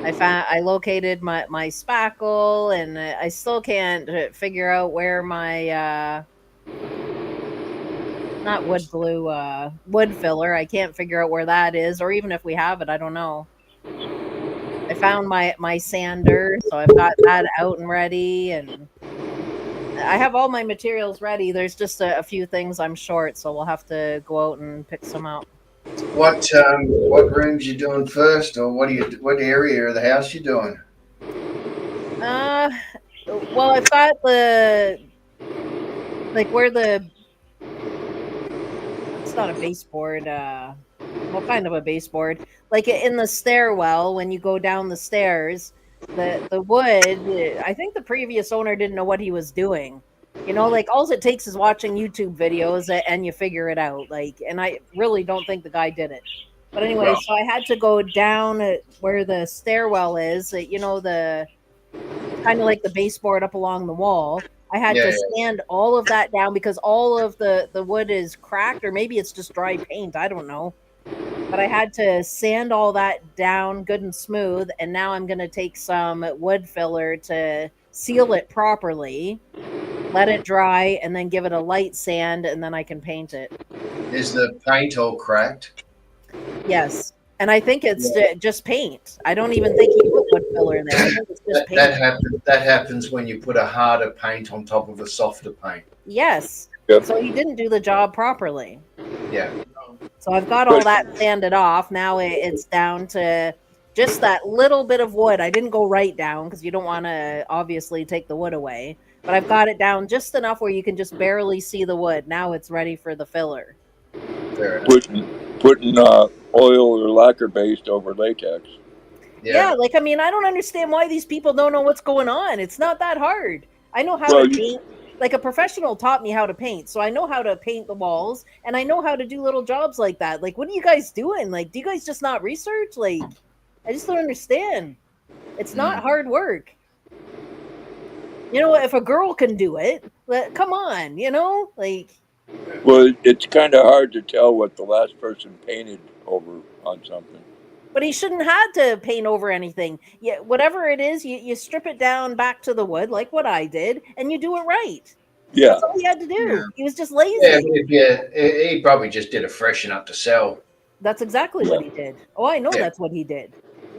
I located my spackle, and I still can't figure out where my not wood glue, wood filler. I can't figure out where that is, or even if we have it, I don't know. I found my sander, so I've got that out and ready, and I have all my materials ready. There's just a few things I'm short, so we'll have to go out and pick some up. What rooms you doing first, or what area of the house you doing? Well, I've got the like where the it's not a baseboard. Well, kind of a baseboard. Like in the stairwell, when you go down the stairs, the wood. I think the previous owner didn't know what he was doing. You know, like all it takes is watching YouTube videos and you figure it out. Like, and I really don't think the guy did it. But anyway, Well. so I had to go down where the stairwell is. You know, the kind of like the baseboard up along the wall. I had Yeah, to yeah. sand all of that down because all of the wood is cracked, or maybe it's just dry paint. I don't know. But I had to sand all that down good and smooth. And now I'm going to take some wood filler to seal it properly, let it dry, and then give it a light sand, and then I can paint it. Is the paint all cracked? Yes. And I think it's just paint. I don't even think he put wood filler there. I think it's just paint. That happens when you put a harder paint on top of a softer paint. Yes. Yep. So he didn't do the job properly. Yeah. So I've got all that sanded off. Now it's down to just that little bit of wood. I didn't go right down because you don't want to obviously take the wood away. But I've got it down just enough where you can just barely see the wood. Now it's ready for the filler. Fair enough. Putting oil or lacquer based over latex. Yeah, like, I mean, I don't understand why these people don't know what's going on. It's not that hard. I know how to paint. Like, a professional taught me how to paint, so I know how to paint the walls, and I know how to do little jobs like that. Like, what are you guys doing? Like, do you guys just not research? Like, I just don't understand. It's not hard work. You know, if a girl can do it, come on, you know? Like, well, it's kind of hard to tell what the last person painted over on something. but he shouldn't have to paint over anything. Yeah, whatever it is, you strip it down back to the wood, like what I did, and you do it right. Yeah. That's all he had to do. Yeah. He was just lazy. He probably just did a freshen up to sell. That's exactly what he did. Oh, I know that's what he did.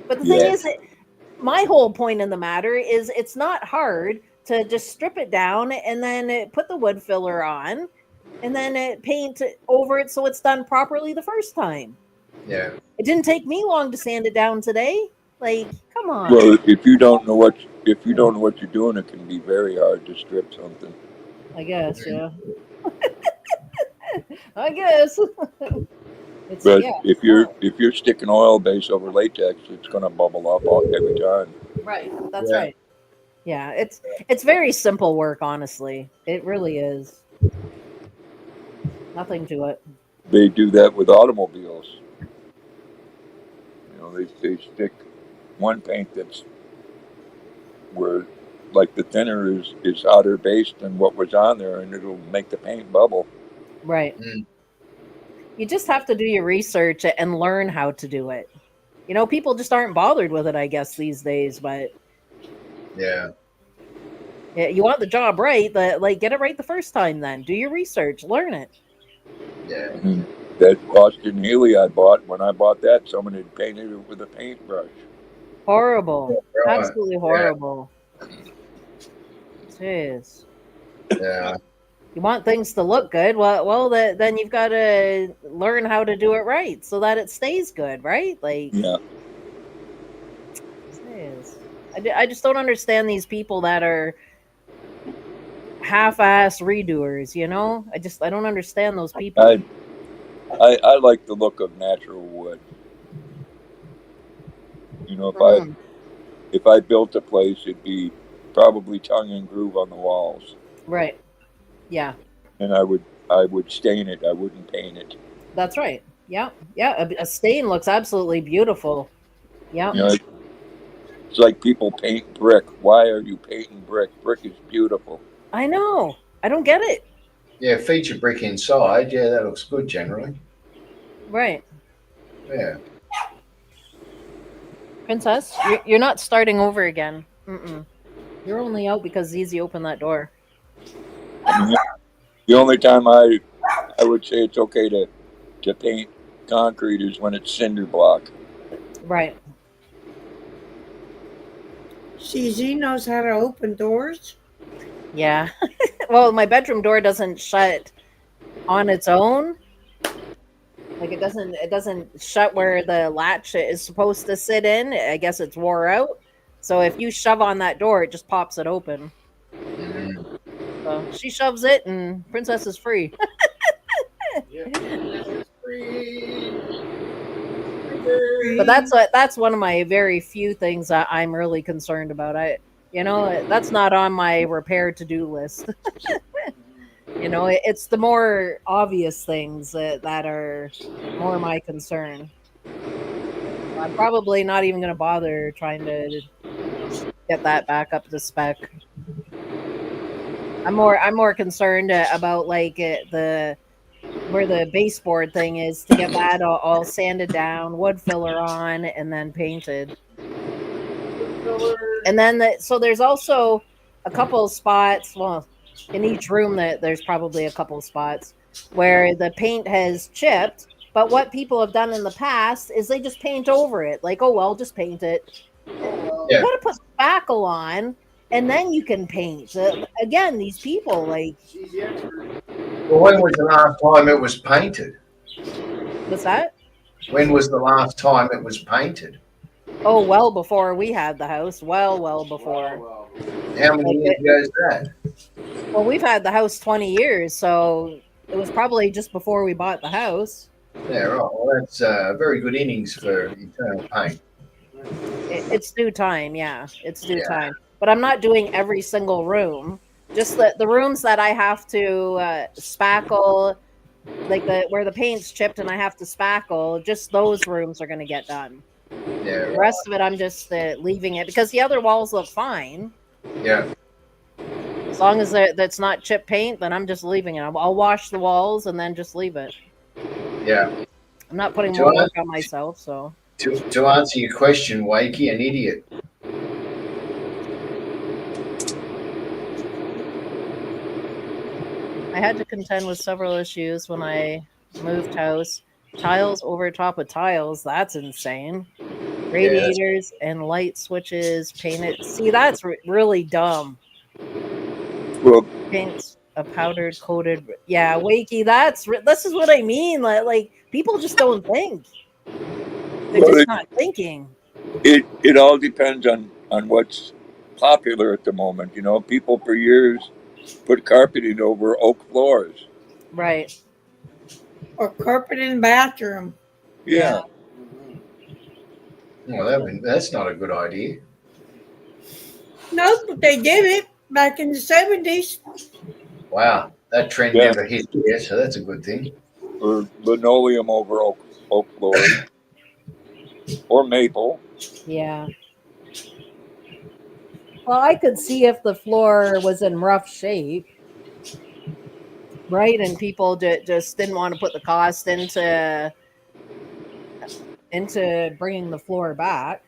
But the Yeah. thing is, my whole point in the matter is it's not hard to just strip it down and then put the wood filler on and then paint over it so it's done properly the first time. Yeah. It didn't take me long to sand it down today. Like, come on. Well, if you don't know what you're doing, it can be very hard to strip something. I guess, yeah. I guess. But if you're sticking oil base over latex, it's going to bubble up every time. Right. That's right. Yeah, it's very simple work, honestly. It really is. Nothing to it. They do that with automobiles. You know, they stick one paint that's where, like, the thinner is hotter base than what was on there, and it'll make the paint bubble. Right. You just have to do your research and learn how to do it. You know, people just aren't bothered with it, I guess, these days. But yeah, you want the job right, like, get it right the first time. Then do your research, learn it. Yeah. Mm-hmm. That Austin Healy I bought, when I bought that, someone had painted it with a paintbrush. Horrible. Right. Absolutely horrible. Jeez. Yeah. You want things to look good. Well, then you've got to learn how to do it right so that it stays good, right? Like, yeah. Jeez. I just don't understand these people that are half-ass redoers. You know, I don't understand those people. I like the look of natural wood. You know, if I built a place, it'd be probably tongue and groove on the walls. Right. Yeah. And I would stain it. I wouldn't paint it. That's right. Yeah. Yeah. A stain looks absolutely beautiful. Yeah. You know, it's like people paint brick. Why are you painting brick? Brick is beautiful. I know. I don't get it. Yeah, feature brick inside. Yeah, that looks good generally. Right. Yeah. Princess, you're not starting over again. Mm-mm. You're only out because Zizi opened that door. The only time I would say it's okay to paint concrete is when it's cinder block. Right. CZ knows how to open doors. Yeah. Well, my bedroom door doesn't shut on its own. Like, it doesn't shut where the latch is supposed to sit in. I guess it's wore out. So if you shove on that door, it just pops it open. So she shoves it, and Princess is free. But that's one of my very few things that I'm really concerned about. That's not on my repair to-do list. It's the more obvious things that are more my concern. I'm probably not even going to bother trying to get that back up to spec. I'm more concerned about like the where the baseboard thing is to get that all sanded down, wood filler on, and then painted. And then so there's also a couple of spots. Well, in each room that there's probably a couple of spots where the paint has chipped. But what people have done in the past is they just paint over it. Like, oh well, just paint it. You Yeah. got to put spackle on, and then you can paint. Again, these people like. She's the expert. Well, when was the last time it was painted? What's that? When was the last time it was painted? Oh, well before we had the house. Well before. Well, How many years ago is that? Well, we've had the house 20 years, so it was probably just before we bought the house. Yeah, right. Well, that's very good innings for Eternal Paint. It's due time, yeah. It's due Yeah. time. But I'm not doing every single room. Just the rooms that I have to spackle, like where the paint's chipped and I have to spackle, just those rooms are going to get done. Yeah, The right. rest of it, I'm just leaving it because the other walls look fine. Yeah. As long as that's not chip paint, then I'm just leaving it. I'll wash the walls and then just leave it. Yeah. I'm not putting Do more I- work on myself, so. To answer your question, Wakey, an idiot. I had to contend with several issues when I moved house. Tiles over top of tiles, that's insane. Radiators and light switches painted. See, that's really dumb. Well, Paint a powdered coated. Yeah, Wakey, this is what I mean. Like people just don't think. They're Well, just not thinking. it all depends on what's popular at the moment. You know, people for years put carpeting over oak floors. Right. Or carpet in the bathroom. Yeah. Well, that's not a good idea. No, but they did it back in the 70s. Wow, that trend Yeah. never hit here, so that's a good thing. Or linoleum over oak floors. Or maple. Yeah. Well, I could see if the floor was in rough shape, right? And people just didn't want to put the cost into bringing the floor back,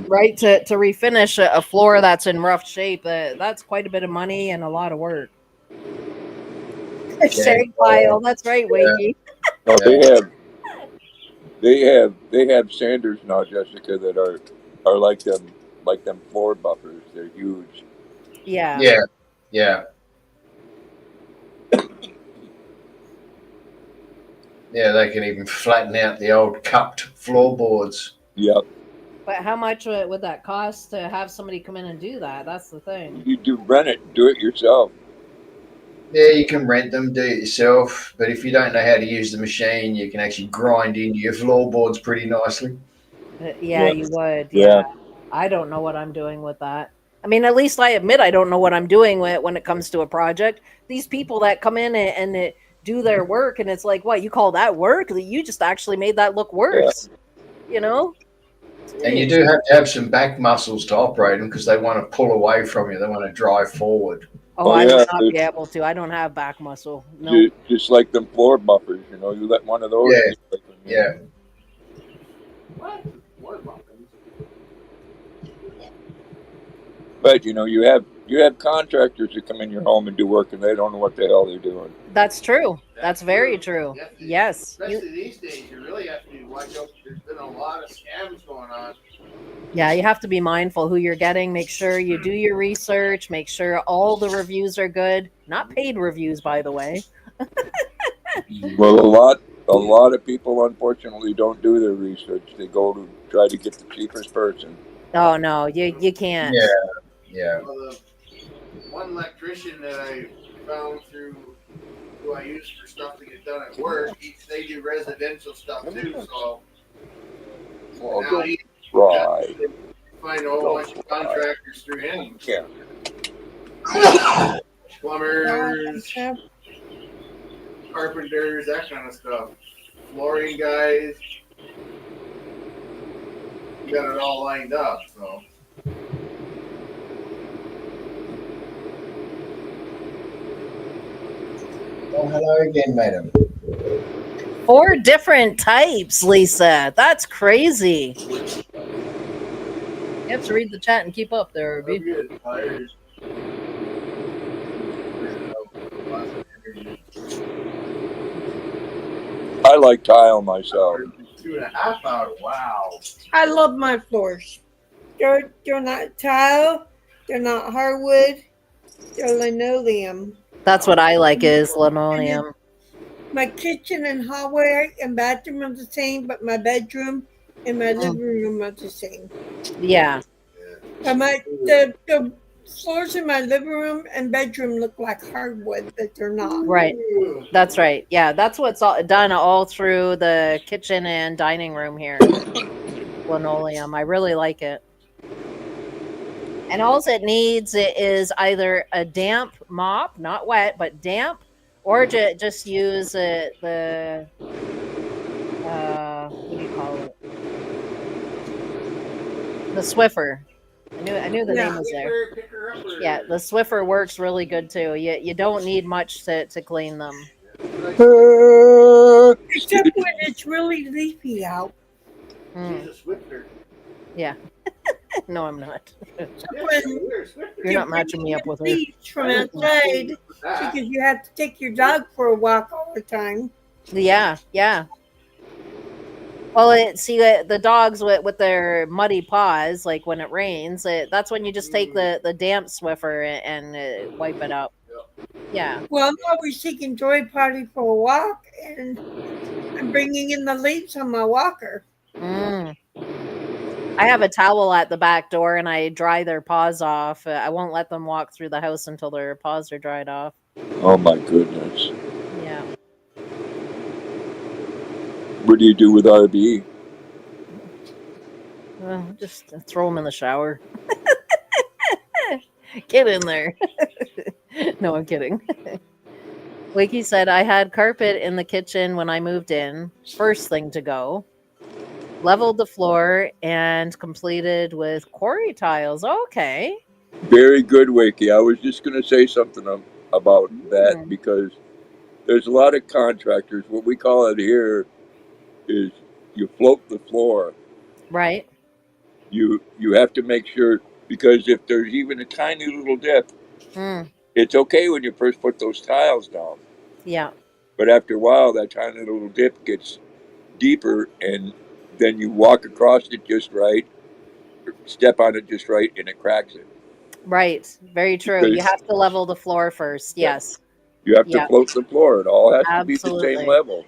right? To refinish a floor that's in rough shape, that's quite a bit of money and a lot of work. Shag pile, that's right, Wakey. Well, they have sanders now, Jessica, that are like them floor buffers. They're huge. Yeah. Yeah, yeah. Yeah, they can even flatten out the old cupped floorboards. Yep. But how much would that cost to have somebody come in and do that? That's the thing. You do rent it, do it yourself. Yeah, you can rent them, do it yourself. But if you don't know how to use the machine, you can actually grind into your floorboards pretty nicely. Yeah, Yeah. you would. Yeah. I don't know what I'm doing with that. I mean, at least I admit I don't know what I'm doing when it comes to a project. These people that come in and do their work, and it's like, what, you call that work? You just actually made that look worse. Yeah. You know? And you do have to have some back muscles to operate them because they want to pull away from you. They want to drive forward. Oh, I would not be able to. I don't have back muscle. No. Just like them floor buffers, you know, you let one of those. Yeah. What? What bumpers? But you know, you have contractors that come in your home and do work, and they don't know what the hell they're doing. That's true. That's very true. Yes. Especially these days, you really have to watch out. There's been a lot of scams going on. Yeah, you have to be mindful who you're getting. Make sure you do your research. Make sure all the reviews are good. Not paid reviews, by the way. Well, a lot of people, unfortunately, don't do their research. They go to try to get the cheapest person. Oh no, you can't. Yeah. Well, the one electrician that I found through who I use for stuff to get done at work, they do residential stuff too. So now he Right. find a whole bunch of contractors through him. Yeah. Plumbers, carpenters, that kind of stuff. Flooring guys. got it all lined up. So Oh, hello again, madam. 4 different types, Lisa. That's crazy. You have to read the chat and keep up there, I'm Ruby. getting tired. I like tile myself. 2.5 hours. Wow. I love my floors. They're not tile. They're not hardwood. They're linoleum. That's what I like is linoleum. My kitchen and hallway and bathroom are the same, but my bedroom and my living room are the same. Yeah. But the floors in my living room and bedroom look like hardwood, but they're not. Right. That's right. Yeah, that's what's all done all through the kitchen and dining room here. Linoleum. I really like it. And all it needs is either a damp mop, not wet, but damp, or just use the what do you call it? The Swiffer. I knew the name was there. Yeah, the Swiffer works really good too. You don't need much to clean them. Except when it's really leafy out. Mm. She's a Swifter. Yeah. No, I'm not. When You're not matching me up with her. leaves from outside because you have to take your dog for a walk all the time. Yeah, yeah. Well, the dogs with their muddy paws, like when it rains, that's when you just take the damp Swiffer and wipe it up. Yeah. Well, I'm always taking Joy Potty for a walk, and I'm bringing in the leaves on my walker. Mm. I have a towel at the back door, and I dry their paws off. I won't let them walk through the house until their paws are dried off. Oh my goodness. Yeah. What do you do with RB? Well, just throw them in the shower. Get in there. No, I'm kidding. Wakey said, I had carpet in the kitchen when I moved in. First thing to go. Leveled the floor and completed with quarry tiles. Okay. Very good, Wakey. I was just going to say something about that because there's a lot of contractors. What we call it here is you float the floor. Right. You have to make sure, because if there's even a tiny little dip, it's okay when you first put those tiles down. Yeah. But after a while, that tiny little dip gets deeper, and then you walk across it just right, step on it just right, and it cracks it. Right. Very true. Because You have to level the floor first. Yes. you have to float the floor. It all has to be the same level.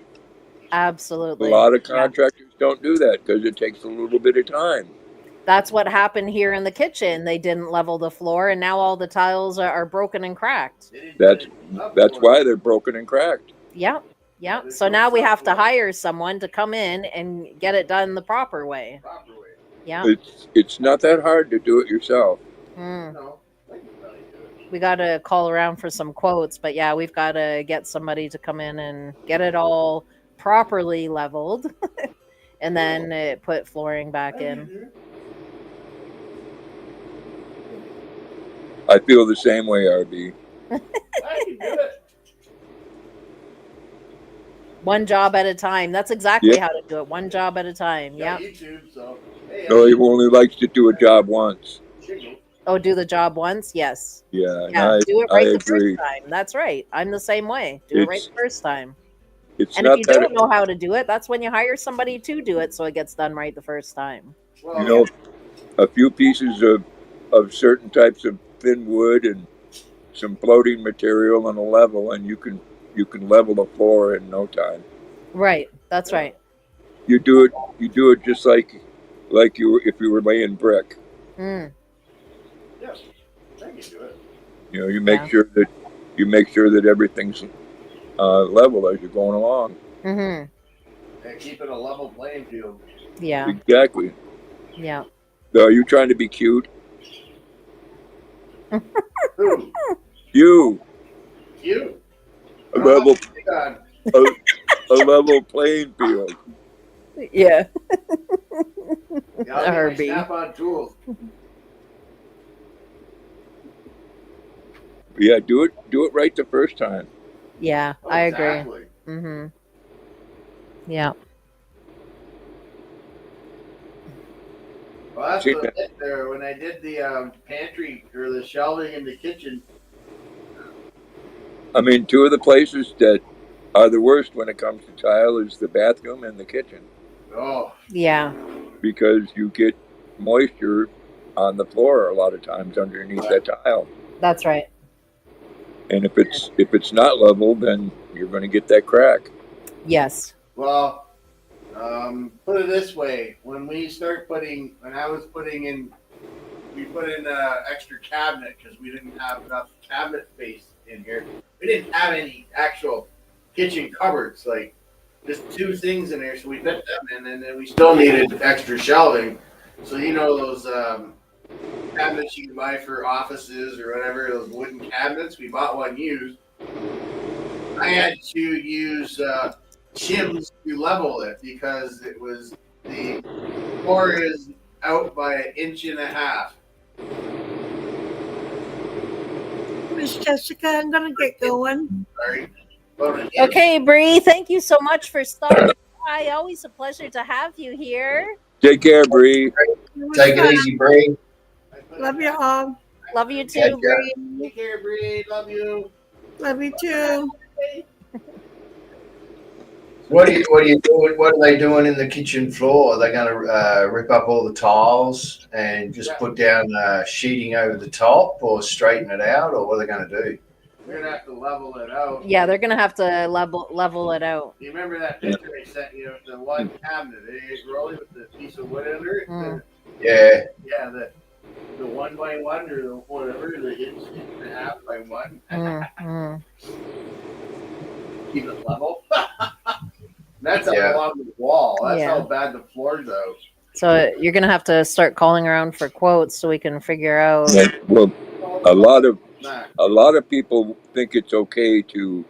Absolutely. A lot of contractors don't do that because it takes a little bit of time. That's what happened here in the kitchen. They didn't level the floor, and now all the tiles are broken and cracked. That's why they're broken and cracked. Yep. Yep. So now we have to hire someone to come in and get it done the proper way. Yeah. It's not that hard to do it yourself. We got to call around for some quotes, but yeah, we've got to get somebody to come in and get it all properly leveled and then put flooring back in. I feel the same way, RB. One job at a time. That's exactly how to do it. One job at a time. Yeah. No, he only likes to do a job once. Oh, do the job once? Yes. Yeah. Do it right the first time. That's right. I'm the same way. Do it right the first time. And if you don't know how to do it, that's when you hire somebody to do it so it gets done right the first time. You know, a few pieces of certain types of thin wood and some floating material and a level, and you can level the floor in no time. Right. That's right. You do it just like if you were laying brick. Yes, I can do it. You know, you make sure that everything's level as you're going along. And keep it a level playing field. Yeah. Exactly. Yeah. So are you trying to be cute? Who? You. You. A level playing field. Yeah. Yeah, I'll get my Herbie. snap-on tools. Yeah, do it right the first time. Yeah, Oh, I agree. exactly. Mm-hmm. Yeah. Well, that's See, the bit there. When I did the pantry or the shelving in the kitchen, I mean, two of the places that are the worst when it comes to tile is the bathroom and the kitchen, oh, Yeah. because you get moisture on the floor a lot of times underneath that tile. That's right. And if it's not level, then you're going to get that crack. Yes. well, put it this way: when I was putting in, we put in an extra cabinet because we didn't have enough cabinet space in here. We didn't have any actual kitchen cupboards, like just two things in there, so we put them in, and then we still needed extra shelving. So you know those cabinets you can buy for offices or whatever, those wooden cabinets. We bought one used. I had to use shims to level it because the floor is out by an inch and a half. Miss Jessica, I'm gonna get going. Sorry. About an inch. Okay, Bree, thank you so much for stopping by. Always a pleasure to have you here. Take care, Bree. It was Take it fun. easy, Bree. Love you all. Love you Catch too, ya. Bree. Take care, Bree. Love you. Love you too. What are you doing? What are they doing in the kitchen floor? Are they going to rip up all the tiles and just put down sheeting over the top, or straighten it out, or what are they going to do? We're gonna have to level it out. Yeah, they're gonna have to level it out. You remember that picture I sent you of the one cabinet? It's rolling with the piece of wood under it. Mm. Yeah, Yeah, the 1 by 1 or the whatever, the inch and a half by 1. Mm. Keep it level. That's up Yeah. along the wall. That's Yeah. how bad the floor's out. So you're gonna have to start calling around for quotes so we can figure out. Yeah, well, a lot Nah. of people think it's okay to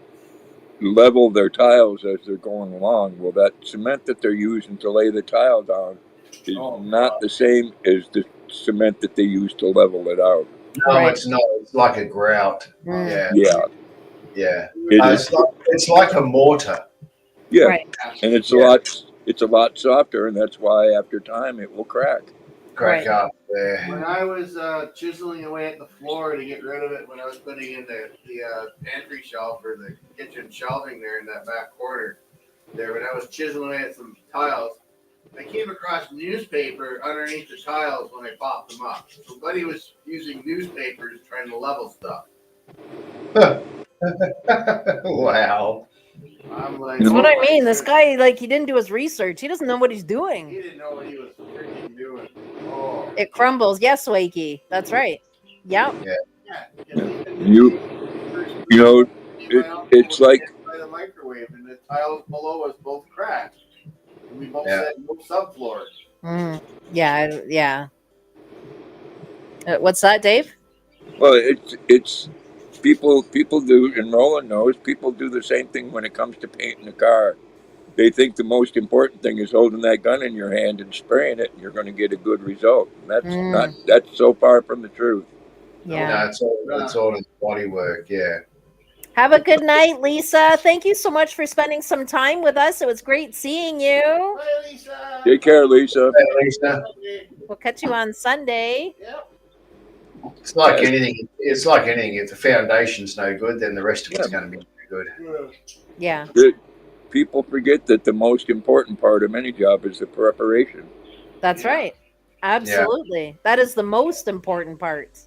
level their tiles as they're going along. Well, that cement that they're using to lay the tile down is Oh, not the same as the cement that they use to level it out. no, Right. it's not. It's like a grout. Mm. Yeah, Yeah, yeah. it is. It's like a mortar. Yeah, Right. and it's Yeah. a lot softer, and that's why after time it will crack. Crack Right. up there. When I was chiseling away at the floor to get rid of it, when I was putting in the pantry shelf or the kitchen shelving there in that back corner, there when I was chiseling away at some tiles, I came across newspaper underneath the tiles when I popped them up. So Buddy was using newspapers trying to level stuff. Wow. I'm like, That's what oh I my mean. This goodness. guy, he didn't do his research. He doesn't know what he's He doing. didn't know what he was freaking doing. Oh. It crumbles. Yes, Wakey. That's right. Yep. Yeah. You know, it's like by the microwave, and the tiles below us both cracked. And we both Yeah. said no subfloor. Yeah. What's that, Dave? well, it's people do, and Roland knows people do the same thing when it comes to painting a car. They think the most important thing is holding that gun in your hand and spraying it, and you're going to get a good result. And that's so far from the truth. Yeah. No, it's all in body work. Yeah. Have a good night, Lisa. Thank you so much for spending some time with us. It was great seeing you. Hi, Lisa. Take care, Lisa. Hey, Lisa. We'll catch you on Sunday. Yep. It's like anything. It's like anything. If the foundation's no good, then the rest of it's going to be no good. Yeah. People forget that the most important part of any job is the preparation. That's right. Absolutely. That is the most important part.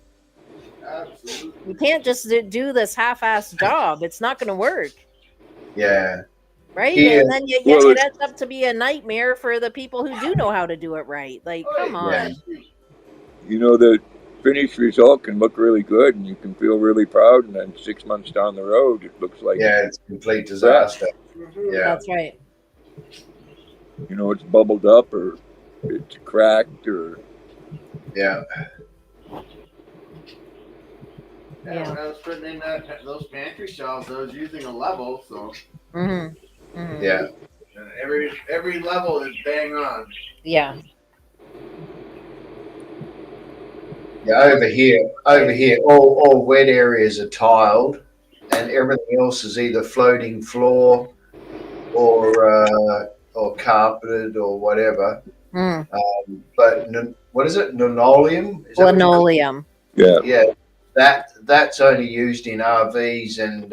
Absolutely. You can't just do this half-assed job. It's not going to work. Yeah. Right? Yeah. And then it ends up to be a nightmare for the people who do know how to do it right. Like, come on. Yeah. You know, the finished result can look really good, and you can feel really proud, and then 6 months down the road, it looks like It's a complete disaster. Yeah. That's right. you know, it's bubbled up or it's cracked or Yeah. Yeah, when I was putting in those pantry shelves, I was using a level, so Mm-hmm. Yeah. and Every level is bang on. Yeah. Yeah, over here, all wet areas are tiled, and everything else is either floating floor or carpeted or whatever. Mm. But what is it? Linoleum? Is that what you call it? Linoleum. Yeah. Yeah, that's only used in RVs and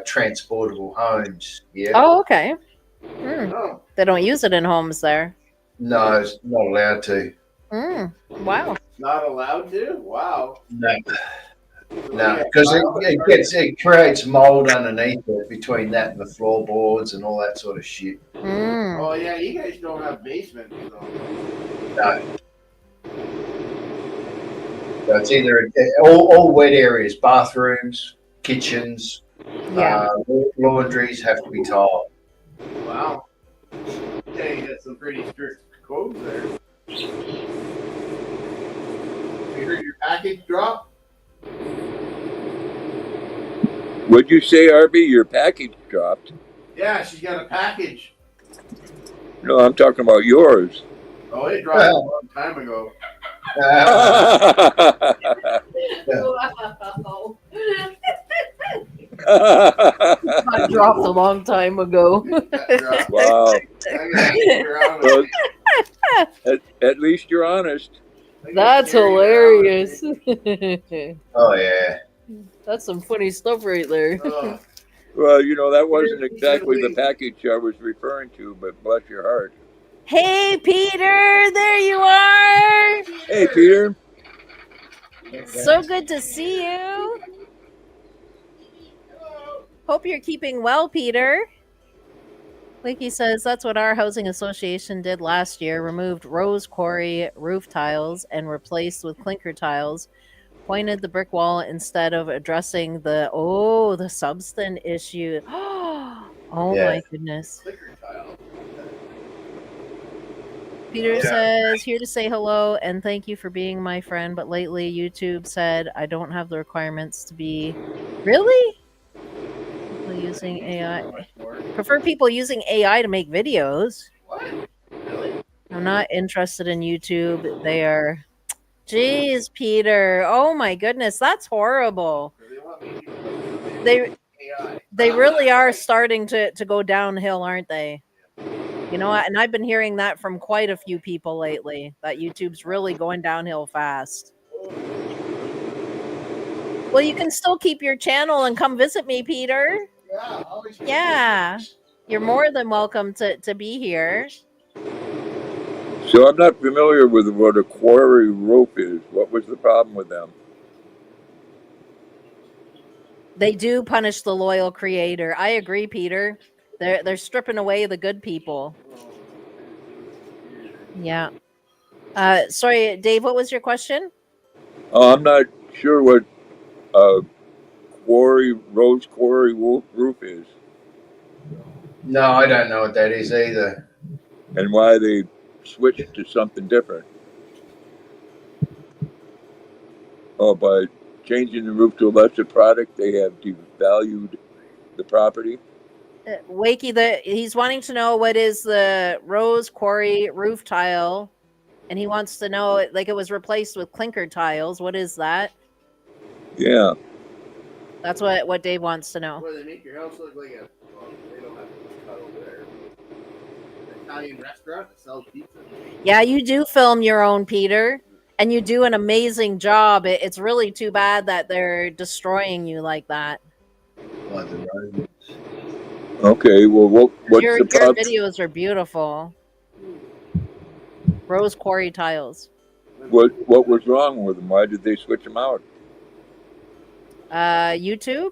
transportable homes. Yeah, Oh, okay. Mm. Oh, They don't use it in homes there. no, it's not allowed to. Mm. Wow. not allowed to? Wow. No, So no, yeah, because tile it it creates mold underneath it between that and the floorboards and all that sort of shit. Mm. Oh yeah, you guys don't have basements, so. No. So it's either all wet areas, bathrooms, kitchens, Yeah. laundries have to be tiled. Wow. Yeah, you got some pretty strict codes there. You heard your package drop? Would you say, Arby, your package dropped? Yeah, she's got a package. No, I'm talking about yours. Oh, it dropped a long time ago. Wow. Got dropped a long time ago. That dropped. Wow. I gotta figure out At least you're honest. I gotta That's carry it hilarious. Oh yeah. That's some funny stuff right there. around. Well, that wasn't exactly the package I was referring to, but bless your heart. Hey, Peter, there you are. Hey, Peter. So good to see you. Hope you're keeping well, Peter. Wiki says that's what our housing association did last year, removed rose quarry roof tiles and replaced with clinker tiles, pointed the brick wall instead of addressing the substance issue. Oh Yeah. my goodness. Clicker tile. Peter Yeah. says, here to say hello and thank you for being my friend, but lately YouTube said I don't have the requirements to be... Really? People using AI. Prefer people using AI to make videos. What? Really? I'm not interested in YouTube. They are... Jeez, Peter. Oh my goodness, that's horrible. So they want me to They AI. they really are starting to go downhill, aren't they? You know, and I've been hearing that from quite a few people lately, that YouTube's really going downhill fast. Well, you can still keep your channel and come visit me, Peter. Yeah, always. Yeah. You're more than welcome to be here. So I'm not familiar with what a quarry rope is. What was the problem with them? They do punish the loyal creator. I agree, Peter. They're stripping away the good people. Yeah. Sorry, Dave, what was your question? I'm not sure what a rose quarry roof is, No, I don't know what that is either. and why they switched to something different. Oh, by changing the roof to a lesser product, they have devalued the property. Wakey, he's wanting to know what is the rose quarry roof tile, and he wants to know, like, it was replaced with clinker tiles. What is that? Yeah. That's what Dave wants to know. Well, they make your house look like a. Well, they don't have a cut over there. An Italian restaurant that sells pizza. Yeah, you do film your own, Peter, and you do an amazing job. It's really too bad that they're destroying you like that. Like the rodents. Okay. Well, what's Your the problem? videos are beautiful. Rose quarry tiles. What was wrong with them? Why did they switch them out? YouTube.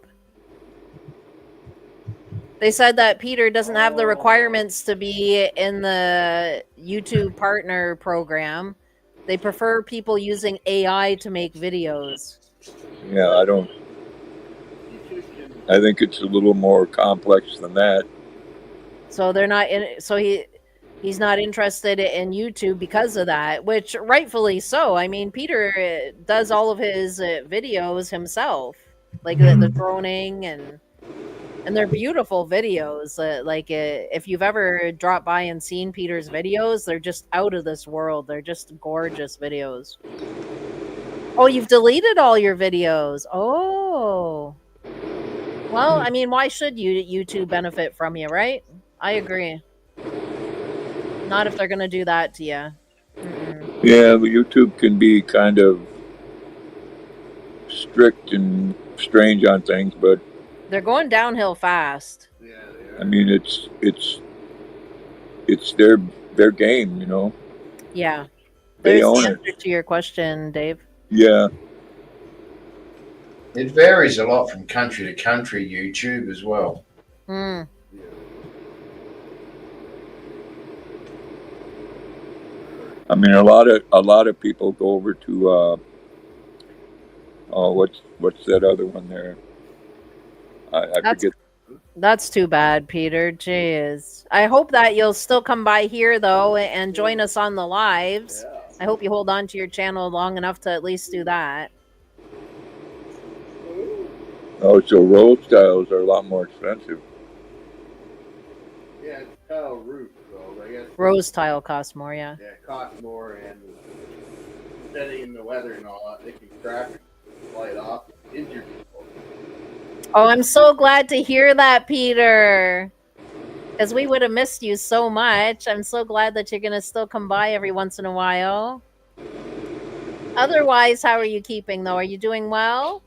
They said that Peter doesn't have the requirements to be in the YouTube partner program. They prefer people using AI to make videos. Yeah, I think it's a little more complex than that. So they're not in. So he's not interested in YouTube because of that, which rightfully so. I mean, Peter does all of his videos himself, like the droning and And they're beautiful videos. If you've ever dropped by and seen Peter's videos, they're just out of this world. They're just gorgeous videos. Oh, you've deleted all your videos. Oh. Well, I mean, why should YouTube benefit from you, right? I agree. Not if they're going to do that to you. Mm-mm. Yeah, YouTube can be kind of strict and strange on things, but They're going downhill fast. Yeah, they are. I mean, it's their game, you know. Yeah. They There's own the it. answer to your question, Dave. Yeah, It varies a lot from country to country, YouTube as well. Mm. Yeah. I mean, a lot of people go over to oh, what's that other one there? I That's forget. That's too bad, Peter. Jeez. I hope that you'll still come by here though and join us on the lives. Yeah. I hope you hold on to your channel long enough to at least do that. Oh, so roll styles are a lot more expensive. Yeah, it's tile roof, so I guess Rose tile costs more, yeah. yeah, it costs more, and depending on the weather and all that, they can crack it, slide off, injure people. Oh, I'm so glad to hear that, Peter. Because we would have missed you so much. I'm so glad that you're going to still come by every once in a while. Otherwise, how are you keeping, though? Are you doing well?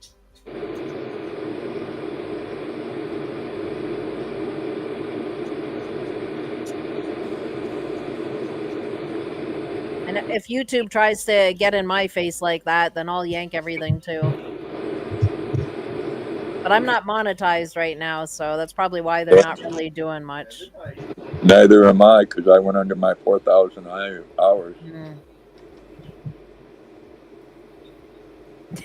And if YouTube tries to get in my face like that, then I'll yank everything too. But I'm not monetized right now, so that's probably why they're not really doing much. Neither am I, because I went under my 4,000 hours. Mm.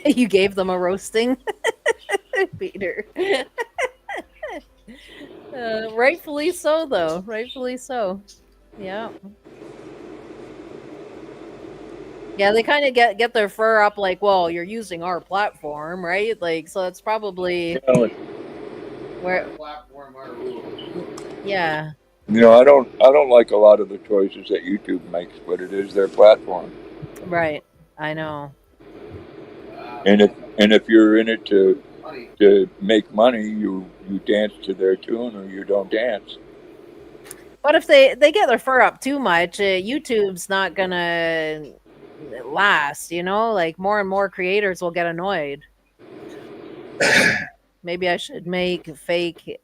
You gave them a roasting, Peter. Rightfully so, though. Rightfully so. Yeah. Yeah, they kind of get their fur up like, well, you're using our platform, right? Like, so it's probably where, Platform our rules. yeah, You know, I don't like a lot of the choices that YouTube makes, but it is their platform. right. I know. And if you're in it Money. to make money, you dance to their tune or you don't dance. But if they get their fur up too much, YouTube's not gonna last. You know, like more and more creators will get annoyed. Maybe I should make fake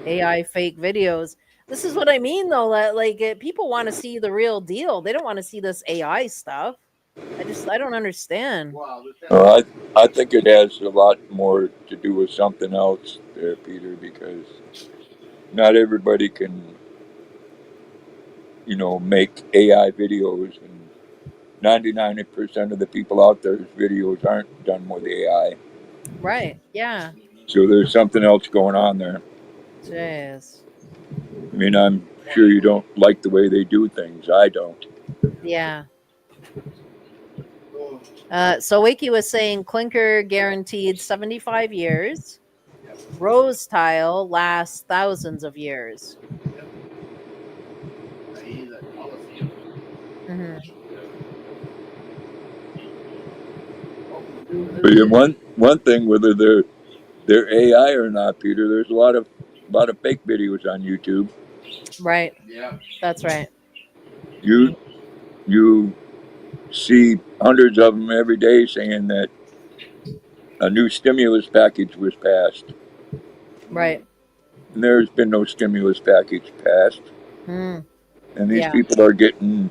AI fake videos. This is what I mean, though. Like people want to see the real deal. They don't want to see this AI stuff. I don't understand. Wow, I think it has a lot more to do with something else there, Peter, because not everybody can, you know, make AI videos, and 99% of the people out there's videos aren't done with AI. Right? Yeah. So there's something else going on there. Jeez. I mean, I'm sure you don't like the way they do things. I don't. Yeah. So Wakey was saying clinker guaranteed 75 years. Rose tile lasts thousands of years. Mm-hmm. But yeah, one thing, whether they're AI or not, Peter, there's a lot of fake videos on YouTube. Right. Yeah. That's right. You see hundreds of them every day saying that a new stimulus package was passed. Right. And there's been no stimulus package passed. Mm. And these Yeah. people are getting,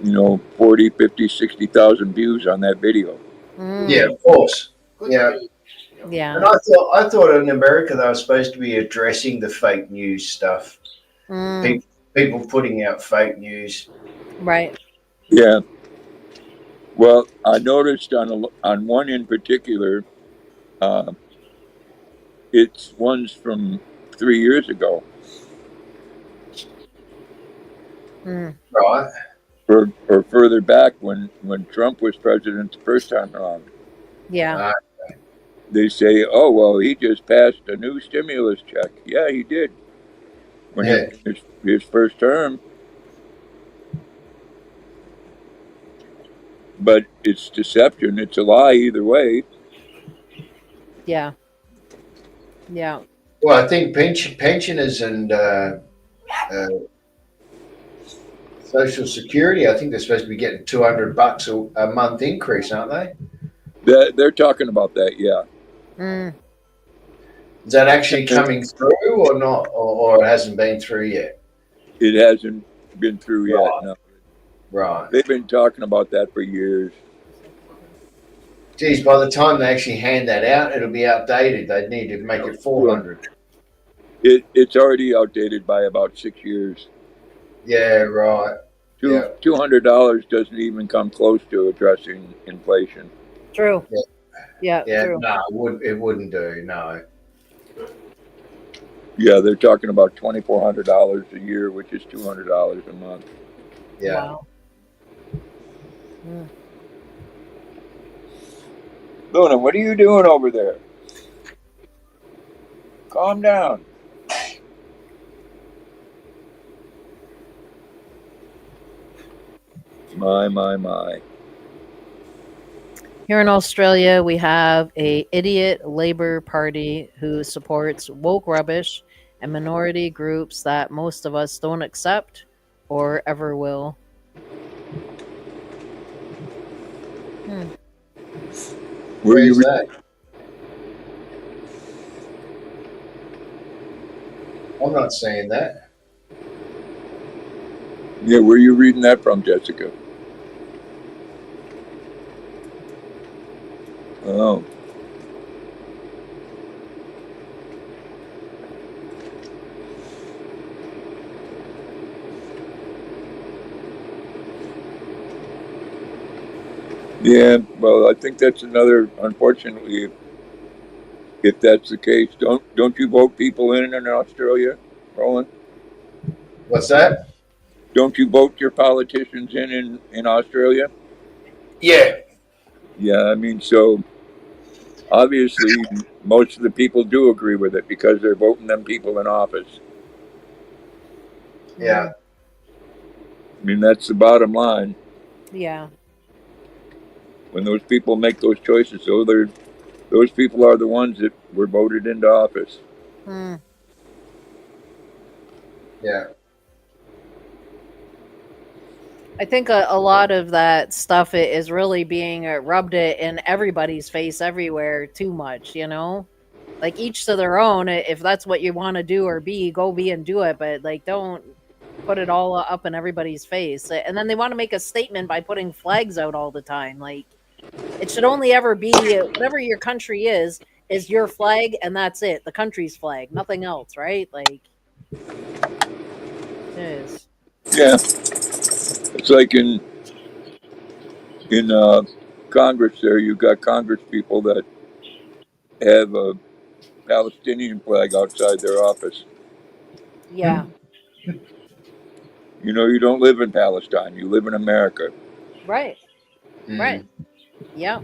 you know, 40, 50, 60,000 views on that video. Mm. Yeah, of course. Yeah. Yeah. And I thought in America they were supposed to be addressing the fake news stuff. Mm. People putting out fake news. Right. Yeah. Well, I noticed on one in particular, it's ones from 3 years ago, Mm. Right. or further back when Trump was president the first time around. Yeah. they say, "Oh well, he just passed a new stimulus check." Yeah, he did when he Yeah. finished his first term, but it's deception. It's a lie either way. Yeah. Yeah. Well, I think pensioners and uh, Social Security, I think they're supposed to be getting $200 a month increase, aren't they? They're talking about that. Yeah, Mm. Is that actually coming through or not, or it hasn't been through yet? it hasn't been through yet. Right, No, right. they've been talking about that for years. Geez, by the time they actually hand that out, it'll be outdated. They'd need to make it Well, 400. it's already outdated by about 6 years. Yeah, right. Yeah, $200 doesn't even come close to addressing inflation. True. yeah, Yeah. yeah. True. No, it wouldn't do. No. Yeah, they're talking about $2,400 a year, which is $200 a month. Yeah. Wow. Mm. Luna, what are you doing over there? Calm down. My. Here in Australia, we have a idiot Labour Party who supports woke rubbish and minority groups that most of us don't accept or ever will. Hmm. Where Where's you? that? I'm not saying that. Yeah, where are you reading that from, Jessica? Oh, yeah. Well, I think that's another. Unfortunately, if that's the case, don't you vote people in Australia, Roland? What's that? Don't you vote your politicians in Australia? Yeah. Yeah, I mean, so obviously most of the people do agree with it because they're voting them people in office. Yeah. Mm. I mean, that's the bottom line. Yeah. When those people make those choices, those people are the ones that were voted into office. Mm. Yeah. I think a lot of that stuff is really being rubbed it in everybody's face everywhere too much, you know? Like each to their own. If that's what you want to do or be, go be and do it. But like, don't put it all up in everybody's face. And then they want to make a statement by putting flags out all the time. Like it should only ever be whatever your country is your flag, and that's it. The country's flag, nothing else, right? Like, it is. Yeah, it's like in Congress. There, you got Congress people that have a Palestinian flag outside their office. Yeah. You know, you don't live in Palestine. You live in America. Right. Right. Mm. Yeah.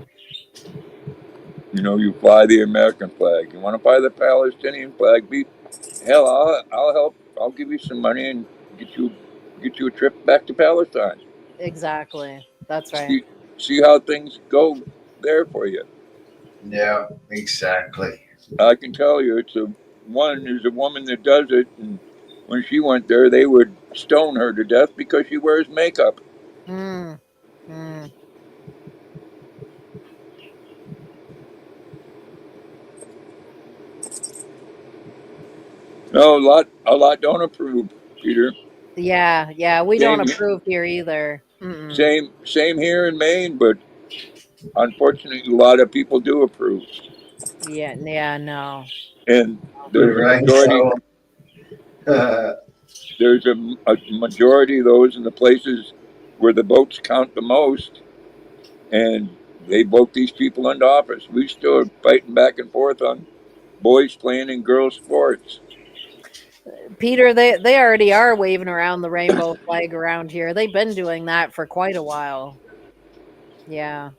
You know, you fly the American flag. You want to fly the Palestinian flag? Hell, I'll help. I'll give you some money and get you a trip back to Palestine. Exactly. That's right. See see how things go there for you. Yeah. Exactly. I can tell you, there's a woman that does it, and when she went there, they would stone her to death because she wears makeup. Mm. Mm. No, a lot don't approve, Peter. Yeah. Yeah. We don't Same, approve here either. Mm-mm. same here in Maine, but unfortunately, a lot of people do approve, Yeah. Yeah. No. and Good there's a rain majority. shower. There's a majority of those in the places where the votes count the most, and they vote these people into office. We still are fighting back and forth on boys playing in girls' sports. Peter, they already are waving around the rainbow flag around here. They've been doing that for quite a while. Yeah.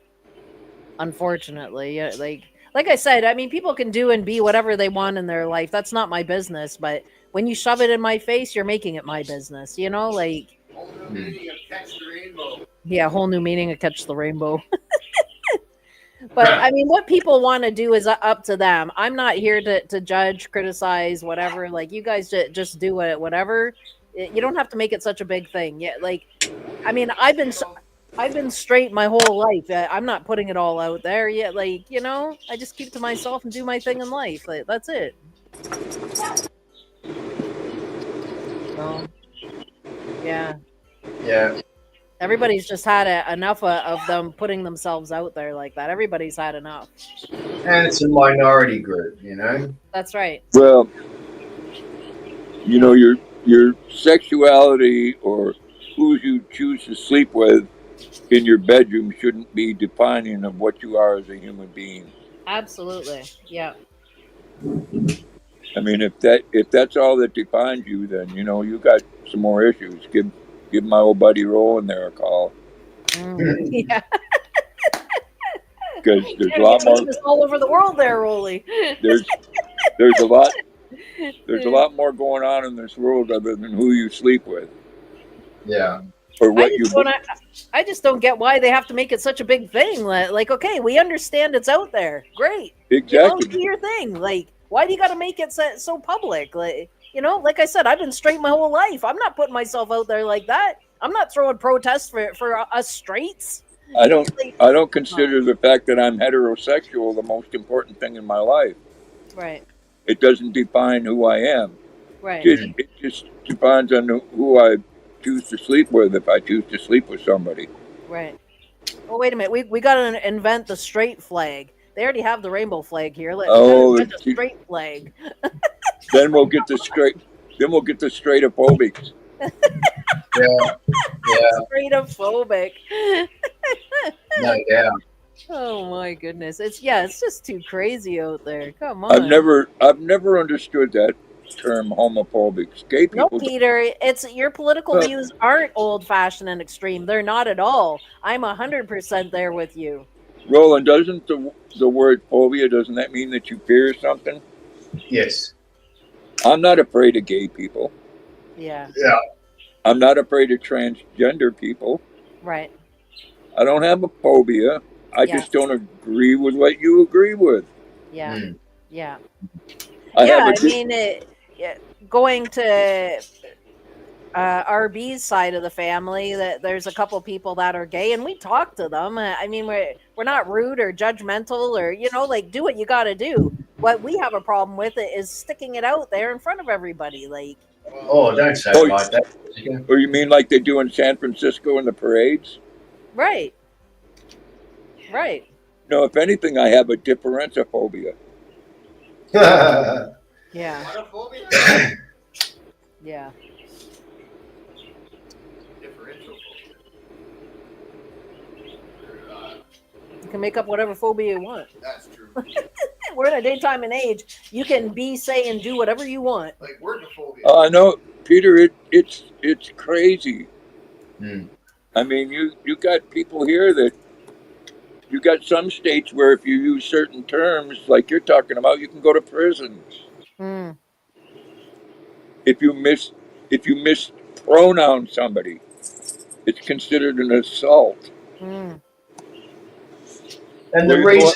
Unfortunately, yeah, like like I said, I mean, people can do and be whatever they want in their life. That's not my business. But when you shove it in my face, you're making it my business. You know, like Whole new meaning of catch the rainbow. yeah, whole new meaning of catch the rainbow. But I mean, what people want to do is up to them. I'm not here to judge, criticize, whatever. Like you guys just do it, whatever. You don't have to make it such a big thing. Yeah, like I mean, I've been straight my whole life. I'm not putting it all out there yet. Like you know, I just keep to myself and do my thing in life. Like, that's it. So, yeah. Yeah. Everybody's just had enough of them putting themselves out there like that. Everybody's had enough. And it's a minority group, you know. That's right. Well, you know, your sexuality or who you choose to sleep with in your bedroom shouldn't be defining of what you are as a human being. Absolutely. Yeah. I mean, if that's all that defines you, then you know you got some more issues. Give my old buddy Roland there a call Yeah. because there's a You're lot more. famous all over the world there, Rolly. There's a lot more going on in this world other than who you sleep with Yeah. or what you. I just don't get why they have to make it such a big thing. Like, okay, we understand it's out there. Great. Exactly. Do your thing. Like, why do you got to make it so public? Like, you know, like I said, I've been straight my whole life. I'm not putting myself out there like that. I'm not throwing protests for us straights. I don't consider the fact that I'm heterosexual the most important thing in my life. Right. It doesn't define who I am. Right. It just depends on who I choose to sleep with if I choose to sleep with somebody. Right. Well, wait a minute. We got to invent the straight flag. They already have the rainbow flag here. Let's invent a straight flag. Then we'll get the straight. Then we'll get the straightophobics. Yeah. Straightophobic. No doubt. Oh my goodness. It's just too crazy out there. Come on. I've never understood that term homophobic. Gay people. No, Peter, it's your political views aren't old fashioned and extreme. They're not at all. I'm 100% there with you. Roland, doesn't the word phobia, doesn't that mean that you fear something? Yes. I'm not afraid of gay people. Yeah. Yeah. I'm not afraid of transgender people. Right. I don't have a phobia. I just don't agree with what you agree with. Yeah. Yeah. Going to RB's side of the family, that there's a couple people that are gay, and we talk to them. I mean, we're not rude or judgmental, or like, do what you got to do. What we have a problem with it is sticking it out there in front of everybody. Like, oh, don't say it like that. Or you mean like they do in San Francisco in the parades? Right. Right. No, if anything, I have a differentophobia. Yeah. Yeah. You can make up whatever phobia you want. That's true. We're in a daytime and age. You can say and do whatever you want. Like workophobia. I know, Peter. It's crazy. Mm. I mean, you got people here that you got some states where if you use certain terms, like you're talking about, you can go to prison. Mm. If you mispronoun somebody, it's considered an assault. Mm. And the reason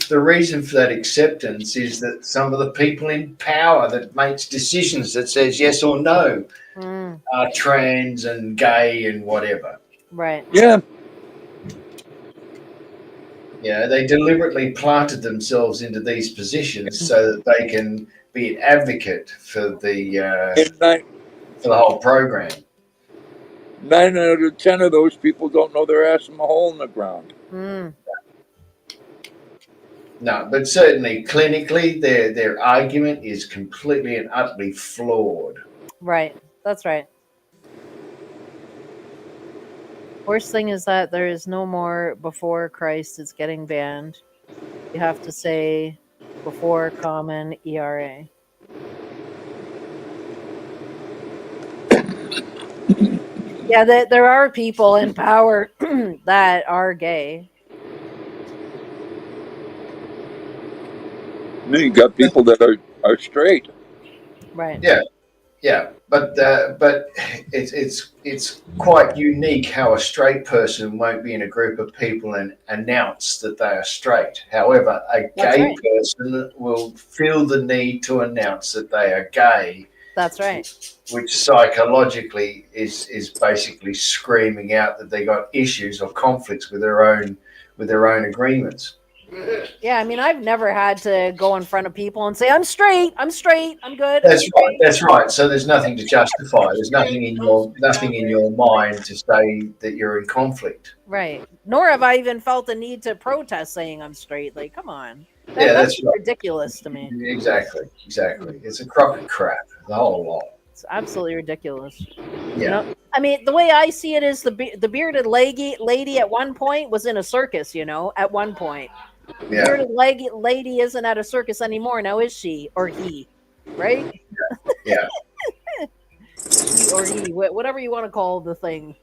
for that acceptance is that some of the people in power that makes decisions that says yes or no are trans and gay and whatever. Right. Yeah. Yeah, they deliberately planted themselves into these positions so that they can be an advocate for the whole program. 9 out of 10 of those people don't know their ass from a hole in the ground. Mm. No, but certainly clinically, their argument is completely and utterly flawed. Right. That's right. Worst thing is that there is no more before Christ is getting banned. You have to say before common ERA. Yeah, there are people in power that are gay. And then you got people that are straight. Right. Yeah, but it's quite unique how a straight person won't be in a group of people and announce that they are straight. However, a That's gay right. person will feel the need to announce that they are gay, That's right. which psychologically is basically screaming out that they got issues or conflicts with their own agreements. Yeah, I mean, I've never had to go in front of people and say, I'm straight, I'm straight, I'm good, I'm That's right. straight. That's right. So there's nothing to justify. There's nothing in your mind to say that you're in conflict. Right. Nor have I even felt the need to protest saying I'm straight. Like, come on. Yeah, That's that's right. ridiculous to me. Exactly. It's a crock of crap. The whole lot. It's absolutely ridiculous. You Yeah. know, I mean, the way I see it is the bearded lady at one point was in a circus, at one point. The Yeah. bearded lady isn't at a circus anymore now, is she? Or he? Right? Yeah. She or he, whatever you want to call the thing.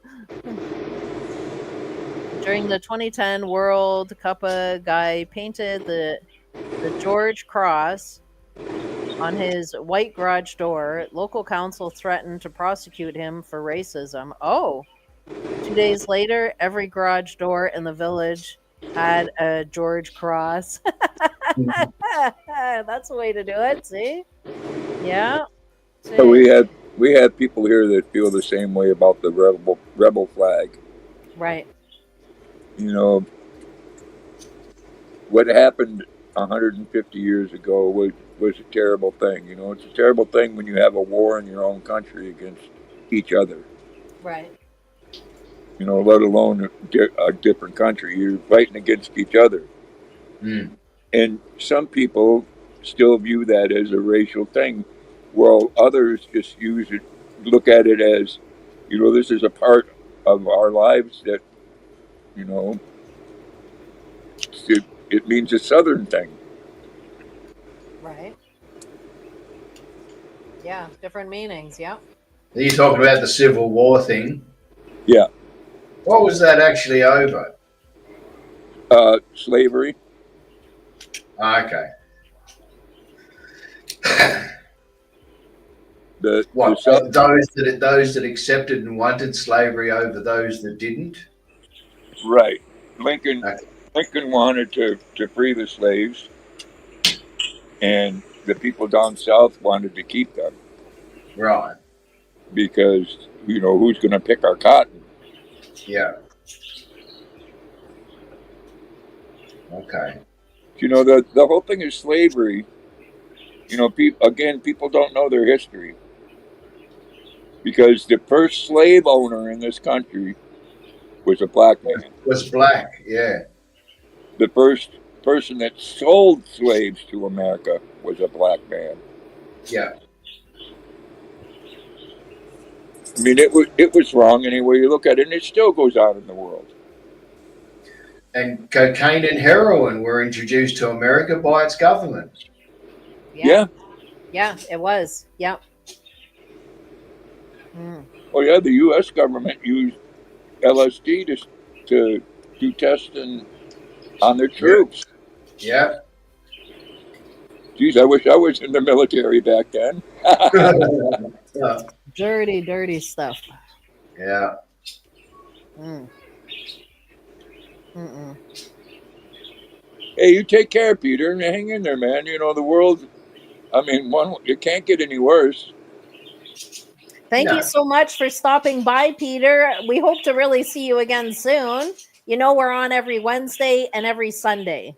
During the 2010 World Cup, a guy painted the George Cross on his white garage door. Local council threatened to prosecute him for racism. Oh, 2 days later, every garage door in the village had a George Cross. That's the way to do it. See? Yeah. See? So we have people here that feel the same way about the rebel flag. Right. You know, what happened 150 years ago was a terrible thing. You know, it's a terrible thing when you have a war in your own country against each other. Right. You know, let alone a different country. You're fighting against each other. Mm. And some people still view that as a racial thing, while others just look at it as, this is a part of our lives that, you know, it means a Southern thing. Right. Yeah, different meanings. Yeah. Are you talking about the Civil War thing? Yeah. What was that actually over? Slavery. Okay. The Those that accepted and wanted slavery over those that didn't? Right. Lincoln Okay. wanted to free the slaves, and the people down south wanted to keep them Right. because, who's going to pick our cotton? Yeah. Okay. The whole thing is slavery. People don't know their history, because the first slave owner in this country was a black man. Was black, yeah. The first person that sold slaves to America was a black man. Yeah. I mean, it was wrong any way you look at it, and it still goes on in the world. And cocaine and heroin were introduced to America by its government. Yeah. Yeah, it was. Yeah. Mm. Oh yeah, the U.S. government used LSD to do testing on their troops. Yeah. Geez, I wish I was in the military back then. Yeah. Dirty stuff. Yeah. Mm. Mm-mm. Hey, you take care, Peter, and hang in there, man. The world. I mean, it can't get any worse. Thank you so much for stopping by, Peter. We hope to really see you again soon. We're on every Wednesday and every Sunday.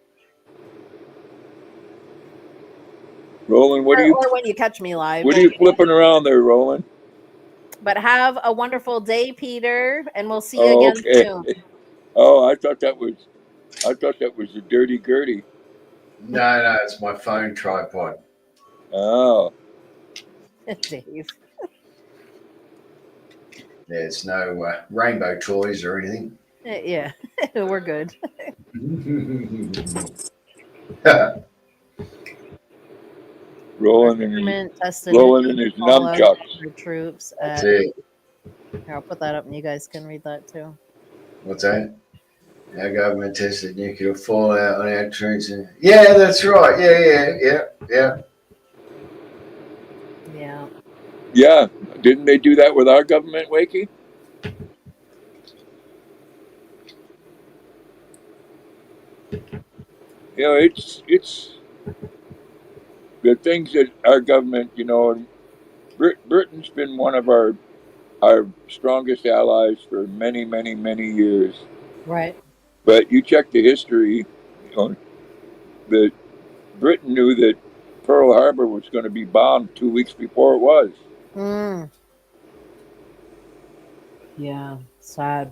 Roland, or when you catch me live. What are you flipping around there, Roland? But have a wonderful day, Peter, and we'll see you again soon. Oh, I thought that was a dirty Gertie. No, it's my phone tripod. Oh. Dave. There's no rainbow toys or anything. Yeah, we're good. Rolling in his nunchucks. Troops. That's it. Here, I'll put that up and you guys can read that too. What's that? Our government tested nuclear fallout on our troops. Yeah, that's right. Yeah. Yeah. Yeah, didn't they do that with our government, Wakey? You know, it's the things that our government, you know, and Britain's been one of our strongest allies for many, many, many years. Right. But you check the history, you know, that Britain knew that Pearl Harbor was going to be bombed 2 weeks before it was. Mm. Yeah. Sad.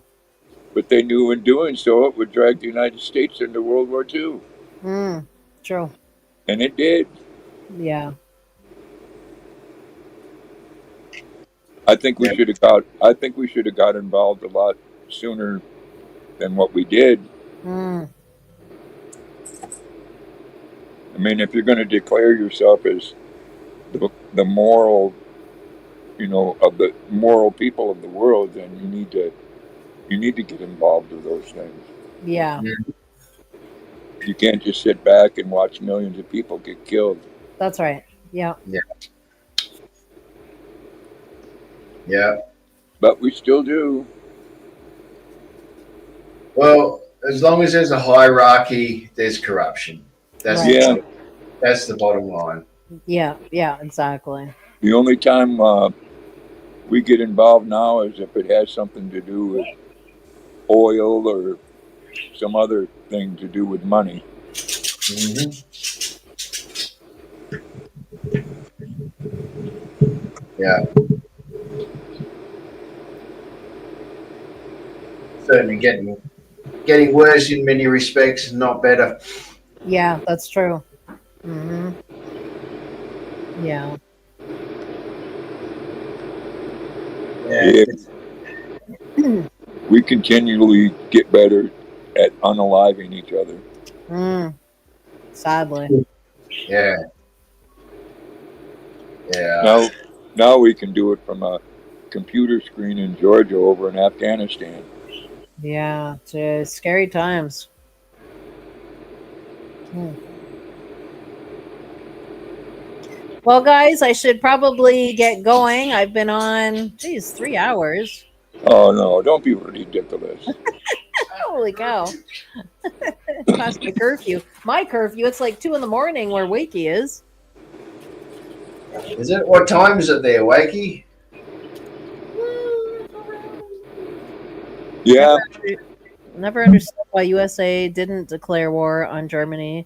But they knew in doing so it would drag the United States into World War II. Mm. True. And it did. Yeah. I think we should have got involved a lot sooner than what we did. Mm. I mean, if you're going to declare yourself as the moral, you know, of the moral people of the world, then you need to get involved with those things. Yeah. You can't just sit back and watch millions of people get killed. That's right. Yeah. Yeah. But we still do. Well, as long as there's a hierarchy, there's corruption. That's Right. that's the bottom line. Yeah. Yeah. Exactly. The only time we get involved now is if it has something to do with oil or some other thing to do with money. Mm-hmm. Yeah. Certainly getting worse in many respects, not better. Yeah. That's true. Mm-hmm. Yeah. Yeah. We continually get better at unaliving each other. Mm. Sadly. Yeah. Now we can do it from a computer screen in Georgia over in Afghanistan. Yeah. It's scary times. Well, guys, I should probably get going. I've been on, 3 hours. Oh no, don't be ridiculous. Holy cow. Past my curfew. My curfew, it's like 2 a.m. where Wakey is. Is it? What time is it there, Wakey? Yeah. Never understood why USA didn't declare war on Germany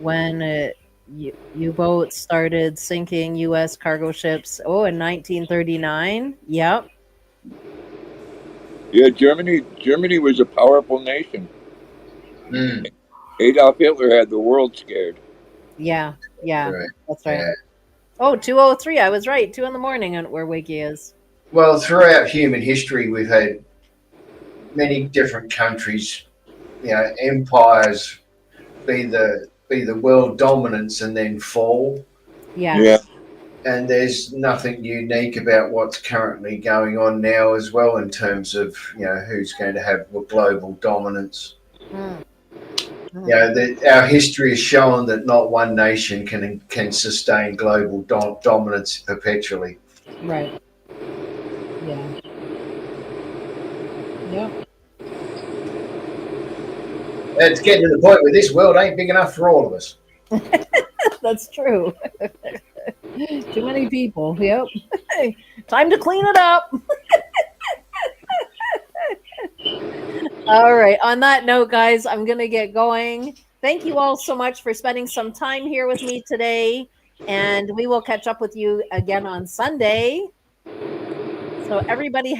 when U-boats started sinking U.S. cargo ships. Oh, in 1939. Yep. Yeah, Germany was a powerful nation. Mm. Adolf Hitler had the world scared. Yeah. Right. That's right. Yeah. Oh, 2:03. I was right. 2 a.m. where Wakey is. Well, throughout human history, we've had many different countries, you know, empires be the world dominance and then fall. Yes. Yeah. And there's nothing unique about what's currently going on now as well in terms of, you know, who's going to have global dominance. Mm. You know, our history has shown that not one nation can sustain global dominance perpetually. Right. Yeah. Yep. It's getting to the point where this world ain't big enough for all of us. That's true. Too many people. Yep. Time to clean it up. All right. On that note, guys, I'm going to get going. Thank you all so much for spending some time here with me today. And we will catch up with you again on Sunday. So everybody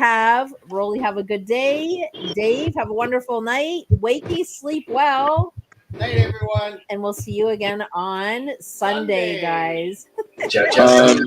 Rolly, have a good day. Dave, have a wonderful night. Wakey, sleep well. Night, everyone. And we'll see you again on Sunday. Guys. Ciao, ciao.